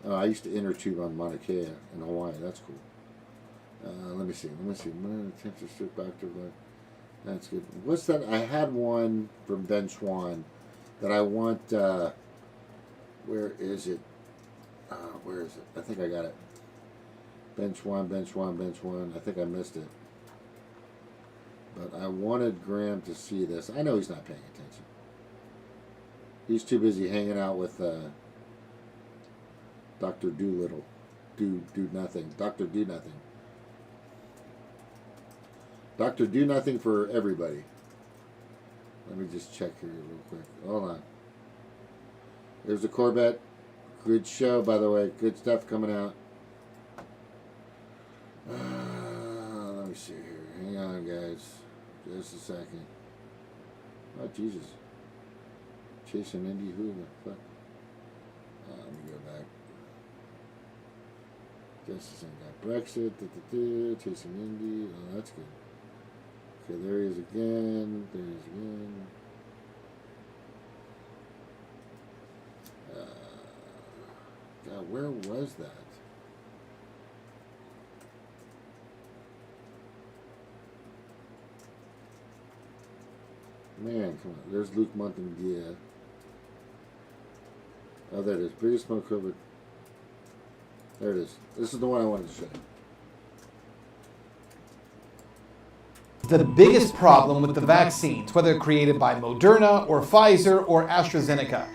Oh, I used to inner tube on Mauna Kea in Hawaii. That's cool. Let me see. Attempts to strip back to the. That's good. What's that? I had one from Ben Schwann that I want. Where is it? Where is it? I think I got it. Ben Schwann. I think I missed it. But I wanted Graham to see this. I know he's not paying attention. He's too busy hanging out with Dr. Doolittle. Do nothing. Dr. Do Nothing. Dr. Do Nothing for everybody. Let me just check here real quick. Hold on. There's the Corvette. Good show, by the way. Good stuff coming out. Let me see here. Hang on, guys. Just a second. Oh, Jesus. Chasing Indy. Who the fuck? Let me go back. Just a second. Got Brexit. Chasing Indy. Oh, that's good. Okay, there he is again. God, where was that? Man, come on. There's Luke Montague. Oh, there it is. Biggest smoke covered. There it is. This is the one I wanted to show you. The biggest problem with the vaccines, whether created by Moderna or Pfizer or AstraZeneca.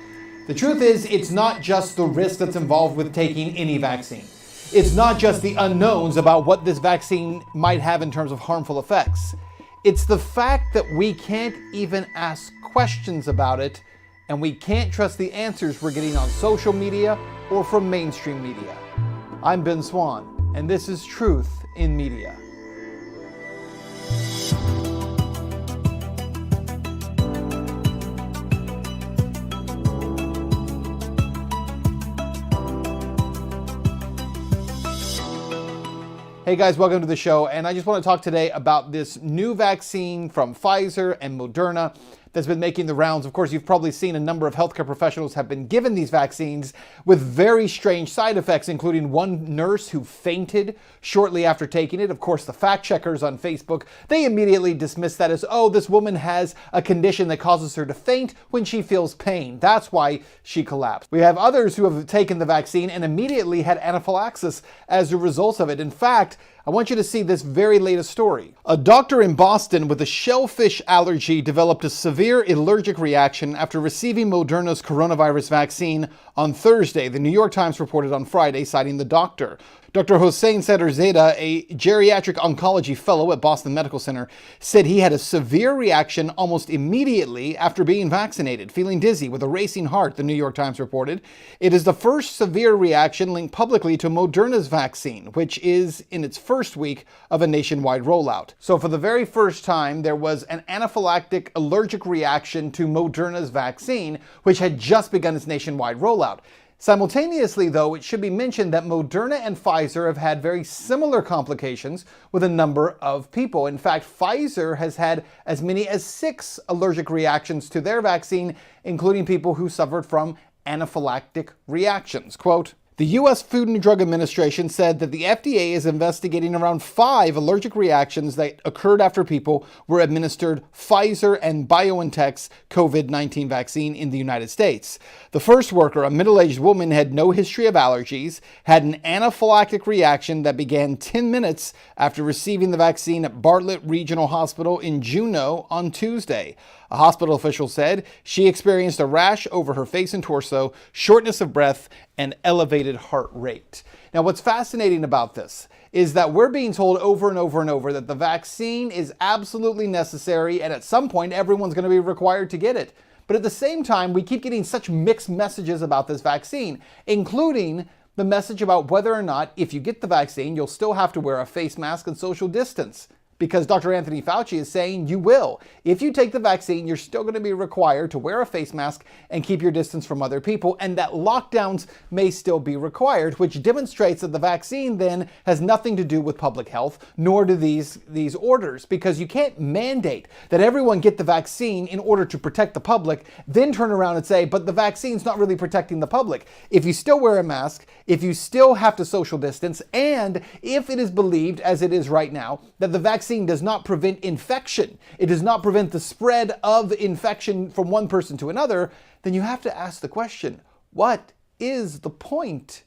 The truth is, it's not just the risk that's involved with taking any vaccine. It's not just the unknowns about what this vaccine might have in terms of harmful effects. It's the fact that we can't even ask questions about it, and we can't trust the answers we're getting on social media or from mainstream media. I'm Ben Swan, and this is Truth in Media. Hey guys, welcome to the show, and I just want to talk today about this new vaccine from Pfizer and Moderna that's been making the rounds. Of course, you've probably seen a number of healthcare professionals have been given these vaccines with very strange side effects, including one nurse who fainted shortly after taking it. Of course, the fact checkers on Facebook, they immediately dismiss that as, oh, this woman has a condition that causes her to faint when she feels pain. That's why she collapsed. We have others who have taken the vaccine and immediately had anaphylaxis as a result of it. In fact, I want you to see this very latest story. A doctor in Boston with a shellfish allergy developed a severe allergic reaction after receiving Moderna's coronavirus vaccine on Thursday, the New York Times reported on Friday, citing the doctor. Dr. Hossein Sadrzadeh, a geriatric oncology fellow at Boston Medical Center, said he had a severe reaction almost immediately after being vaccinated, feeling dizzy with a racing heart, the New York Times reported. It is the first severe reaction linked publicly to Moderna's vaccine, which is in its first week of a nationwide rollout. So for the very first time, there was an anaphylactic allergic reaction to Moderna's vaccine, which had just begun its nationwide rollout. Simultaneously, though, it should be mentioned that Moderna and Pfizer have had very similar complications with a number of people. In fact, Pfizer has had as many as 6 allergic reactions to their vaccine, including people who suffered from anaphylactic reactions. Quote, the U.S. Food and Drug Administration said that the FDA is investigating around 5 allergic reactions that occurred after people were administered Pfizer and BioNTech's COVID-19 vaccine in the United States. The first worker, a middle-aged woman, had no history of allergies, had an anaphylactic reaction that began 10 minutes after receiving the vaccine at Bartlett Regional Hospital in Juneau on Tuesday. A hospital official said she experienced a rash over her face and torso, shortness of breath, and elevated heart rate. Now, what's fascinating about this is that we're being told over and over and over that the vaccine is absolutely necessary, and at some point, everyone's going to be required to get it. But at the same time, we keep getting such mixed messages about this vaccine, including the message about whether or not, if you get the vaccine, you'll still have to wear a face mask and social distance. Because Dr. Anthony Fauci is saying you will. If you take the vaccine, you're still going to be required to wear a face mask and keep your distance from other people, and that lockdowns may still be required, which demonstrates that the vaccine then has nothing to do with public health, nor do these orders, because you can't mandate that everyone get the vaccine in order to protect the public, then turn around and say, but the vaccine's not really protecting the public. If you still wear a mask, if you still have to social distance, and if it is believed, as it is right now, that the vaccine does not prevent infection, it does not prevent the spread of infection from one person to another, then you have to ask the question, what is the point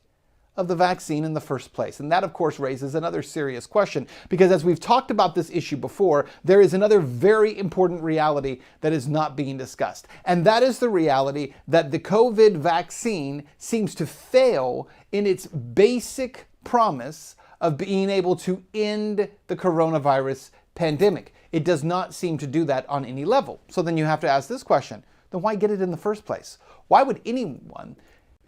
of the vaccine in the first place? And that, of course, raises another serious question, because as we've talked about this issue before, there is another very important reality that is not being discussed. And that is the reality that the COVID vaccine seems to fail in its basic promise of being able to end the coronavirus pandemic. It does not seem to do that on any level. So then you have to ask this question, then why get it in the first place? Why would anyone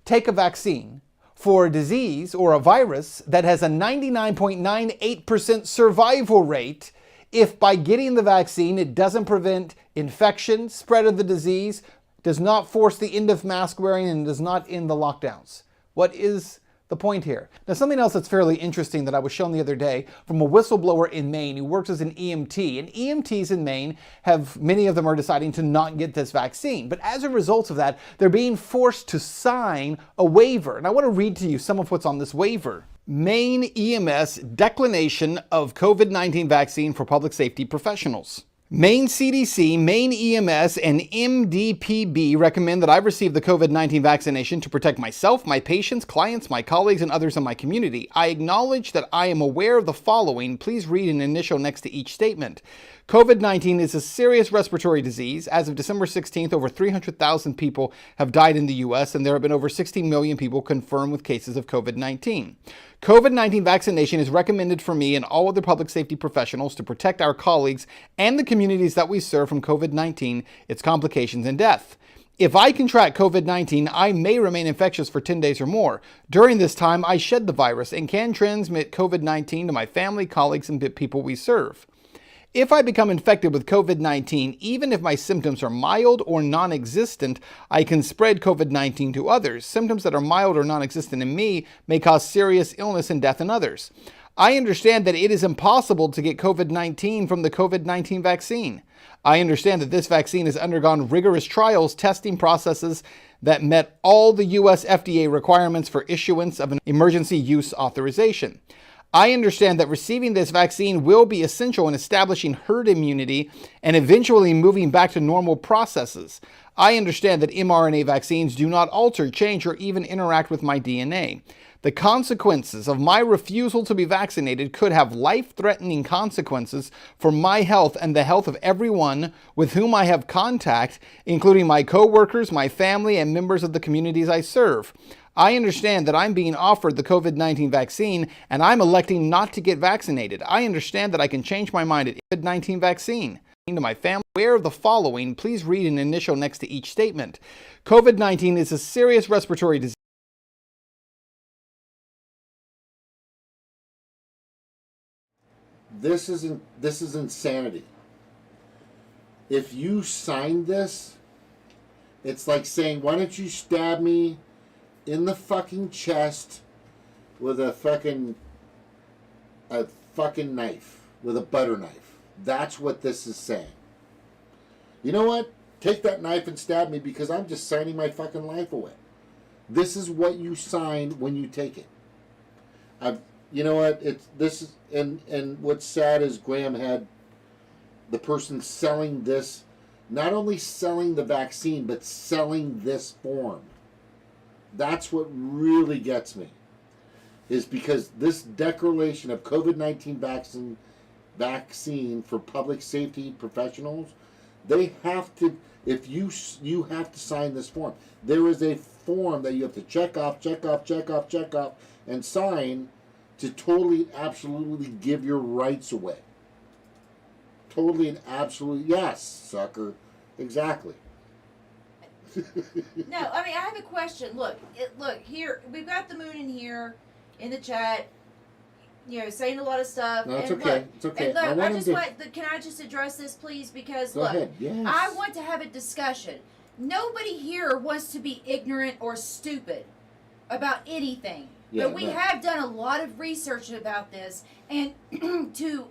take a vaccine for a disease or a virus that has a 99.98% survival rate if by getting the vaccine it doesn't prevent infection, spread of the disease, does not force the end of mask wearing, and does not end the lockdowns? What is the point here? Now, something else that's fairly interesting that I was shown the other day from a whistleblower in Maine who works as an EMT. And EMTs in Maine many of them are deciding to not get this vaccine. But as a result of that, they're being forced to sign a waiver. And I want to read to you some of what's on this waiver. Maine EMS declination of COVID-19 vaccine for public safety professionals. Maine CDC, Maine EMS, and MDPB recommend that I receive the COVID-19 vaccination to protect myself, my patients, clients, my colleagues, and others in my community. I acknowledge that I am aware of the following. Please read an initial next to each statement. COVID-19 is a serious respiratory disease. As of December 16th, over 300,000 people have died in the U.S., and there have been over 60 million people confirmed with cases of COVID-19. COVID-19 vaccination is recommended for me and all other public safety professionals to protect our colleagues and the communities that we serve from COVID-19, its complications, and death. If I contract COVID-19, I may remain infectious for 10 days or more. During this time, I shed the virus and can transmit COVID-19 to my family, colleagues, and people we serve. If I become infected with COVID-19, even if my symptoms are mild or non-existent, I can spread COVID-19 to others. Symptoms that are mild or non-existent in me may cause serious illness and death in others. I understand that it is impossible to get COVID-19 from the COVID-19 vaccine. I understand that this vaccine has undergone rigorous trials, testing processes that met all the U.S. FDA requirements for issuance of an emergency use authorization. I understand that receiving this vaccine will be essential in establishing herd immunity and eventually moving back to normal processes. I understand that mRNA vaccines do not alter, change, or even interact with my DNA. The consequences of my refusal to be vaccinated could have life-threatening consequences for my health and the health of everyone with whom I have contact, including my coworkers, my family, and members of the communities I serve. I understand that I'm being offered the COVID-19 vaccine and I'm electing not to get vaccinated. I understand that I can change my mind at COVID-19 vaccine. To my family, aware of the following, please read an initial next to each statement. COVID-19 is a serious respiratory disease. This is insanity. If you sign this, it's like saying, why don't you stab me in the fucking chest with a fucking knife, with a butter knife. That's what this is saying. You know what? Take that knife and stab me because I'm just signing my fucking life away. This is what you sign when you take it. You know what? And what's sad is Graham had the person selling this, not only selling the vaccine, but selling this form. That's what really gets me, is because this declaration of COVID-19 vaccine for public safety professionals, they have to, if you have to sign this form. There is a form that you have to check off, and sign to totally, absolutely give your rights away. Totally and absolutely, yes, sucker. Exactly. No, I mean, I have a question. Look, here, we've got the moon in here, in the chat, saying a lot of stuff. No, it's and okay. Look, It's okay. And look, can I just address this, please? Because, Go ahead. Yes. I want to have a discussion. Nobody here wants to be ignorant or stupid about anything. Yeah, but we have done a lot of research about this, and to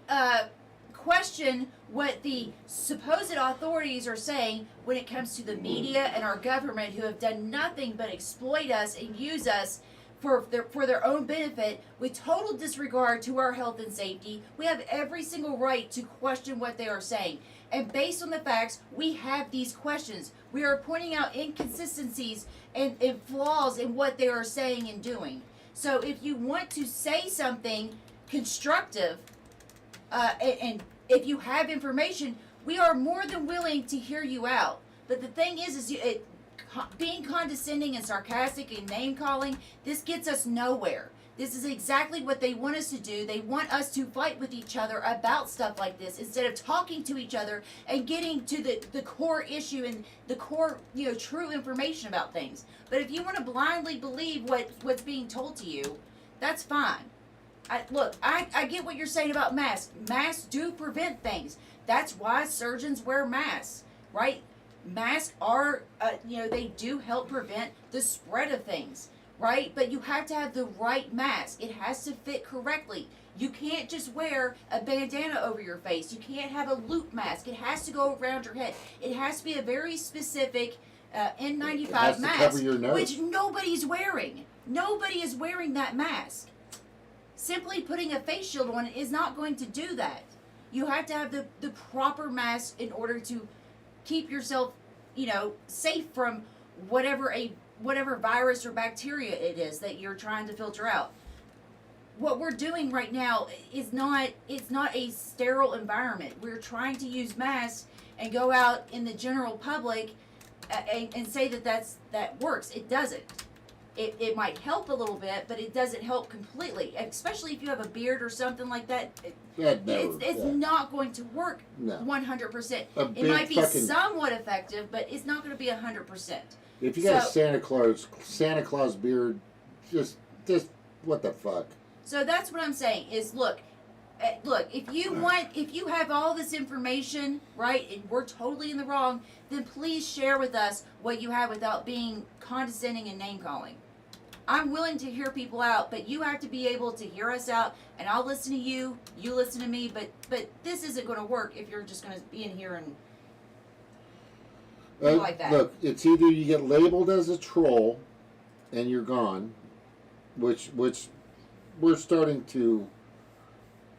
question what the supposed authorities are saying when it comes to the media and our government, who have done nothing but exploit us and use us for their own benefit with total disregard to our health and safety. We have every single right to question what they are saying. And based on the facts, we have these questions. We are pointing out inconsistencies and flaws in what they are saying and doing. So if you want to say something constructive, and if you have information, we are more than willing to hear you out. But the thing is being condescending and sarcastic and name-calling, this gets us nowhere. This is exactly what they want us to do. They want us to fight with each other about stuff like this instead of talking to each other and getting to the core issue and the core, true information about things. But if you want to blindly believe what's being told to you, that's fine. I get what you're saying about masks. Masks do prevent things. That's why surgeons wear masks, right? Masks are, they do help prevent the spread of things, right? But you have to have the right mask. It has to fit correctly. You can't just wear a bandana over your face. You can't have a loop mask. It has to go around your head. It has to be a very specific N95 mask, which nobody's wearing. Nobody is wearing that mask. Simply putting a face shield on it is not going to do that. You have to have the proper mask in order to keep yourself, safe from whatever virus or bacteria it is that you're trying to filter out. What we're doing right now is not a sterile environment. We're trying to use masks and go out in the general public and say that works. It doesn't. It might help a little bit, but it doesn't help completely. Especially if you have a beard or something like that. It's not going to work 100%. It might be somewhat effective, but it's not going to be 100%. If you got a Santa Claus beard, just what the fuck? So that's what I'm saying is look, if you have all this information, right, and we're totally in the wrong, then please share with us what you have without being condescending and name calling. I'm willing to hear people out, but you have to be able to hear us out, and I'll listen to you, you listen to me, but this isn't going to work if you're just going to be in here and like that. Look, it's either you get labeled as a troll and you're gone, which we're starting to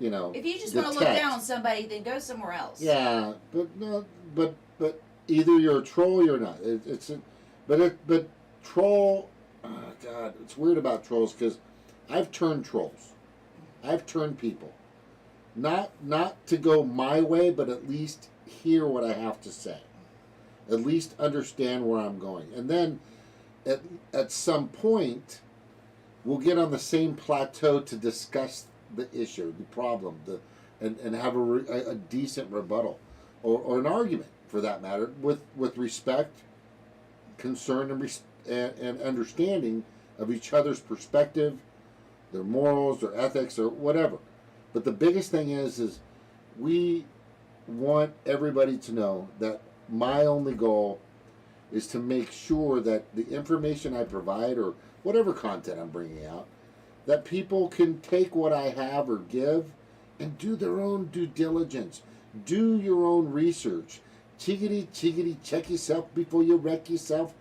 you know. If you just want to look down on somebody, then go somewhere else. Yeah, but no, but either you're a troll or you're not. But troll. Oh God, it's weird about trolls because I've turned trolls. I've turned people. Not to go my way, but at least hear what I have to say. At least understand where I'm going. And then at some point, we'll get on the same plateau to discuss the issue, the problem, and have a decent rebuttal or an argument, for that matter, with respect, concern, and understanding of each other's perspective, their morals, their ethics, or whatever. But the biggest thing is we want everybody to know that my only goal is to make sure that the information I provide, or whatever content I'm bringing out, that people can take what I have or give and do their own due diligence. Do your own research. Chiggity, check yourself before you wreck yourself.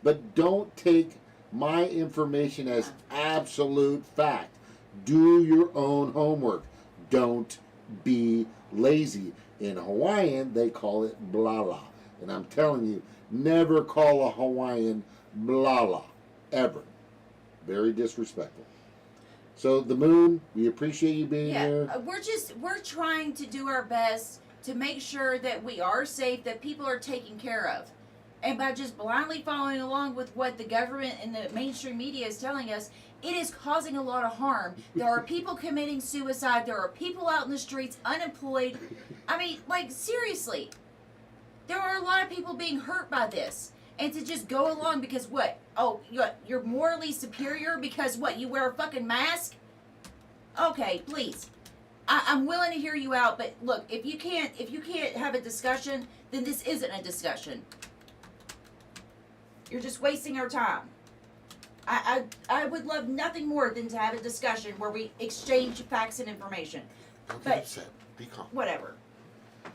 But don't take my information as absolute fact. Do your own homework. Don't be lazy. In Hawaiian, they call it blala. And I'm telling you, never call a Hawaiian blala. Ever. Very disrespectful. So the moon, we appreciate you being here. We're trying to do our best to make sure that we are safe, that people are taken care of. And by just blindly following along with what the government and the mainstream media is telling us, it is causing a lot of harm. There are people committing suicide. There are people out in the streets unemployed. I mean, like, seriously. There are a lot of people being hurt by this. And to just go along because what? Oh, you're morally superior because what? You wear a fucking mask? Okay, please. I'm willing to hear you out, but look, if you can't have a discussion, then this isn't a discussion. You're just wasting our time. I would love nothing more than to have a discussion where we exchange facts and information. Don't get upset. Be calm. Whatever.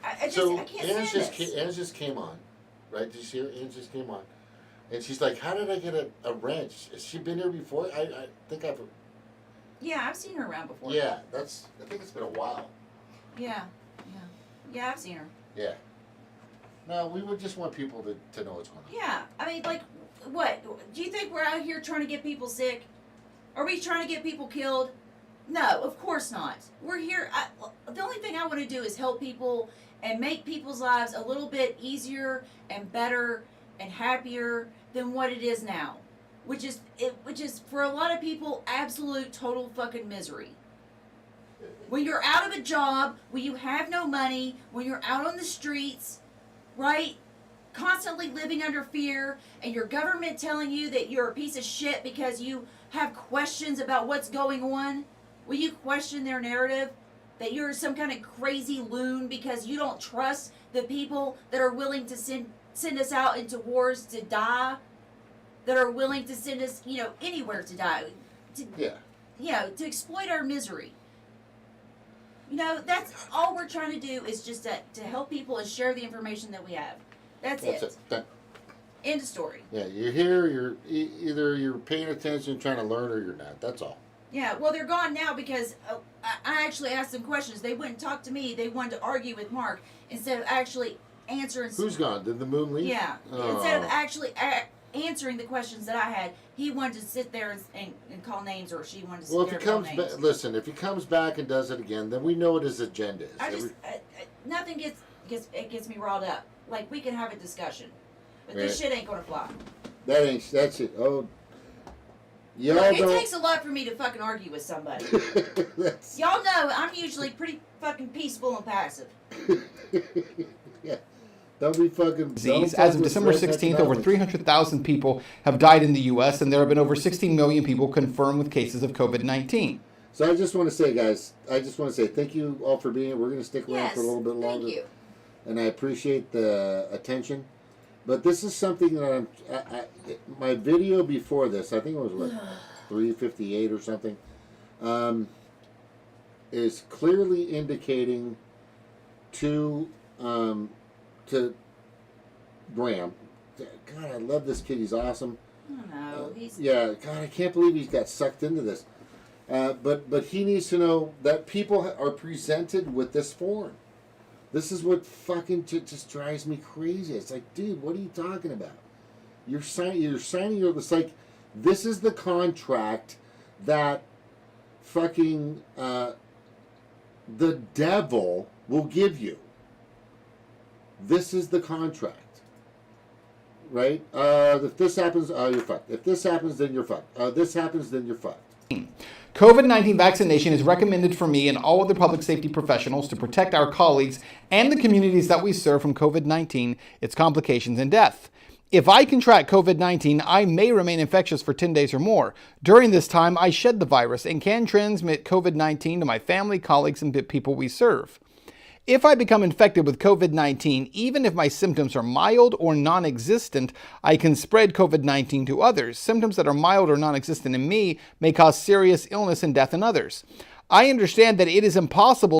I can't stand this. Anne just came on, right? Did you see her? Anne just came on. And she's like, how did I get a wrench? Has she been here before? I think I've... Yeah, I've seen her around before. Yeah, I think it's been a while. Yeah, I've seen her. Yeah. No, we would just want people to know what's going on. Yeah, I mean, like, what? Do you think we're out here trying to get people sick? Are we trying to get people killed? No, of course not. We're here. The only thing I want to do is help people and make people's lives a little bit easier and better and happier than what it is now, which is for a lot of people absolute total fucking misery. When you're out of a job, when you have no money, when you're out on the streets, right? Constantly living under fear, and your government telling you that you're a piece of shit because you have questions about what's going on. Will you question their narrative that you're some kind of crazy loon because you don't trust the people that are willing to send us out into wars to die, that are willing to send us, anywhere to die, to exploit our misery. That's all we're trying to do is just to help people and share the information that we have. That's it. End of story. Yeah, you're here, either you're paying attention, trying to learn, or you're not. That's all. Yeah, well, they're gone now because I actually asked them questions. They wouldn't talk to me. They wanted to argue with Mark instead of actually answering. Who's gone? Did the moon leave? Yeah. Oh. Instead of actually answering the questions that I had, he wanted to sit there and call names, or she wanted to sit there and call names. Listen, if he comes back and does it again, then we know what his agenda is. Nothing gets me riled up. Like, we can have a discussion, but this shit ain't gonna fly. That's it. Oh. It takes a lot for me to fucking argue with somebody. Y'all know I'm usually pretty fucking peaceful and passive. Yeah. Don't be fucking... As of December 16th, over 300,000 people have died in the U.S., and there have been over 16 million people confirmed with cases of COVID-19. So I just want to say, guys, thank you all for being here. We're going to stick around for a little bit longer. Thank you. And I appreciate the attention. But this is something that my video before this, I think it was, 358 or something, is clearly indicating to Graham. God, I love this kid. He's awesome. I don't know. Yeah, God, I can't believe he's got sucked into this. But he needs to know that people are presented with this form. This is what fucking just drives me crazy. It's like, dude, what are you talking about? You're signing. It's like, this is the contract that fucking the devil will give you. This is the contract, right? If this happens, you're fucked. If this happens, then you're fucked. This happens, then you're fucked. COVID-19 vaccination is recommended for me and all other public safety professionals to protect our colleagues and the communities that we serve from COVID-19, its complications, and death. If I contract COVID-19, I may remain infectious for 10 days or more. During this time, I shed the virus and can transmit COVID-19 to my family, colleagues, and the people we serve. If I become infected with COVID-19, even if my symptoms are mild or non-existent, I can spread COVID-19 to others. Symptoms that are mild or non-existent in me may cause serious illness and death in others. I understand that it is impossible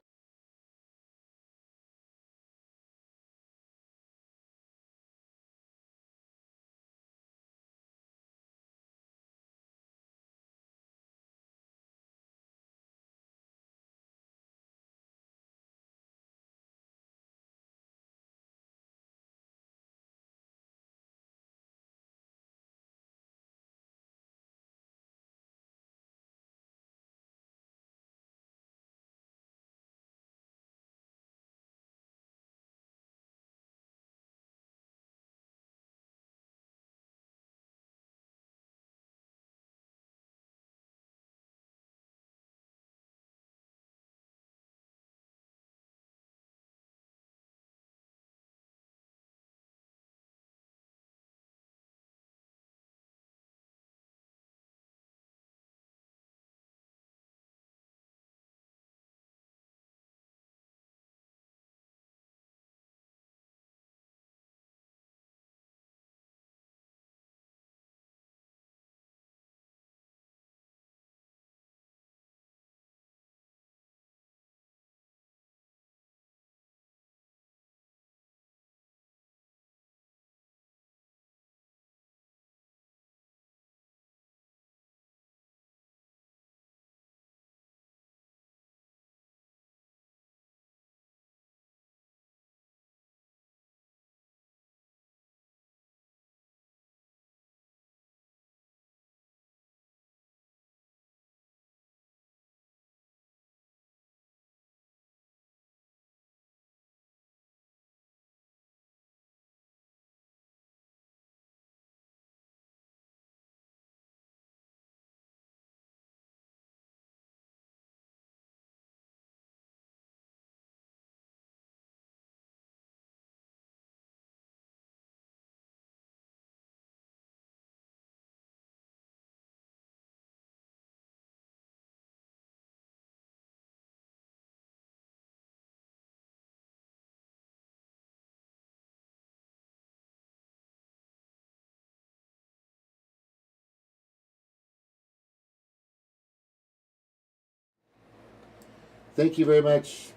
Thank you very much,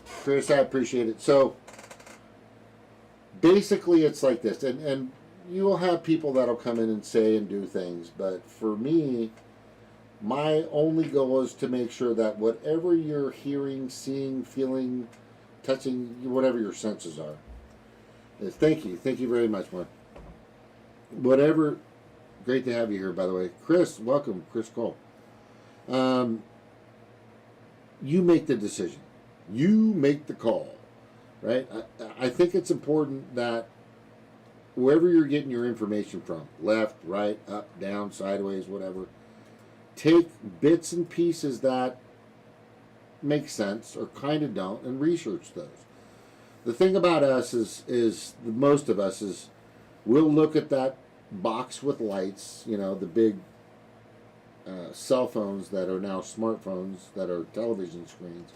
Chris. I appreciate it. So basically, it's like this, and you will have people that'll come in and say and do things, but for me, my only goal is to make sure that whatever you're hearing, seeing, feeling, touching, whatever your senses are, is thank you very much, Mark. Whatever, great to have you here, by the way. Chris, welcome, Chris Cole. You make the decision. You make the call, right? I think it's important that wherever you're getting your information from, left, right, up, down, sideways, whatever, take bits and pieces that make sense or kind of don't and research those. The thing about us is most of us is we'll look at that box with lights, you know, the big cell phones that are now smartphones that are television screens,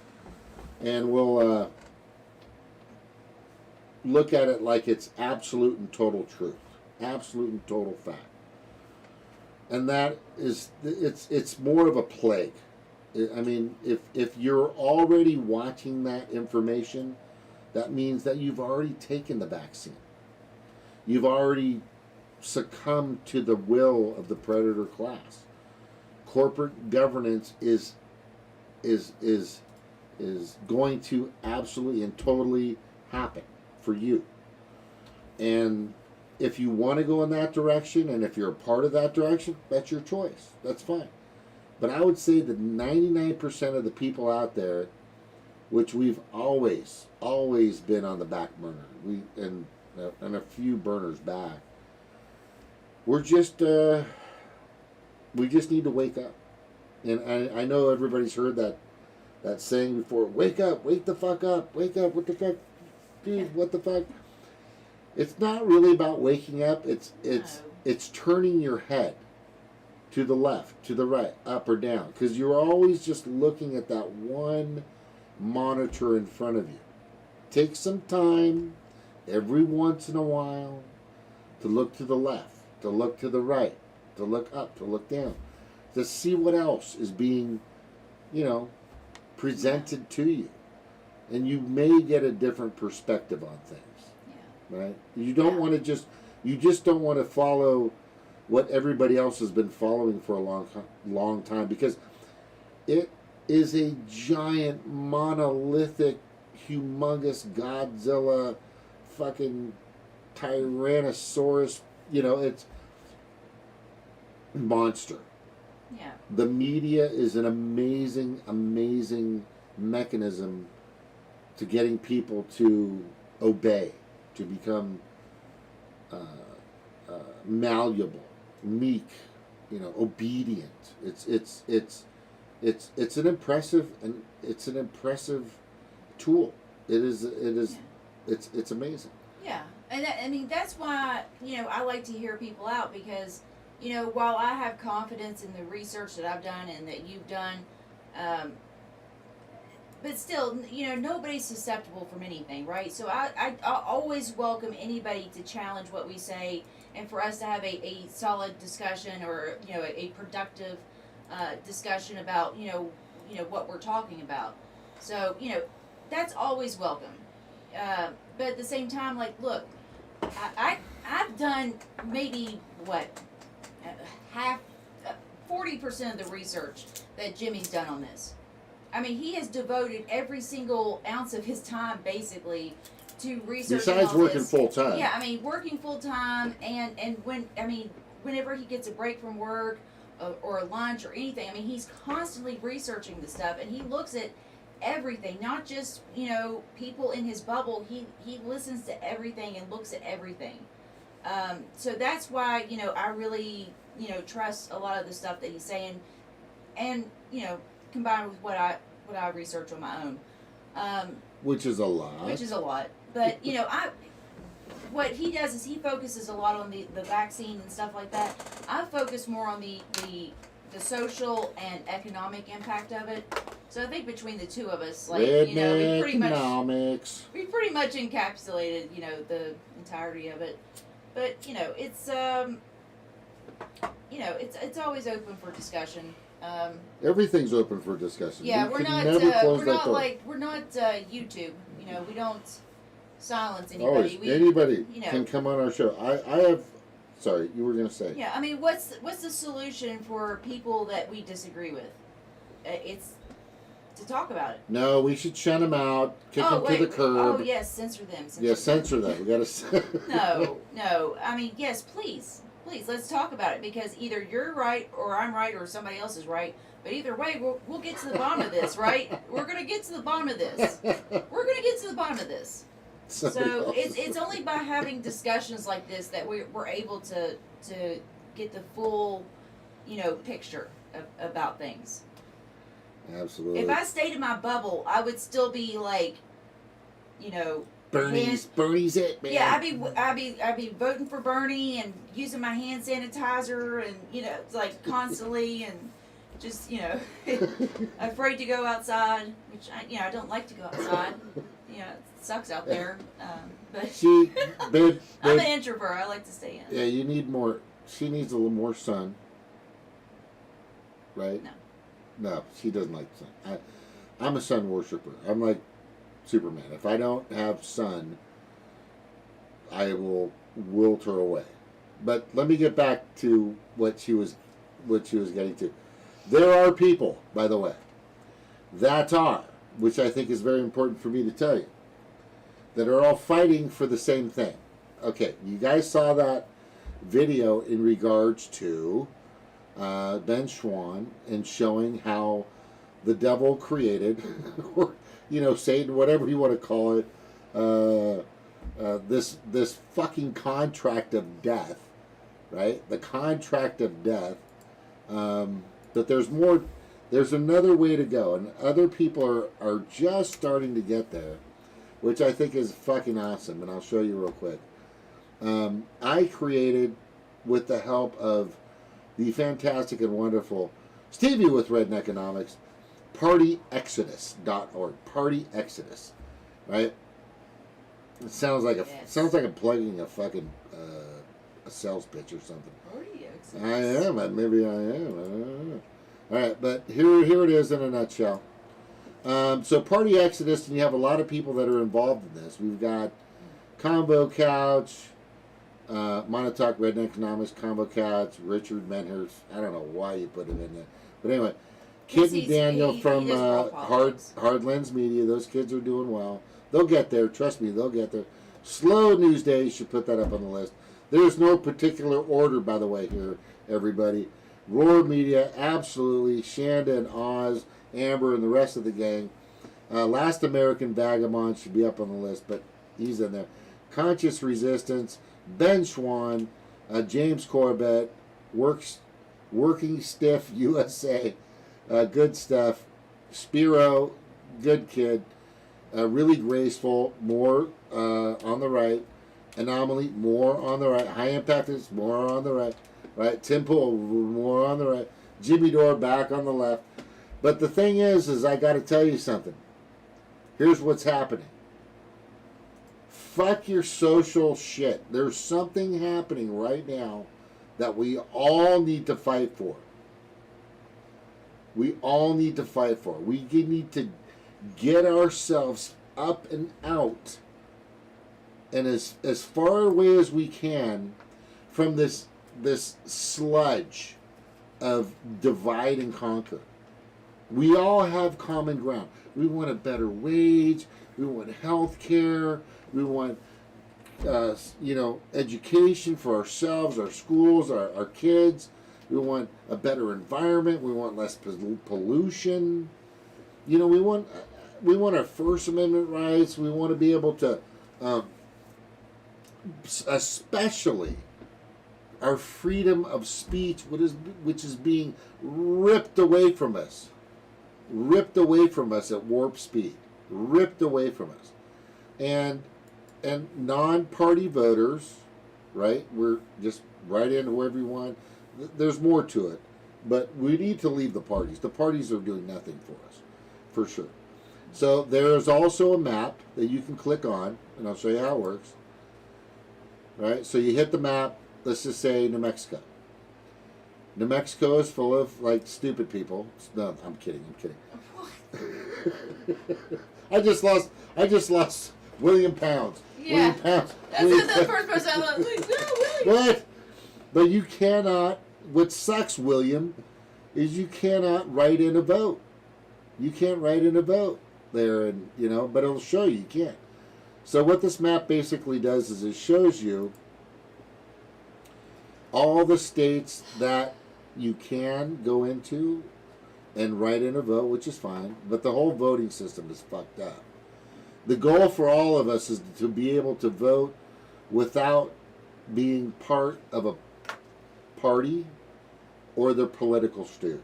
and we'll look at it like it's absolute and total truth, absolute and total fact. And that is, it's more of a plague. I mean, if you're already watching that information, that means that you've already taken the vaccine. You've already succumbed to the will of the predator class. corporate governance is going to absolutely and totally happen for you. And if you want to go in that direction, and if you're a part of that direction, that's your choice. That's fine. But I would say that 99% of the people out there, which we've always been on the back burner, and a few burners back, we just need to wake up. And I know everybody's heard that saying before, wake up, wake the fuck up, wake up, what the fuck, dude, what the fuck. It's not really about waking up, it's turning your head to the left, to the right, up or down, because you're always just looking at that one monitor in front of you. Take some time every once in a while to look to the left, to look to the right, to look up, to look down, to see what else is being, presented to you. And you may get a different perspective on things. Yeah. Right? You don't want to you just don't want to follow what everybody else has been following for a long time, because it is a giant, monolithic, humongous Godzilla, fucking Tyrannosaurus, it's monster. Yeah. The media is an amazing, amazing mechanism to getting people to obey, to become malleable, meek, obedient. It's an impressive tool. It's amazing. Yeah, and that's why I like to hear people out, because while I have confidence in the research that I've done and that you've done, but still, nobody's susceptible from anything, right? So I always welcome anybody to challenge what we say, and for us to have a solid discussion, or a productive discussion about what we're talking about. So that's always welcome. But at the same time, look, I've done maybe 40% of the research that Jimmy's done on this. I mean, he has devoted every single ounce of his time, basically, to researching. Besides working full time. Yeah, I mean, working full time, and whenever he gets a break from work or a lunch or anything, I mean, he's constantly researching the stuff, and he looks at everything, not just people in his bubble. He listens to everything and looks at everything. So that's why I really trust a lot of the stuff that he's saying, and combined with what I research on my own. Which is a lot. But what he does is he focuses a lot on the vaccine and stuff like that. I focus more on the social and economic impact of it. So I think between the two of us, we pretty much encapsulated the entirety of it. But it's always open for discussion. Everything's open for discussion. Yeah, we're not YouTube. We don't silence anybody. Always, anybody can come on our show. I have. Sorry, you were going to say. Yeah, I mean, what's the solution for people that we disagree with? It's to talk about it. No, we should shut them out, kick them to the curb. Oh yes, censor them. Censor them. We got to. No. I mean, yes, please, let's talk about it, because either you're right or I'm right or somebody else is right. But either way, we'll get to the bottom of this, right? We're gonna get to the bottom of this. So it's only by having discussions like this that we're able to get the full, picture about things. Absolutely. If I stayed in my bubble, I would still be Bernie's it, man. Yeah, I'd be voting for Bernie and using my hand sanitizer and constantly, and just afraid to go outside, which I don't like to go outside. It sucks out there. But I'm an introvert. I like to stay in. Yeah, you need more. She needs a little more sun. Right? No, she doesn't like sun. I'm a sun worshiper. I'm like Superman. If I don't have sun, I will wilt her away. But let me get back to what she was getting to. There are people, by the way, that are, which I think is very important for me to tell you, that are all fighting for the same thing. Okay, you guys saw that video in regards to Ben Schwann and showing how the devil created, or Satan, whatever you want to call it, this fucking contract of death, right? The contract of death. But there's more. There's another way to go, and other people are just starting to get there, which I think is fucking awesome. And I'll show you real quick. I created, with the help of the fantastic and wonderful Stevie with Redneckonomics, partyexodus.org. Party Exodus, right? It sounds like I'm plugging a fucking a sales pitch or something. Party Exodus. I am. Maybe I am. I don't know. All right, but here it is in a nutshell. So Party Exodus, and you have a lot of people that are involved in this. We've got Combo Couch, Montauk Redneckonomics, Combo Couch, Richard Menhurst. I don't know why you put him in there. But anyway, Kid and Daniel from Hardlands Media. Those kids are doing well. They'll get there. Trust me, they'll get there. Slow News Day, you should put that up on the list. There's no particular order, by the way, here, everybody. Roar Media, absolutely. Shanda and Oz, Amber, and the rest of the gang. Last American Vagabond should be up on the list, but he's in there. Conscious Resistance, Ben Schwann, James Corbett, Working Stiff USA, good stuff. Spiro, good kid. Really graceful, more on the right. Anomaly, more on the right. High Impact is more on the right. Right, Tim Pool, more on the right. Jimmy Dore back on the left. But the thing is I got to tell you something. Here's what's happening. Fuck your social shit. There's something happening right now that we all need to fight for. We all need to fight for. We need to get ourselves up and out and as far away as we can from this sludge of divide and conquer. We all have common ground. We want a better wage. We want health care. We want, education for ourselves, our schools, our kids. We want a better environment. We want less pollution. We want our First Amendment rights. We want to be able to, especially our freedom of speech, which is being ripped away from us at warp speed, ripped away from us, and non-party voters, right? We're just right into wherever you want. There's more to it, but we need to leave the parties. The parties are doing nothing for us, for sure. So there's also a map that you can click on, and I'll show you how it works. Right? So you hit the map. Let's just say New Mexico. New Mexico is full of stupid people. No, I'm kidding. I just lost William Pounds. Yeah. William Pounds. That's the first person I thought. No, William. But you cannot. What sucks, William, is you cannot write in a vote. You can't write in a vote there, and but it'll show you can't. So what this map basically does is it shows you all the states that you can go into and write in a vote, which is fine, but the whole voting system is fucked up. The goal for all of us is to be able to vote without being part of a party or their political stooge.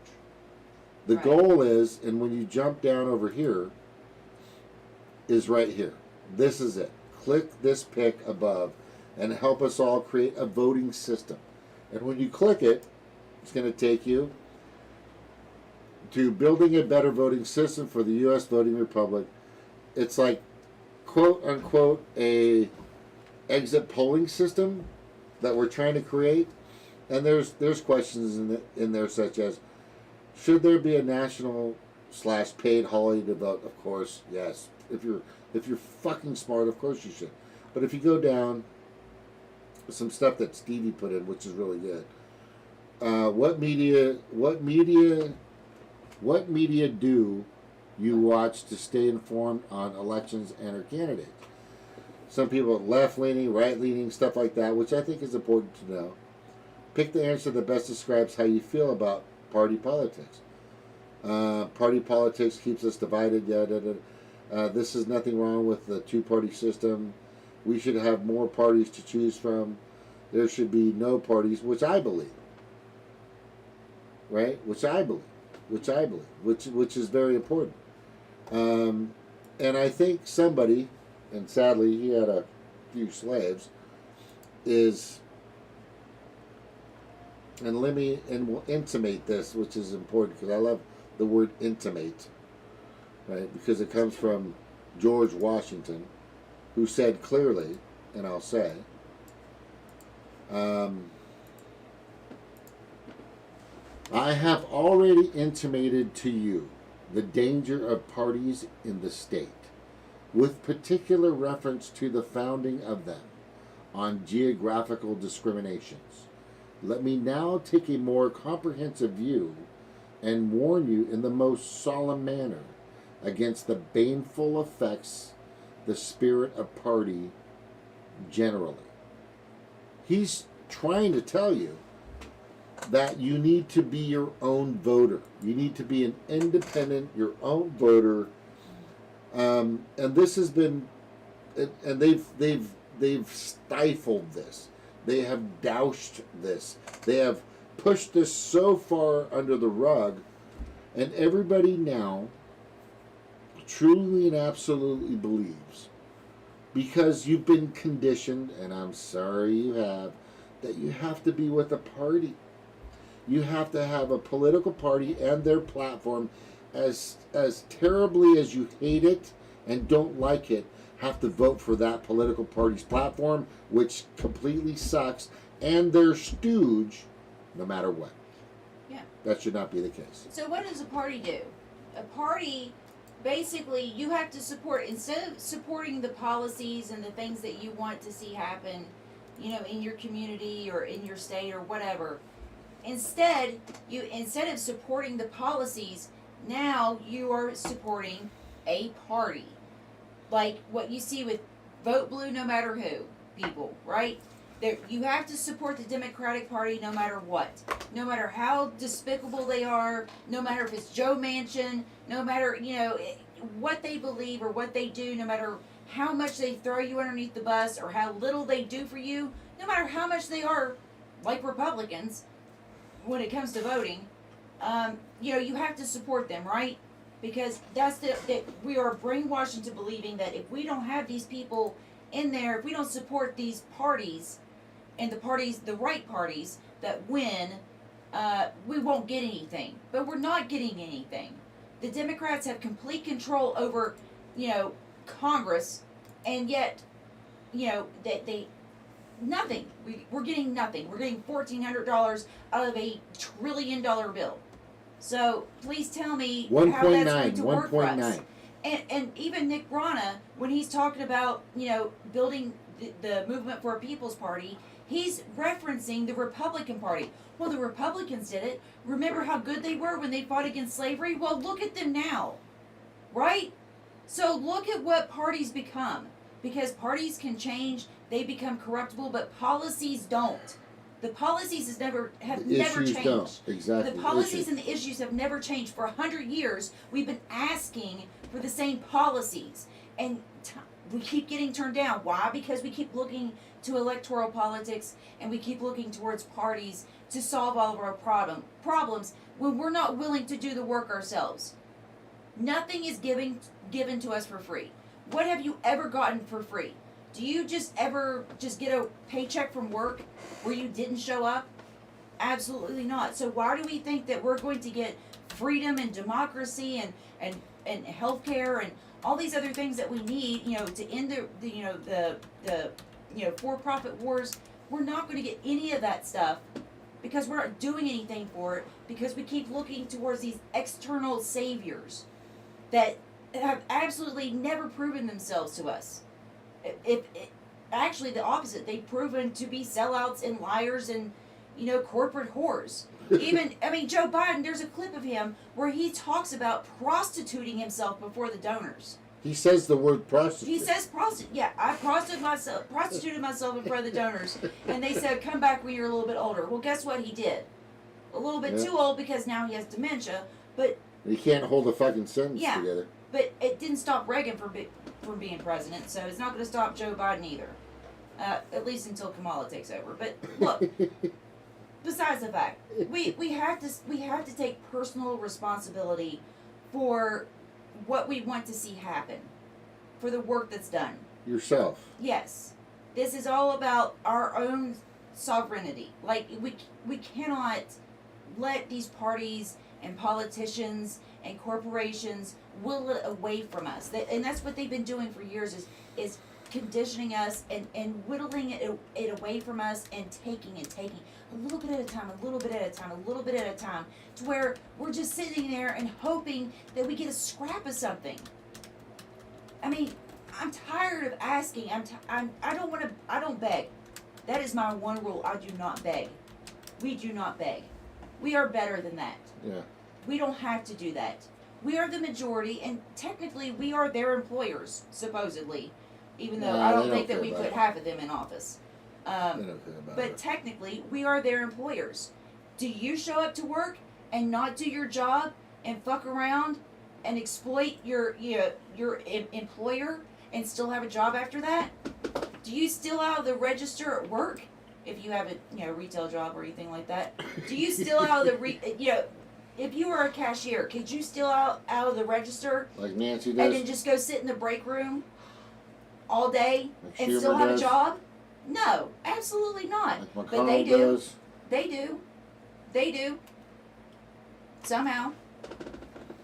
The goal is, and when you jump down over here, is right here. This is it. Click this pick above and help us all create a voting system. And when you click it, it's going to take you to building a better voting system for the U.S. voting republic. It's like, quote unquote, a exit polling system that we're trying to create. And there's questions in there such as, should there be a national/paid holiday to vote? Of course, yes. If you're fucking smart, of course you should. But if you go down, some stuff that Stevie put in, which is really good. What media What media do you watch to stay informed on elections and our candidates? Some people are left-leaning, right-leaning, stuff like that, which I think is important to know. Pick the answer that best describes how you feel about party politics. Party politics keeps us divided. This is nothing wrong with the two-party system. We should have more parties to choose from. There should be no parties, which I believe. Right? Which is very important. And I think somebody, and sadly he had a few slaves, and let me intimate this, which is important because I love the word intimate, right? Because it comes from George Washington, who said clearly, and I'll say, I have already intimated to you the danger of parties in the state, with particular reference to the founding of them on geographical discriminations. Let me now take a more comprehensive view and warn you in the most solemn manner against the baneful effects the spirit of party generally. He's trying to tell you that you need to be your own voter. You need to be an independent, your own voter. And this has been, and they've stifled this. They have doused this. They have pushed this so far under the rug, and everybody now truly and absolutely believes, because you've been conditioned, and I'm sorry you have, that you have to be with a party. You have to have a political party and their platform, as terribly as you hate it and don't like it, have to vote for that political party's platform, which completely sucks, and their stooge, no matter what. Yeah. That should not be the case. So what does a party do? A party, basically, you have to support, instead of supporting the policies and the things that you want to see happen, in your community or in your state or whatever, instead of supporting the policies, now you are supporting a party. Like what you see with Vote Blue no matter who, people, right? You have to support the Democratic Party no matter what. No matter how despicable they are, no matter if it's Joe Manchin, no matter, what they believe or what they do, no matter how much they throw you underneath the bus or how little they do for you, no matter how much they are like Republicans when it comes to voting, you have to support them, right? Because that we are brainwashed into believing that if we don't have these people in there, if we don't support these parties, and the right parties that win, we won't get anything. But we're not getting anything. The Democrats have complete control over, Congress, and yet, they nothing. We're getting nothing. We're getting $1,400 out of $1 trillion bill. So please tell me how that's going to work for us. And even Nick Brana, when he's talking about building the movement for a People's Party, he's referencing the Republican Party. Well, the Republicans did it. Remember how good they were when they fought against slavery? Well, look at them now, right? So look at what parties become, because parties can change. They become corruptible, but policies don't. The policies never changed. Don't. Exactly. The policies and the issues have never changed. For 100 years, we've been asking for the same policies, and we keep getting turned down. Why? Because we keep looking to electoral politics, and we keep looking towards parties to solve all of our problems when we're not willing to do the work ourselves. Nothing is given to us for free. What have you ever gotten for free? Do you ever get a paycheck from work where you didn't show up? Absolutely not. So why do we think that we're going to get freedom and democracy and healthcare and all these other things that we need, to end the for-profit wars? We're not going to get any of that stuff because we're not doing anything for it, because we keep looking towards these external saviors that have absolutely never proven themselves to us. Actually the opposite, they've proven to be sellouts and liars and corporate whores. Even, I mean, Joe Biden, there's a clip of him where he talks about prostituting himself before the donors. He says the word prostitute. He says prostitute. Yeah, I prostituted myself in front of the donors, and they said, "Come back when you're a little bit older." Well, guess what he did? A little bit too old because now he has dementia. But he can't hold a fucking sentence together. But it didn't stop Reagan from being president, so it's not going to stop Joe Biden either. At least until Kamala takes over. But look, besides the fact, we have to take personal responsibility for what we want to see happen, for the work that's done. Yourself. Yes. This is all about our own sovereignty. Like, we cannot let these parties and politicians and corporations will it away from us. And that's what they've been doing for years is conditioning us and whittling it away from us and taking a little bit at a time, a little bit at a time, a little bit at a time, to where we're just sitting there and hoping that we get a scrap of something. I mean, I'm tired of asking. I don't beg. That is my one rule. I do not beg. We do not beg. We are better than that. Yeah. We don't have to do that. We are the majority, and technically we are their employers, supposedly, even though I don't think that we put half of them in office. But technically, we are their employers. Do you show up to work and not do your job and fuck around and exploit your employer and still have a job after that? Do you steal out of the register at work if you have a retail job or anything like that? Do you steal out of the if you were a cashier, could you steal out of the register like Nancy does, and then just go sit in the break room all day like and Schumer still have does. a job? No, absolutely not. Like But they McConnell do. does. They do. They do. Somehow.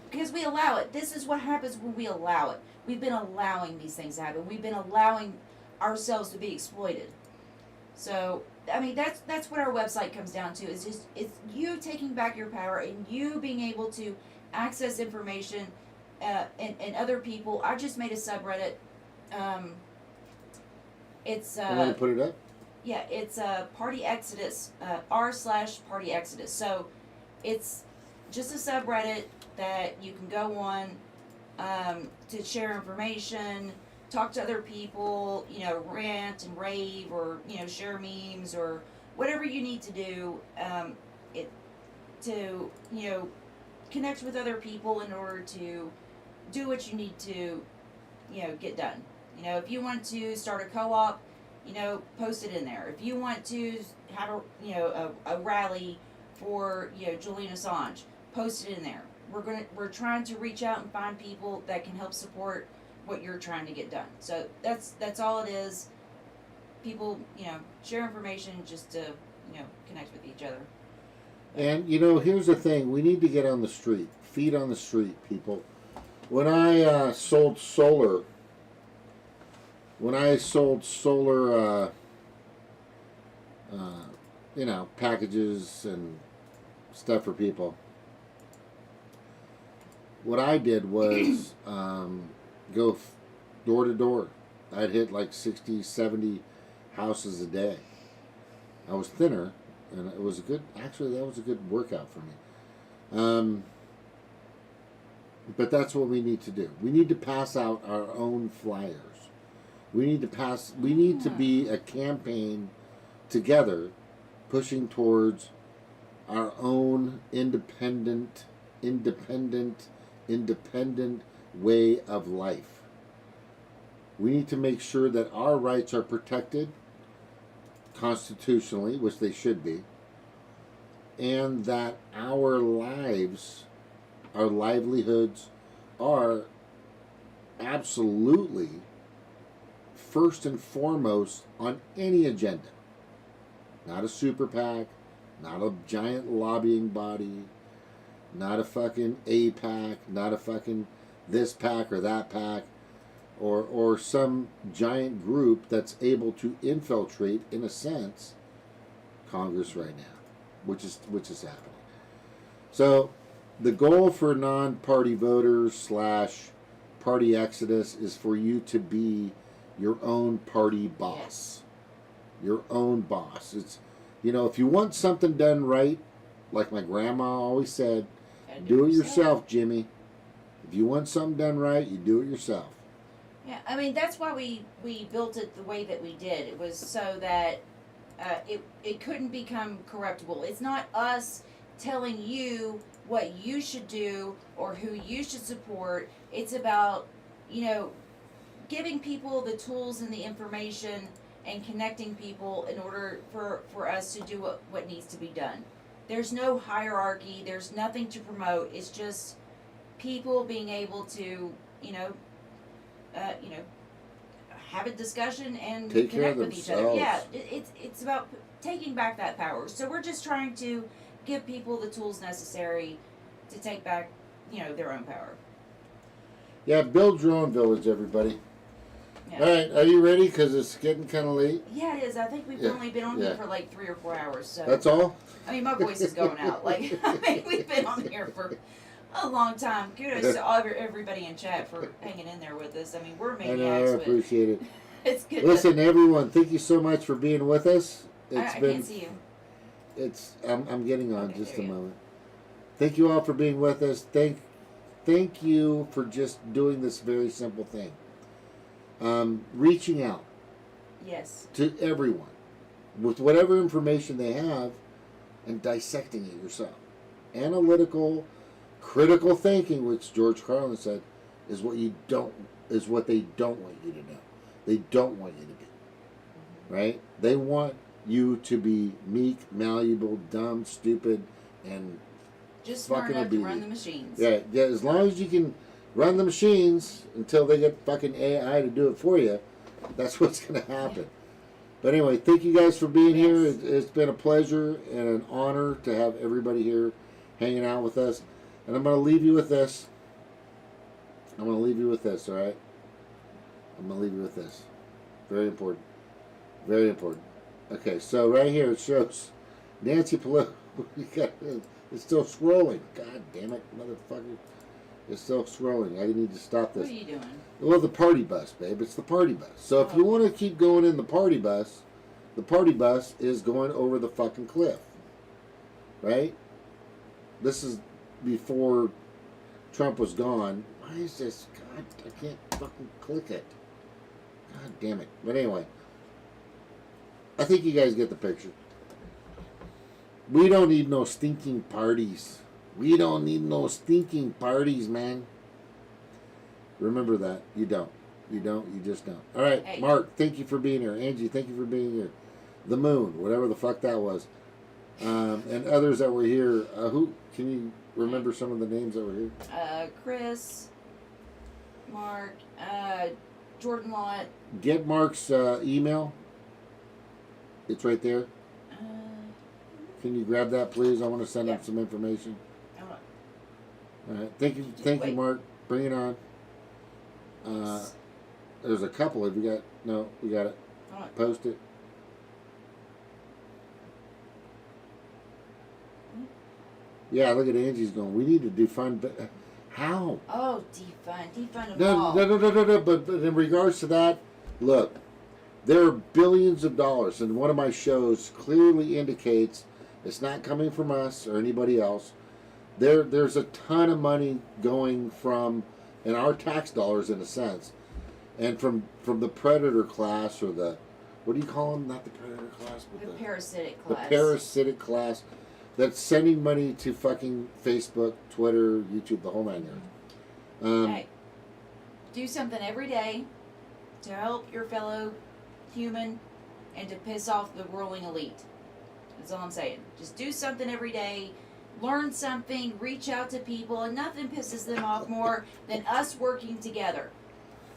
Because we allow it. This is what happens when we allow it. We've been allowing these things to happen. We've been allowing ourselves to be exploited. So, I mean, that's what our website comes down to. It's you taking back your power and you being able to access information and other people. I just made a subreddit. It's You want to put it up? yeah, it's Party Exodus, r/Party Exodus. So it's just a subreddit that you can go on to share information, talk to other people, rant and rave, or share memes or whatever you need to do to connect with other people in order to do what you need to get done. If you want to start a co-op, post it in there. If you want to have a rally for Julian Assange, post it in there. We're trying to reach out and find people that can help support what you're trying to get done. So that's all it is. People, share information just to connect with each other. And here's the thing: we need to get on the street, feet on the street, people. When I sold solar. Packages and stuff for people, what I did was go door to door. I'd hit like 60, 70 houses a day. I was thinner, and it was that was a good workout for me. But that's what we need to do. We need to pass out our own flyers. We need to be a campaign together pushing towards our own independent way of life. We need to make sure that our rights are protected constitutionally, which they should be, and that our lives, our livelihoods are absolutely first and foremost on any agenda. Not a super PAC, not a giant lobbying body, not a fucking APAC, not a fucking this PAC or that PAC, or some giant group that's able to infiltrate, in a sense, Congress right now, which is happening. So the goal for non-party voters / Party Exodus is for you to be your own party boss. Your own boss. It's, if you want something done right, like my grandma always said, do it yourself, Jimmy. If you want something done right, you do it yourself. Yeah, I mean, that's why we built it the way that we did. It was so that it couldn't become corruptible. It's not us telling you what you should do or who you should support. It's about, giving people the tools and the information and connecting people in order for us to do what needs to be done. There's no hierarchy. There's nothing to promote. It's just people being able to, have a discussion and Take care connect of with each other. themselves. Yeah, it's about taking back that power. So we're just trying to give people the tools necessary to take back, their own power. Yeah, build your own village, everybody. Yeah. All right, are you ready? Because it's getting kind of late. Yeah, it is. I think we've only been on here for like 3 or 4 hours. So That's all? I mean, my voice is going out. We've been on here for a long time. Kudos to everybody in chat for hanging in there with us. I mean, we're I maniacs. know, I appreciate it. It's good. Listen, everyone, thank you so much for being with us. I can't see you. I'm getting on just a moment. Thank you all for being with us. Thank you for just doing this very simple thing. Reaching out. Yes. To everyone with whatever information they have and dissecting it yourself. Analytical, critical thinking, which George Carlin said, is what they don't want you to know. They don't want you to be. Right? They want you to be meek, malleable, dumb, stupid, and just smart enough to run the machines. Yeah, as long as you can run the machines until they get fucking AI to do it for you, that's what's going to happen. Yeah. But anyway, thank you guys for being here. It's been a pleasure and an honor to have everybody here hanging out with us. And I'm going to leave you with this. All right? I'm going to leave you with this. Very important. Very important. Okay, so right here it shows Nancy Pelosi. It's still scrolling. God damn it, motherfucker. It's still scrolling. I need to stop this. What are you doing? Well, the party bus, babe. It's the party bus. So if you want to keep going in the party bus is going over the fucking cliff. Right? This is before Trump was gone. Why is this? God, I can't fucking click it. God damn it. But anyway, I think you guys get the picture. We don't need no stinking parties. We don't need no stinking parties, man. Remember that. You don't. You just don't. All right, hey. Mark, thank you for being here. Angie, thank you for being here. The Moon, whatever the fuck that was. And others that were here. Who can you remember some of the names that were here? Chris, Mark, Jordan Lott. Get Mark's email. It's right there. Can you grab that, please? I want to send him some information. All right. Thank you, Mark. Bring it on. There's a couple. Have you got? No, we got it. Post it. Yeah, look at Angie's going. We need to defund. How? Oh, defund them all. No. But in regards to that, look, there are billions of dollars, and one of my shows clearly indicates it's not coming from us or anybody else. There's a ton of money going from, in our tax dollars in a sense, and from the predator class or the, what do you call them? Not the predator class, but the parasitic class. The parasitic class that's sending money to fucking Facebook, Twitter, YouTube, the whole 9 yards. Hey, do something every day to help your fellow human and to piss off the ruling elite. That's all I'm saying. Just do something every day. Learn something. Reach out to people. And nothing pisses them off more than us working together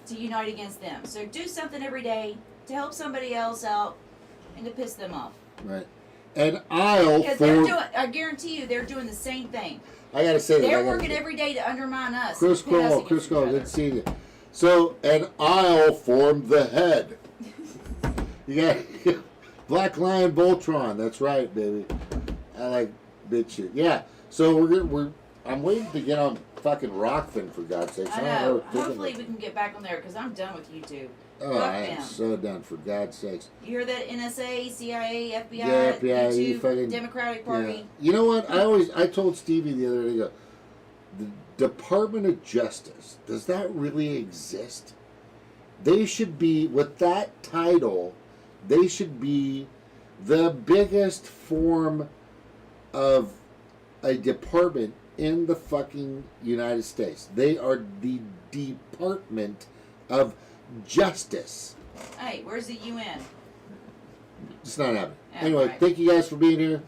to unite against them. So do something every day to help somebody else out and to piss them off. Right. And because I guarantee you, they're doing the same thing. I gotta say they're working every day to undermine us. Chris Kroll, good seeing you. So, and I'll form the head. You got Black Lion Voltron. That's right, baby. I like bitch shit. Yeah. So I'm waiting to get on fucking Rockfin, for God's sakes. I know. Hopefully we can get back on there because I'm done with YouTube. Oh, I am so done, for God's sakes. You hear that? NSA, CIA, FBI, Yeah, FBI, you YouTube, fucking, Democratic Party. Yeah. You know what? I told Stevie the other day, I go, the Department of Justice, does that really exist? They should be, with that title, they should be the biggest form of a department in the fucking United States. They are the Department of Justice. Hey, where's the UN? It's not happening. Yeah, Anyway, right. thank you guys for being here.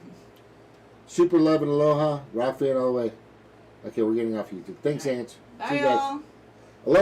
Super love and aloha. Rock fan all the way. Okay, we're getting off YouTube. Thanks, Ants. Bye, See you y'all. guys. Aloha.